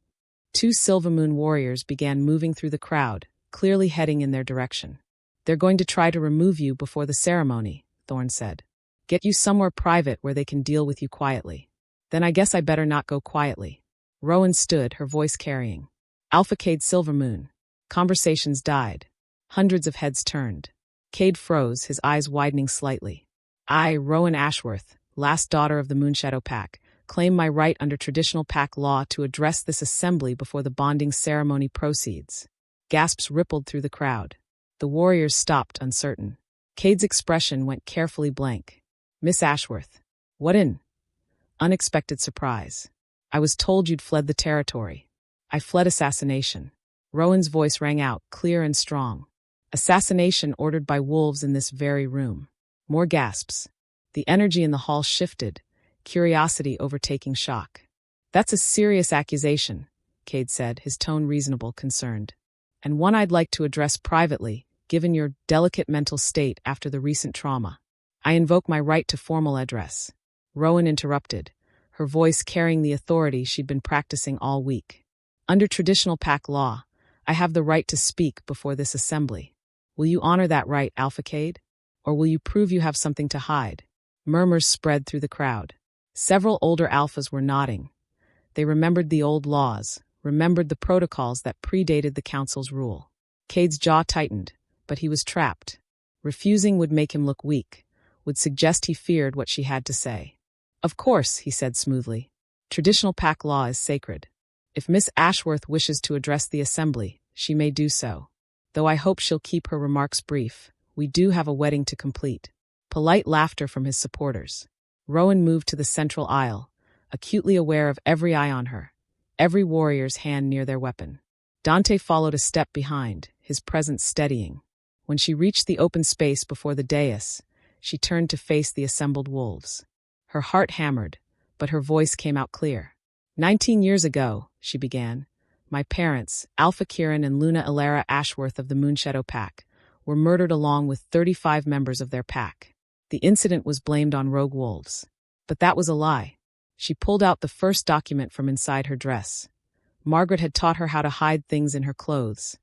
Two Silvermoon warriors began moving through the crowd, clearly heading in their direction. They're going to try to remove you before the ceremony, Thorn said. Get you somewhere private where they can deal with you quietly. Then I guess I better not go quietly. Rowan stood, her voice carrying. Alpha Cade Silvermoon. Conversations died. Hundreds of heads turned. Cade froze, his eyes widening slightly. I, Rowan Ashworth, last daughter of the Moonshadow Pack, claim my right under traditional pack law to address this assembly before the bonding ceremony proceeds. Gasps rippled through the crowd. The warriors stopped, uncertain. Cade's expression went carefully blank. Miss Ashworth. What in? Unexpected surprise. I was told you'd fled the territory. I fled assassination. Rowan's voice rang out, clear and strong. Assassination ordered by wolves in this very room. More gasps. The energy in the hall shifted, curiosity overtaking shock. That's a serious accusation, Cade said, his tone reasonable, concerned. And one I'd like to address privately, given your delicate mental state after the recent trauma. I invoke my right to formal address. Rowan interrupted, her voice carrying the authority she'd been practicing all week. Under traditional pack law, I have the right to speak before this assembly. Will you honor that right, Alpha Cade? Or will you prove you have something to hide? Murmurs spread through the crowd. Several older alphas were nodding. They remembered the old laws, remembered the protocols that predated the council's rule. Cade's jaw tightened, but he was trapped. Refusing would make him look weak, would suggest he feared what she had to say. Of course, he said smoothly. Traditional pack law is sacred. If Miss Ashworth wishes to address the assembly, she may do so. Though I hope she'll keep her remarks brief, we do have a wedding to complete. Polite laughter from his supporters. Rowan moved to the central aisle, acutely aware of every eye on her, every warrior's hand near their weapon. Dante followed a step behind, his presence steadying. When she reached the open space before the dais, she turned to face the assembled wolves. Her heart hammered, but her voice came out clear. 19 years ago, she began, my parents, Alpha Kieran and Luna Elara Ashworth of the Moonshadow Pack, were murdered along with 35 members of their pack. The incident was blamed on rogue wolves. But that was a lie. She pulled out the first document from inside her dress. Margaret had taught her how to hide things in her clothes,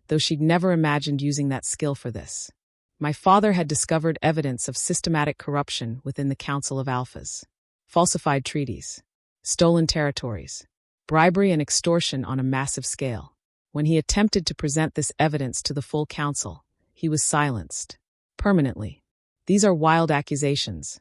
though she'd never imagined using that skill for this. My father had discovered evidence of systematic corruption within the Council of Alphas. Falsified treaties, stolen territories, bribery and extortion on a massive scale. When he attempted to present this evidence to the full council, he was silenced. Permanently. These are wild accusations,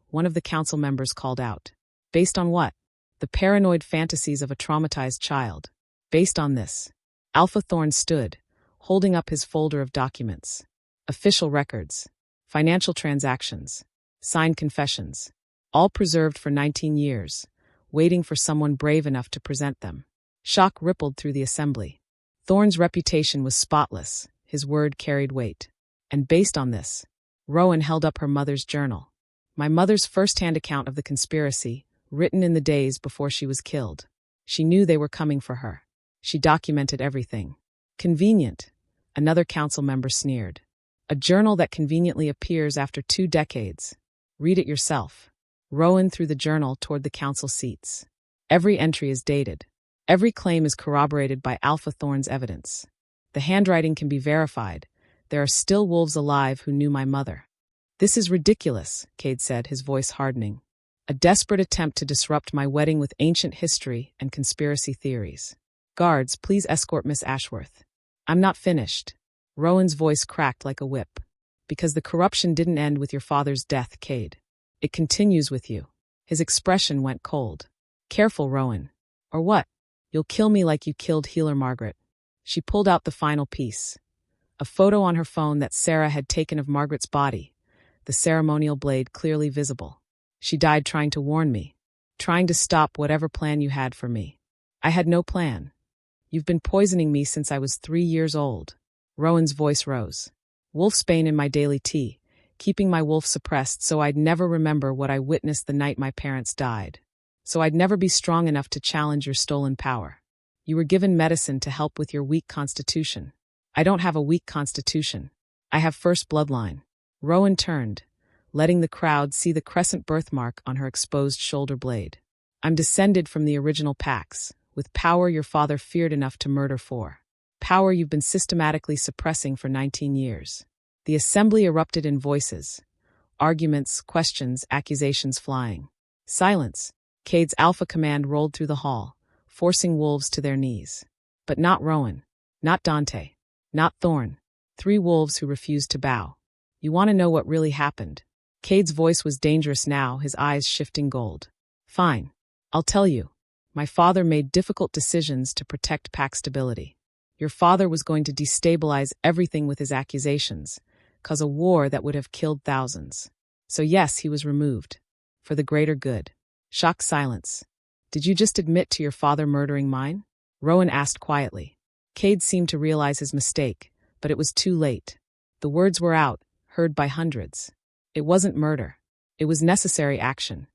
one of the council members called out. Based on what? The paranoid fantasies of a traumatized child. Based on this, Alpha Thorn stood, holding up his folder of documents. Official records, financial transactions, signed confessions, all preserved for 19 years, waiting for someone brave enough to present them. Shock rippled through the assembly. Thorn's reputation was spotless, his word carried weight. And based on this, Rowan held up her mother's journal. My mother's first-hand account of the conspiracy, written in the days before she was killed. She knew they were coming for her. She documented everything. Convenient, another council member sneered. A journal that conveniently appears after 2 decades. Read it yourself. Rowan threw the journal toward the council seats. Every entry is dated. Every claim is corroborated by Alpha Thorn's evidence. The handwriting can be verified. There are still wolves alive who knew my mother. This is ridiculous, Cade said, his voice hardening. A desperate attempt to disrupt my wedding with ancient history and conspiracy theories. Guards, please escort Miss Ashworth. I'm not finished. Rowan's voice cracked like a whip. Because the corruption didn't end with your father's death, Cade. It continues with you. His expression went cold. Careful, Rowan. Or what? You'll kill me like you killed healer Margaret. She pulled out the final piece. A photo on her phone that Sarah had taken of Margaret's body, the ceremonial blade clearly visible. She died trying to warn me, trying to stop whatever plan you had for me. I had no plan. You've been poisoning me since I was 3 years old. Rowan's voice rose. Wolfsbane in my daily tea, keeping my wolf suppressed so I'd never remember what I witnessed the night my parents died. So I'd never be strong enough to challenge your stolen power. You were given medicine to help with your weak constitution. I don't have a weak constitution. I have first bloodline. Rowan turned, letting the crowd see the crescent birthmark on her exposed shoulder blade. I'm descended from the original packs, with power your father feared enough to murder for. Power you've been systematically suppressing for 19 years. The assembly erupted in voices. Arguments, questions, accusations flying. Silence. Cade's alpha command rolled through the hall, forcing wolves to their knees. But not Rowan. Not Dante. Not Thorn. 3 wolves who refused to bow. You want to know what really happened? Cade's voice was dangerous now, his eyes shifting gold. Fine. I'll tell you. My father made difficult decisions to protect pack stability. Your father was going to destabilize everything with his accusations, cause a war that would have killed thousands. So yes, he was removed. For the greater good. Shocked silence. Did you just admit to your father murdering mine? Rowan asked quietly. Cade seemed to realize his mistake, but it was too late. The words were out, heard by hundreds. It wasn't murder. It was necessary action.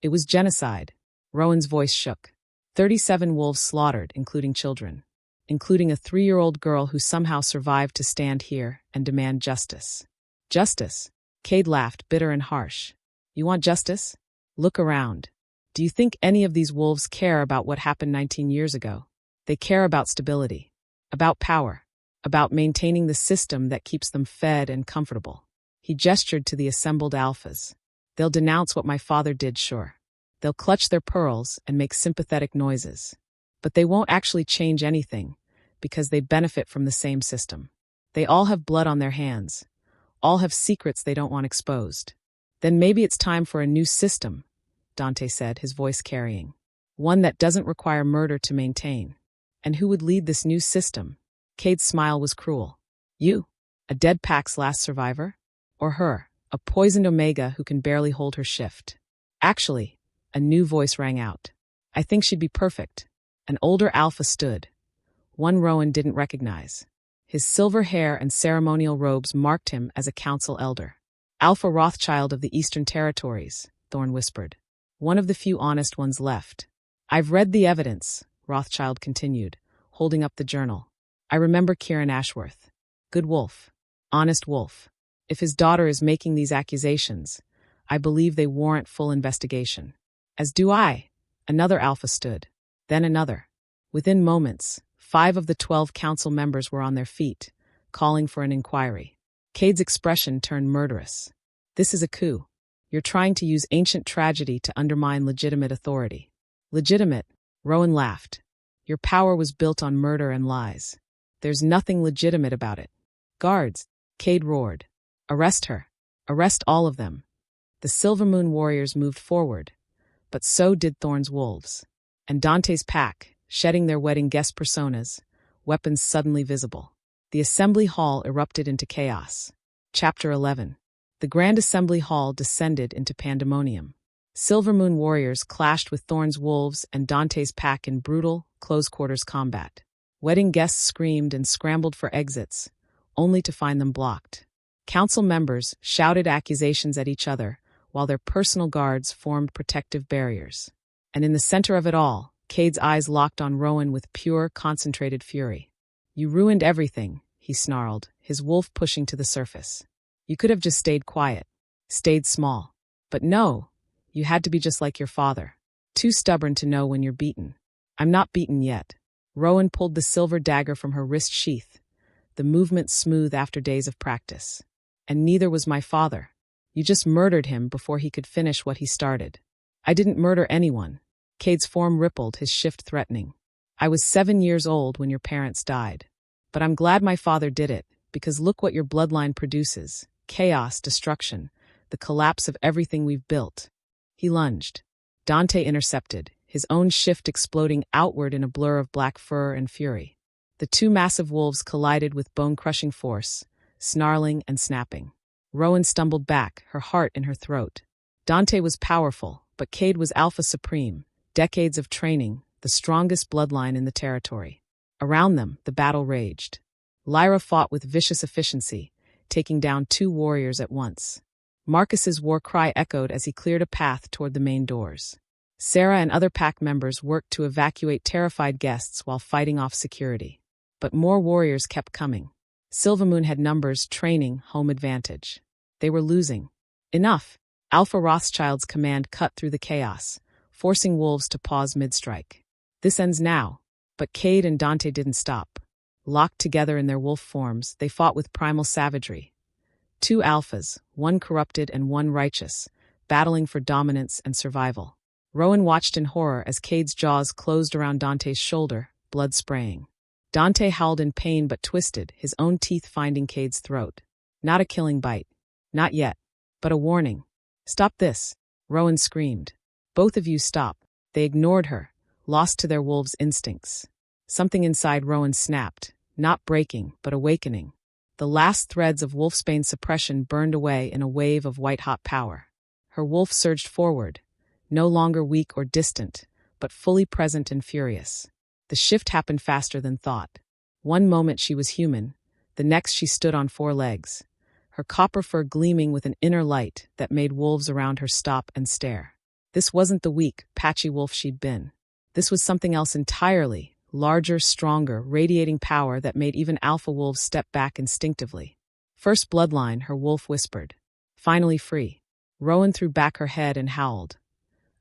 It was genocide. Rowan's voice shook. 37 wolves slaughtered, including children. Including a 3-year-old girl who somehow survived to stand here and demand justice. Justice? Cade laughed, bitter and harsh. You want justice? Look around. Do you think any of these wolves care about what happened 19 years ago? They care about stability. About power. About maintaining the system that keeps them fed and comfortable. He gestured to the assembled alphas. They'll denounce what my father did, sure. They'll clutch their pearls and make sympathetic noises. But they won't actually change anything, because they benefit from the same system. They all have blood on their hands. All have secrets they don't want exposed. Then maybe it's time for a new system, Dante said, his voice carrying. One that doesn't require murder to maintain. And who would lead this new system? Cade's smile was cruel. You? A dead pack's last survivor? Or her, a poisoned Omega who can barely hold her shift? Actually, a new voice rang out. I think she'd be perfect. An older alpha stood. One Rowan didn't recognize. His silver hair and ceremonial robes marked him as a council elder. Alpha Rothschild of the Eastern Territories, Thorn whispered. One of the few honest ones left. I've read the evidence, Rothschild continued, holding up the journal. I remember Rowan Ashworth. Good wolf. Honest wolf. If his daughter is making these accusations, I believe they warrant full investigation. As do I. Another alpha stood. Then another. Within moments, 5 of the 12 council members were on their feet, calling for an inquiry. Cade's expression turned murderous. This is a coup. You're trying to use ancient tragedy to undermine legitimate authority. Legitimate? Rowan laughed. Your power was built on murder and lies. There's nothing legitimate about it. Guards, Cade roared. Arrest her. Arrest all of them. The Silvermoon warriors moved forward, but so did Thorn's wolves. And Dante's pack, shedding their wedding guest personas, weapons suddenly visible. The assembly hall erupted into chaos. Chapter 11. The Grand Assembly Hall descended into pandemonium. Silvermoon warriors clashed with Thorn's wolves and Dante's pack in brutal, close-quarters combat. Wedding guests screamed and scrambled for exits, only to find them blocked. Council members shouted accusations at each other, while their personal guards formed protective barriers. And in the center of it all, Cade's eyes locked on Rowan with pure, concentrated fury. You ruined everything, he snarled, his wolf pushing to the surface. You could have just stayed quiet, stayed small. But no, you had to be just like your father, too stubborn to know when you're beaten. I'm not beaten yet. Rowan pulled the silver dagger from her wrist sheath, the movement smooth after days of practice. And neither was my father. You just murdered him before he could finish what he started. I didn't murder anyone. Cade's form rippled, his shift threatening. I was 7 years old when your parents died. But I'm glad my father did it, because look what your bloodline produces. Chaos, destruction, the collapse of everything we've built. He lunged. Dante intercepted, his own shift exploding outward in a blur of black fur and fury. The 2 massive wolves collided with bone-crushing force, snarling and snapping. Rowan stumbled back, her heart in her throat. Dante was powerful, but Cade was Alpha Supreme, decades of training, the strongest bloodline in the territory. Around them, the battle raged. Lyra fought with vicious efficiency, taking down 2 warriors at once. Marcus's war cry echoed as he cleared a path toward the main doors. Sarah and other pack members worked to evacuate terrified guests while fighting off security. But more warriors kept coming. Silvermoon had numbers, training, home advantage. They were losing. Enough! Alpha Rothschild's command cut through the chaos, forcing wolves to pause mid-strike. This ends now. But Cade and Dante didn't stop. Locked together in their wolf forms, they fought with primal savagery. 2 alphas, one corrupted and one righteous, battling for dominance and survival. Rowan watched in horror as Cade's jaws closed around Dante's shoulder, blood spraying. Dante howled in pain but twisted, his own teeth finding Cade's throat. Not a killing bite. Not yet. But a warning. Stop this! Rowan screamed. Both of you stop. They ignored her, lost to their wolves' instincts. Something inside Rowan snapped, not breaking, but awakening. The last threads of wolfsbane suppression burned away in a wave of white-hot power. Her wolf surged forward, no longer weak or distant, but fully present and furious. The shift happened faster than thought. One moment she was human, the next she stood on 4 legs, her copper fur gleaming with an inner light that made wolves around her stop and stare. This wasn't the weak, patchy wolf she'd been. This was something else entirely. Larger, stronger, radiating power that made even alpha wolves step back instinctively. First bloodline, her wolf whispered. Finally free. Rowan threw back her head and howled.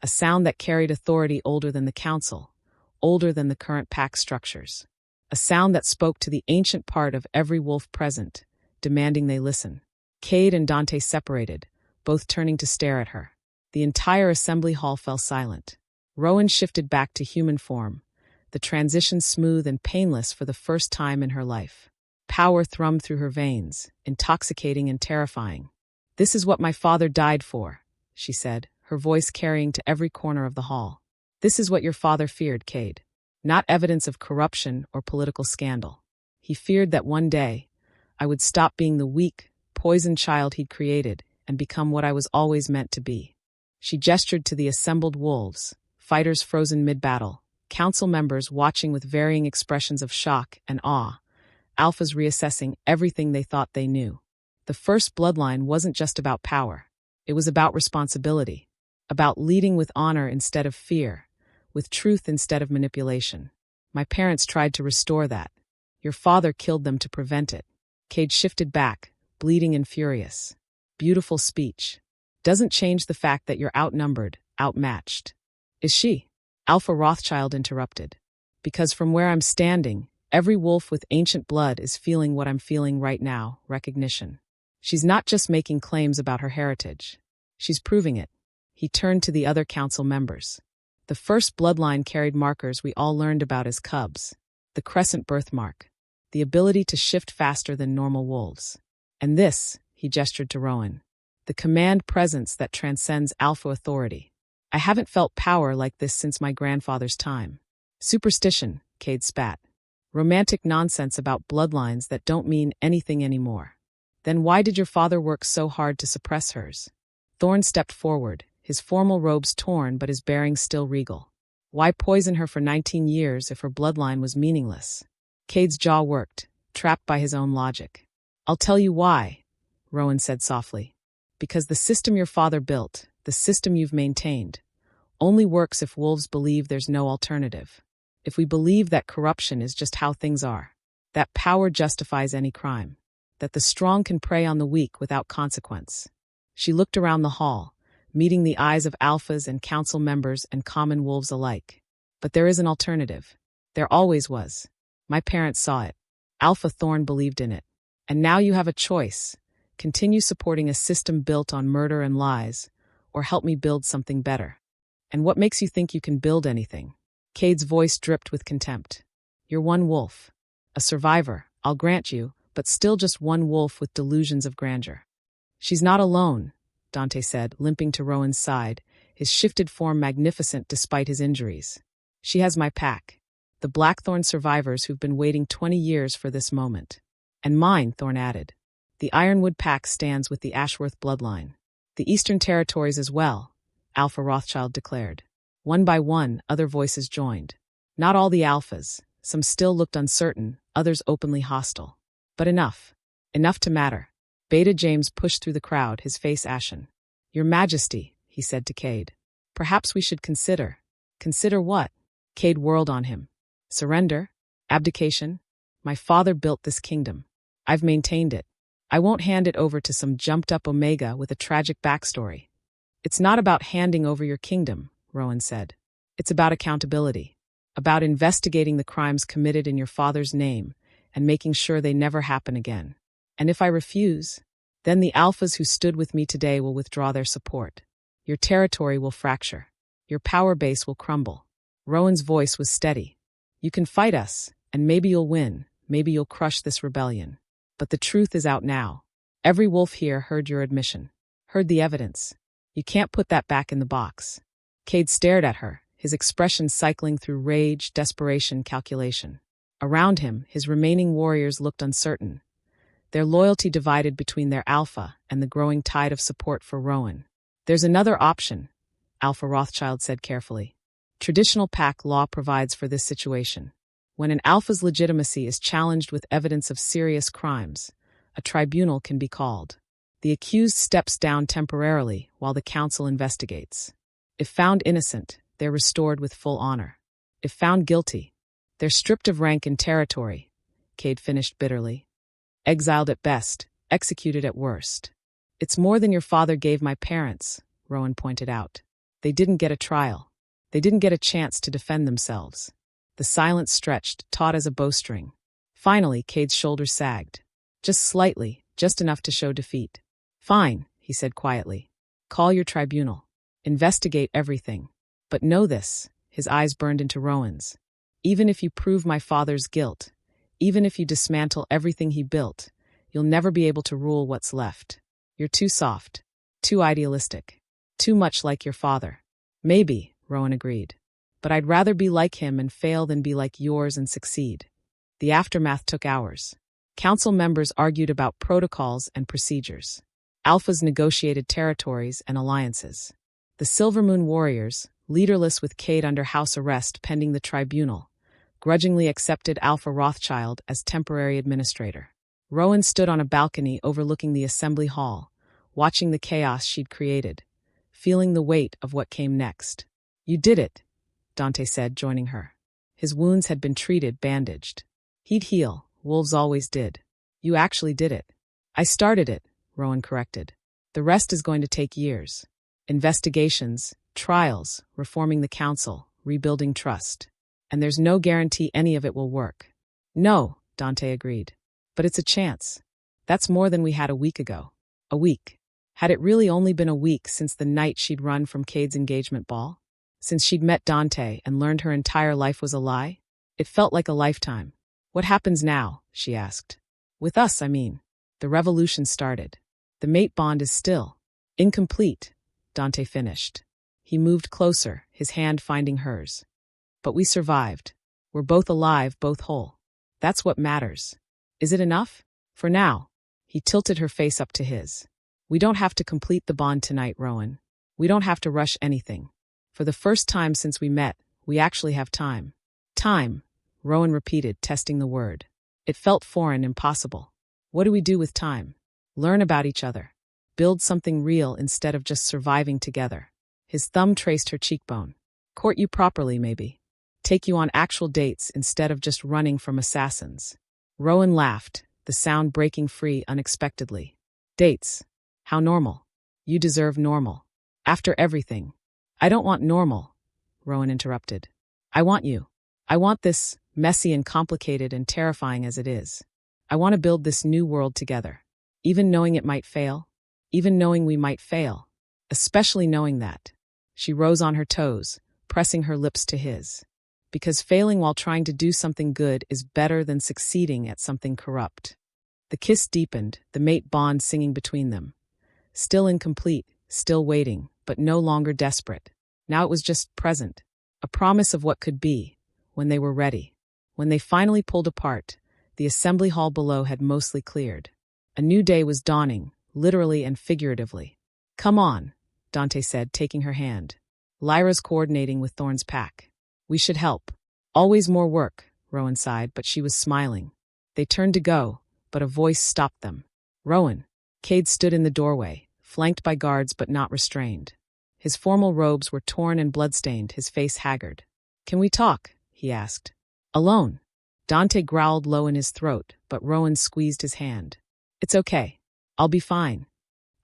A sound that carried authority older than the council, older than the current pack structures. A sound that spoke to the ancient part of every wolf present, demanding they listen. Cade and Dante separated, both turning to stare at her. The entire assembly hall fell silent. Rowan shifted back to human form, the transition smooth and painless for the first time in her life. Power thrummed through her veins, intoxicating and terrifying. This is what my father died for, she said, her voice carrying to every corner of the hall. This is what your father feared, Cade. Not evidence of corruption or political scandal. He feared that one day, I would stop being the weak, poisoned child he'd created and become what I was always meant to be. She gestured to the assembled wolves, fighters frozen mid-battle, council members watching with varying expressions of shock and awe, alphas reassessing everything they thought they knew. The first bloodline wasn't just about power. It was about responsibility, about leading with honor instead of fear, with truth instead of manipulation. My parents tried to restore that. Your father killed them to prevent it. Cade shifted back, bleeding and furious. Beautiful speech. Doesn't change the fact that you're outnumbered, outmatched. Is she? Alpha Rothschild interrupted. Because from where I'm standing, every wolf with ancient blood is feeling what I'm feeling right now, recognition. She's not just making claims about her heritage. She's proving it. He turned to the other council members. The first bloodline carried markers we all learned about as cubs. The crescent birthmark. The ability to shift faster than normal wolves. And this, he gestured to Rowan. The command presence that transcends alpha authority. I haven't felt power like this since my grandfather's time. Superstition, Cade spat. Romantic nonsense about bloodlines that don't mean anything anymore. Then why did your father work so hard to suppress hers? Thorne stepped forward, his formal robes torn but his bearing still regal. Why poison her for 19 years if her bloodline was meaningless? Cade's jaw worked, trapped by his own logic. I'll tell you why, Rowan said softly. Because the system your father built, the system you've maintained, only works if wolves believe there's no alternative. If we believe that corruption is just how things are, that power justifies any crime, that the strong can prey on the weak without consequence. She looked around the hall, meeting the eyes of alphas and council members and common wolves alike. But there is an alternative. There always was. My parents saw it. Alpha Thorne believed in it. And now you have a choice. Continue supporting a system built on murder and lies, or help me build something better. And what makes you think you can build anything? Cade's voice dripped with contempt. You're one wolf. A survivor, I'll grant you, but still just one wolf with delusions of grandeur. She's not alone, Dante said, limping to Rowan's side, his shifted form magnificent despite his injuries. She has my pack. The Blackthorn survivors who've been waiting 20 years for this moment. And mine, Thorne added. The Ironwood Pack stands with the Ashworth bloodline. The Eastern Territories as well, Alpha Rothschild declared. One by one, other voices joined. Not all the alphas. Some still looked uncertain, others openly hostile. But enough. Enough to matter. Beta James pushed through the crowd, his face ashen. Your Majesty, he said to Cade. Perhaps we should consider. Consider what? Cade whirled on him. Surrender? Abdication? My father built this kingdom. I've maintained it. I won't hand it over to some jumped-up Omega with a tragic backstory. It's not about handing over your kingdom, Rowan said. It's about accountability. About investigating the crimes committed in your father's name and making sure they never happen again. And if I refuse, then the alphas who stood with me today will withdraw their support. Your territory will fracture. Your power base will crumble. Rowan's voice was steady. You can fight us, and maybe you'll win. Maybe you'll crush this rebellion. But the truth is out now. Every wolf here heard your admission. Heard the evidence. You can't put that back in the box. Cade stared at her, his expression cycling through rage, desperation, calculation. Around him, his remaining warriors looked uncertain. Their loyalty divided between their alpha and the growing tide of support for Rowan. There's another option, Alpha Rothschild said carefully. Traditional pack law provides for this situation. When an alpha's legitimacy is challenged with evidence of serious crimes, a tribunal can be called. The accused steps down temporarily while the council investigates. If found innocent, they're restored with full honor. If found guilty, they're stripped of rank and territory, Cade finished bitterly. Exiled at best, executed at worst. It's more than your father gave my parents, Rowan pointed out. They didn't get a trial. They didn't get a chance to defend themselves. The silence stretched, taut as a bowstring. Finally, Cade's shoulders sagged. Just slightly, just enough to show defeat. Fine, he said quietly. Call your tribunal. Investigate everything. But know this, his eyes burned into Rowan's. Even if you prove my father's guilt, even if you dismantle everything he built, you'll never be able to rule what's left. You're too soft, too idealistic, too much like your father. Maybe, Rowan agreed. But I'd rather be like him and fail than be like yours and succeed. The aftermath took hours. Council members argued about protocols and procedures. Alphas negotiated territories and alliances. The Silvermoon warriors, leaderless with Cade under house arrest pending the tribunal, grudgingly accepted Alpha Rothschild as temporary administrator. Rowan stood on a balcony overlooking the assembly hall, watching the chaos she'd created, feeling the weight of what came next. You did it, Dante said, joining her. His wounds had been treated, bandaged. He'd heal, wolves always did. You actually did it. I started it, Rowan corrected. The rest is going to take years. Investigations, trials, reforming the council, rebuilding trust. and there's no guarantee any of it will work. No, Dante agreed. But it's a chance. That's more than we had a week ago. A week. Had it really only been a week since the night she'd run from Cade's engagement ball? Since she'd met Dante and learned her entire life was a lie? It felt like a lifetime. What happens now? She asked. With us, I mean. The revolution started. The mate bond is still incomplete, Dante finished. He moved closer, his hand finding hers. But we survived. We're both alive, both whole. That's what matters. Is it enough? For now. He tilted her face up to his. We don't have to complete the bond tonight, Rowan. We don't have to rush anything. For the first time since we met, we actually have time. Time, Rowan repeated, testing the word. It felt foreign, impossible. What do we do with time? Learn about each other. Build something real instead of just surviving together. His thumb traced her cheekbone. Court you properly, maybe. Take you on actual dates instead of just running from assassins. Rowan laughed, the sound breaking free unexpectedly. Dates. How normal. You deserve normal. After everything. I don't want normal, Rowan interrupted. I want you. I want this, messy and complicated and terrifying as it is. I want to build this new world together. Even knowing it might fail. Even knowing we might fail. Especially knowing that. She rose on her toes, pressing her lips to his. Because failing while trying to do something good is better than succeeding at something corrupt. The kiss deepened, the mate bond singing between them. Still incomplete, still waiting, but no longer desperate. Now it was just present. A promise of what could be, when they were ready. When they finally pulled apart, the assembly hall below had mostly cleared. A new day was dawning, literally and figuratively. Come on, Dante said, taking her hand. Lyra's coordinating with Thorn's pack. We should help. Always more work, Rowan sighed, but she was smiling. They turned to go, but a voice stopped them. Rowan. Cade stood in the doorway, flanked by guards but not restrained. His formal robes were torn and bloodstained, his face haggard. Can we talk? He asked. Alone. Dante growled low in his throat, but Rowan squeezed his hand. It's okay. I'll be fine.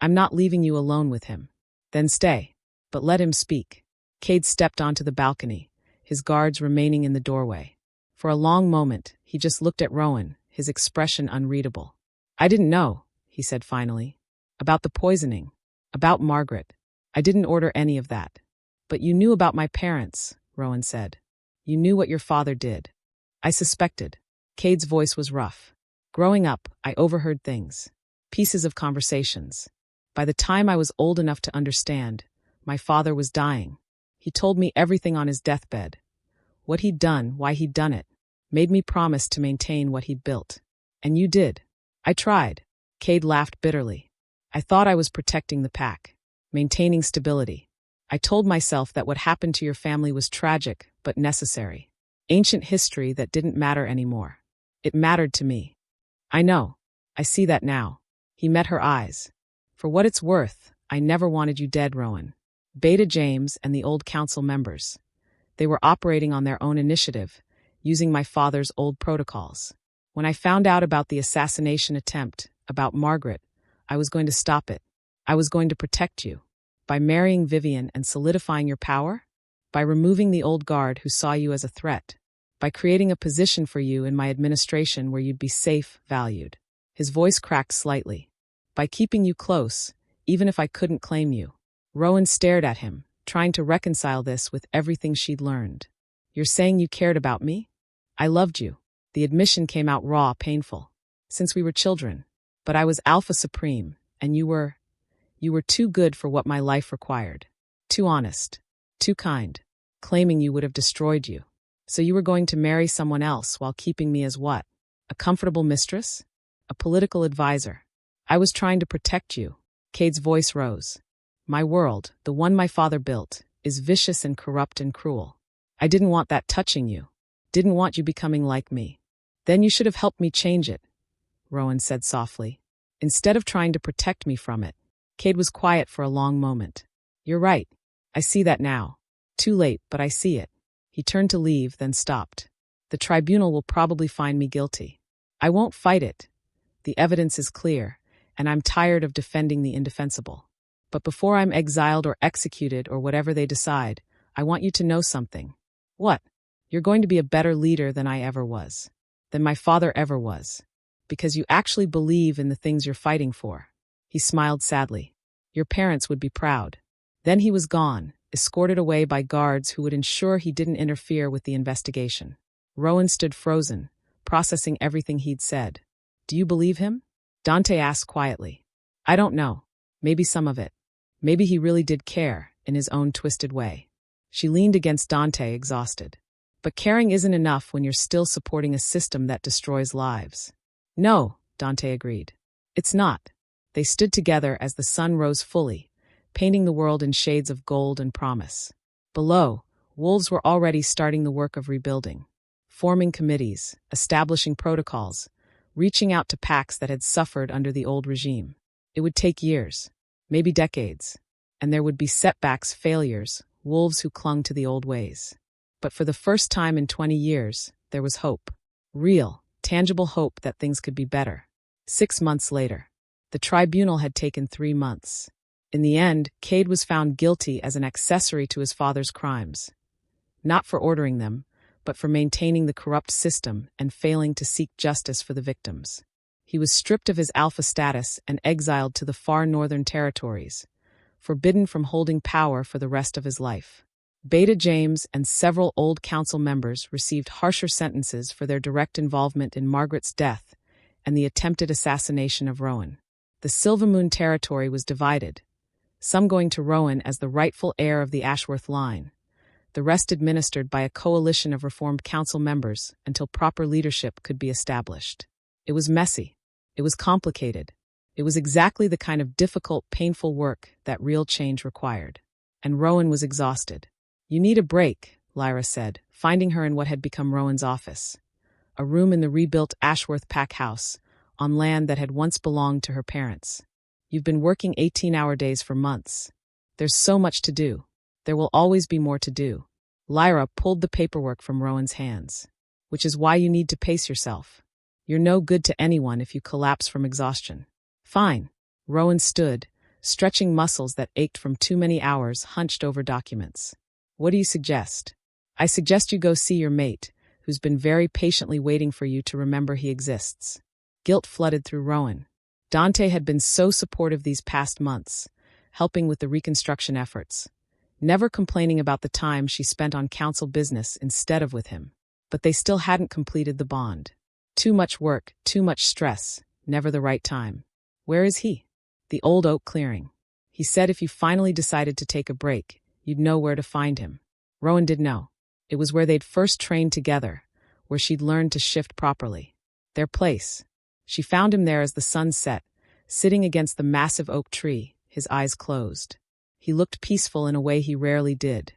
I'm not leaving you alone with him. Then stay. But let him speak. Cade stepped onto the balcony, his guards remaining in the doorway. For a long moment, he just looked at Rowan, his expression unreadable. I didn't know, he said finally. About the poisoning. About Margaret. I didn't order any of that. But you knew about my parents, Rowan said. You knew what your father did. I suspected. Cade's voice was rough. Growing up, I overheard things. Pieces of conversations. By the time I was old enough to understand, my father was dying. He told me everything on his deathbed. What he'd done, why he'd done it. Made me promise to maintain what he'd built. And you did. I tried. Cade laughed bitterly. I thought I was protecting the pack. Maintaining stability. I told myself that what happened to your family was tragic, but necessary. Ancient history that didn't matter anymore. It mattered to me. I know. I see that now. He met her eyes. For what it's worth, I never wanted you dead, Rowan. Beta James and the old council members. They were operating on their own initiative, using my father's old protocols. When I found out about the assassination attempt, about Margaret, I was going to stop it. I was going to protect you. By marrying Vivian and solidifying your power? By removing the old guard who saw you as a threat? By creating a position for you in my administration where you'd be safe, valued? His voice cracked slightly. By keeping you close, even if I couldn't claim you. Rowan stared at him, trying to reconcile this with everything she'd learned. You're saying you cared about me? I loved you. The admission came out raw, painful. Since we were children. But I was Alpha Supreme, and you were too good for what my life required. Too honest. Too kind. Claiming you would have destroyed you. So you were going to marry someone else while keeping me as what? A comfortable mistress? A political advisor? I was trying to protect you. Cade's voice rose. My world, the one my father built, is vicious and corrupt and cruel. I didn't want that touching you. Didn't want you becoming like me. Then you should have helped me change it, Rowan said softly. Instead of trying to protect me from it. Cade was quiet for a long moment. You're right. I see that now. Too late, but I see it. He turned to leave, then stopped. The tribunal will probably find me guilty. I won't fight it. The evidence is clear, and I'm tired of defending the indefensible. But before I'm exiled or executed or whatever they decide, I want you to know something. What? You're going to be a better leader than I ever was, than my father ever was, because you actually believe in the things you're fighting for." He smiled sadly. "Your parents would be proud." Then he was gone, escorted away by guards who would ensure he didn't interfere with the investigation. Rowan stood frozen, processing everything he'd said. "Do you believe him?" Dante asked quietly. "I don't know. Maybe some of it. Maybe he really did care, in his own twisted way." She leaned against Dante, exhausted. "But caring isn't enough when you're still supporting a system that destroys lives." "No," Dante agreed. "It's not." They stood together as the sun rose fully, painting the world in shades of gold and promise. Below, wolves were already starting the work of rebuilding, forming committees, establishing protocols, reaching out to packs that had suffered under the old regime. It would take years, maybe decades, and there would be setbacks, failures, wolves who clung to the old ways. But for the first time in 20 years, there was hope. Real, tangible hope that things could be better. 6 months later. The tribunal had taken 3 months. In the end, Cade was found guilty as an accessory to his father's crimes. Not for ordering them, but for maintaining the corrupt system and failing to seek justice for the victims. He was stripped of his alpha status and exiled to the far northern territories, forbidden from holding power for the rest of his life. Beta James and several old council members received harsher sentences for their direct involvement in Margaret's death and the attempted assassination of Rowan. The Silvermoon territory was divided, some going to Rowan as the rightful heir of the Ashworth line, the rest administered by a coalition of reformed council members until proper leadership could be established. It was messy. It was complicated. It was exactly the kind of difficult, painful work that real change required. And Rowan was exhausted. "You need a break," Lyra said, finding her in what had become Rowan's office, a room in the rebuilt Ashworth Pack house, on land that had once belonged to her parents. "You've been working 18-hour days for months. There's so much to do. There will always be more to do." Lyra pulled the paperwork from Rowan's hands. "Which is why you need to pace yourself. You're no good to anyone if you collapse from exhaustion." "Fine." Rowan stood, stretching muscles that ached from too many hours hunched over documents. "What do you suggest?" "I suggest you go see your mate, who's been very patiently waiting for you to remember he exists." Guilt flooded through Rowan. Dante had been so supportive these past months, helping with the reconstruction efforts, never complaining about the time she spent on council business instead of with him. But they still hadn't completed the bond. Too much work, too much stress, never the right time. "Where is he?" "The old oak clearing. He said if you finally decided to take a break, you'd know where to find him." Rowan did know. It was where they'd first trained together, where she'd learned to shift properly. Their place. She found him there as the sun set, sitting against the massive oak tree, his eyes closed. He looked peaceful in a way he rarely did.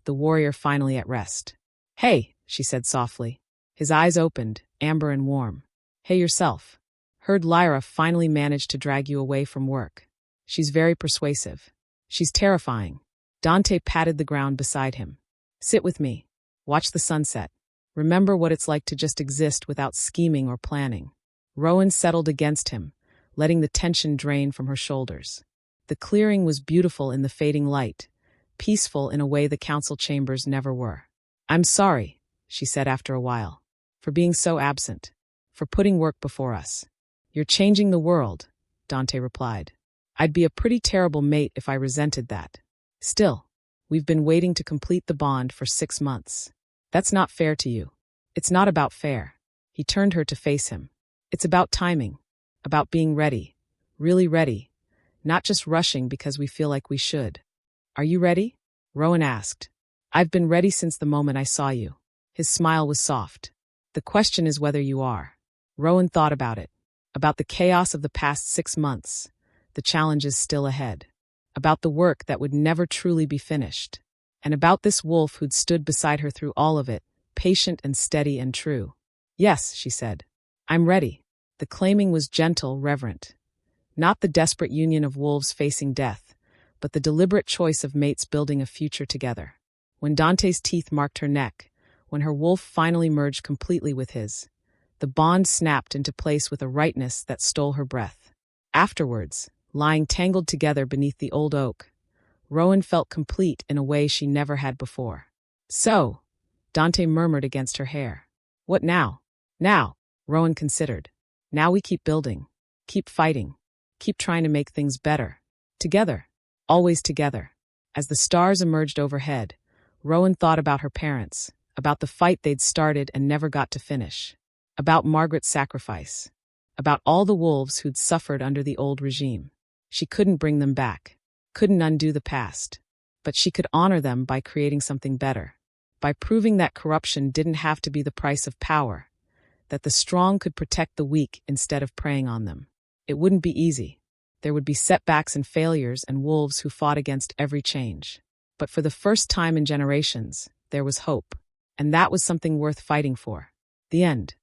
The warrior finally at rest. "Hey," she said softly. His eyes opened, amber and warm. "Hey yourself. Heard Lyra finally managed to drag you away from work. She's very persuasive. She's terrifying." Dante patted the ground beside him. "Sit with me. Watch the sunset. Remember what it's like to just exist without scheming or planning." Rowan settled against him, letting the tension drain from her shoulders. The clearing was beautiful in the fading light, peaceful in a way the council chambers never were. "I'm sorry," she said after a while, "for being so absent, for putting work before us." "You're changing the world," Dante replied. "I'd be a pretty terrible mate if I resented that. Still, we've been waiting to complete the bond for 6 months. That's not fair to you." "It's not about fair." He turned her to face him. "It's about timing, about being ready, really ready, not just rushing because we feel like we should." "Are you ready?" Rowan asked. "I've been ready since the moment I saw you." His smile was soft. "The question is whether you are." Rowan thought about it, about the chaos of the past 6 months, the challenges still ahead, about the work that would never truly be finished, and about this wolf who'd stood beside her through all of it, patient and steady and true. "Yes," she said. "I'm ready." The claiming was gentle, reverent. Not the desperate union of wolves facing death, but the deliberate choice of mates building a future together. When Dante's teeth marked her neck, when her wolf finally merged completely with his, the bond snapped into place with a rightness that stole her breath. Afterwards, lying tangled together beneath the old oak, Rowan felt complete in a way she never had before. "So, Dante murmured against her hair. What now? Now, Rowan considered. Now we keep building. Keep fighting. Keep trying to make things better. Together. Always together. As the stars emerged overhead, Rowan thought about her parents, about the fight they'd started and never got to finish, about Margaret's sacrifice, about all the wolves who'd suffered under the old regime. She couldn't bring them back, couldn't undo the past, but she could honor them by creating something better, by proving that corruption didn't have to be the price of power, that the strong could protect the weak instead of preying on them. It wouldn't be easy. There would be setbacks and failures and wolves who fought against every change. But for the first time in generations, there was hope. And that was something worth fighting for. The end.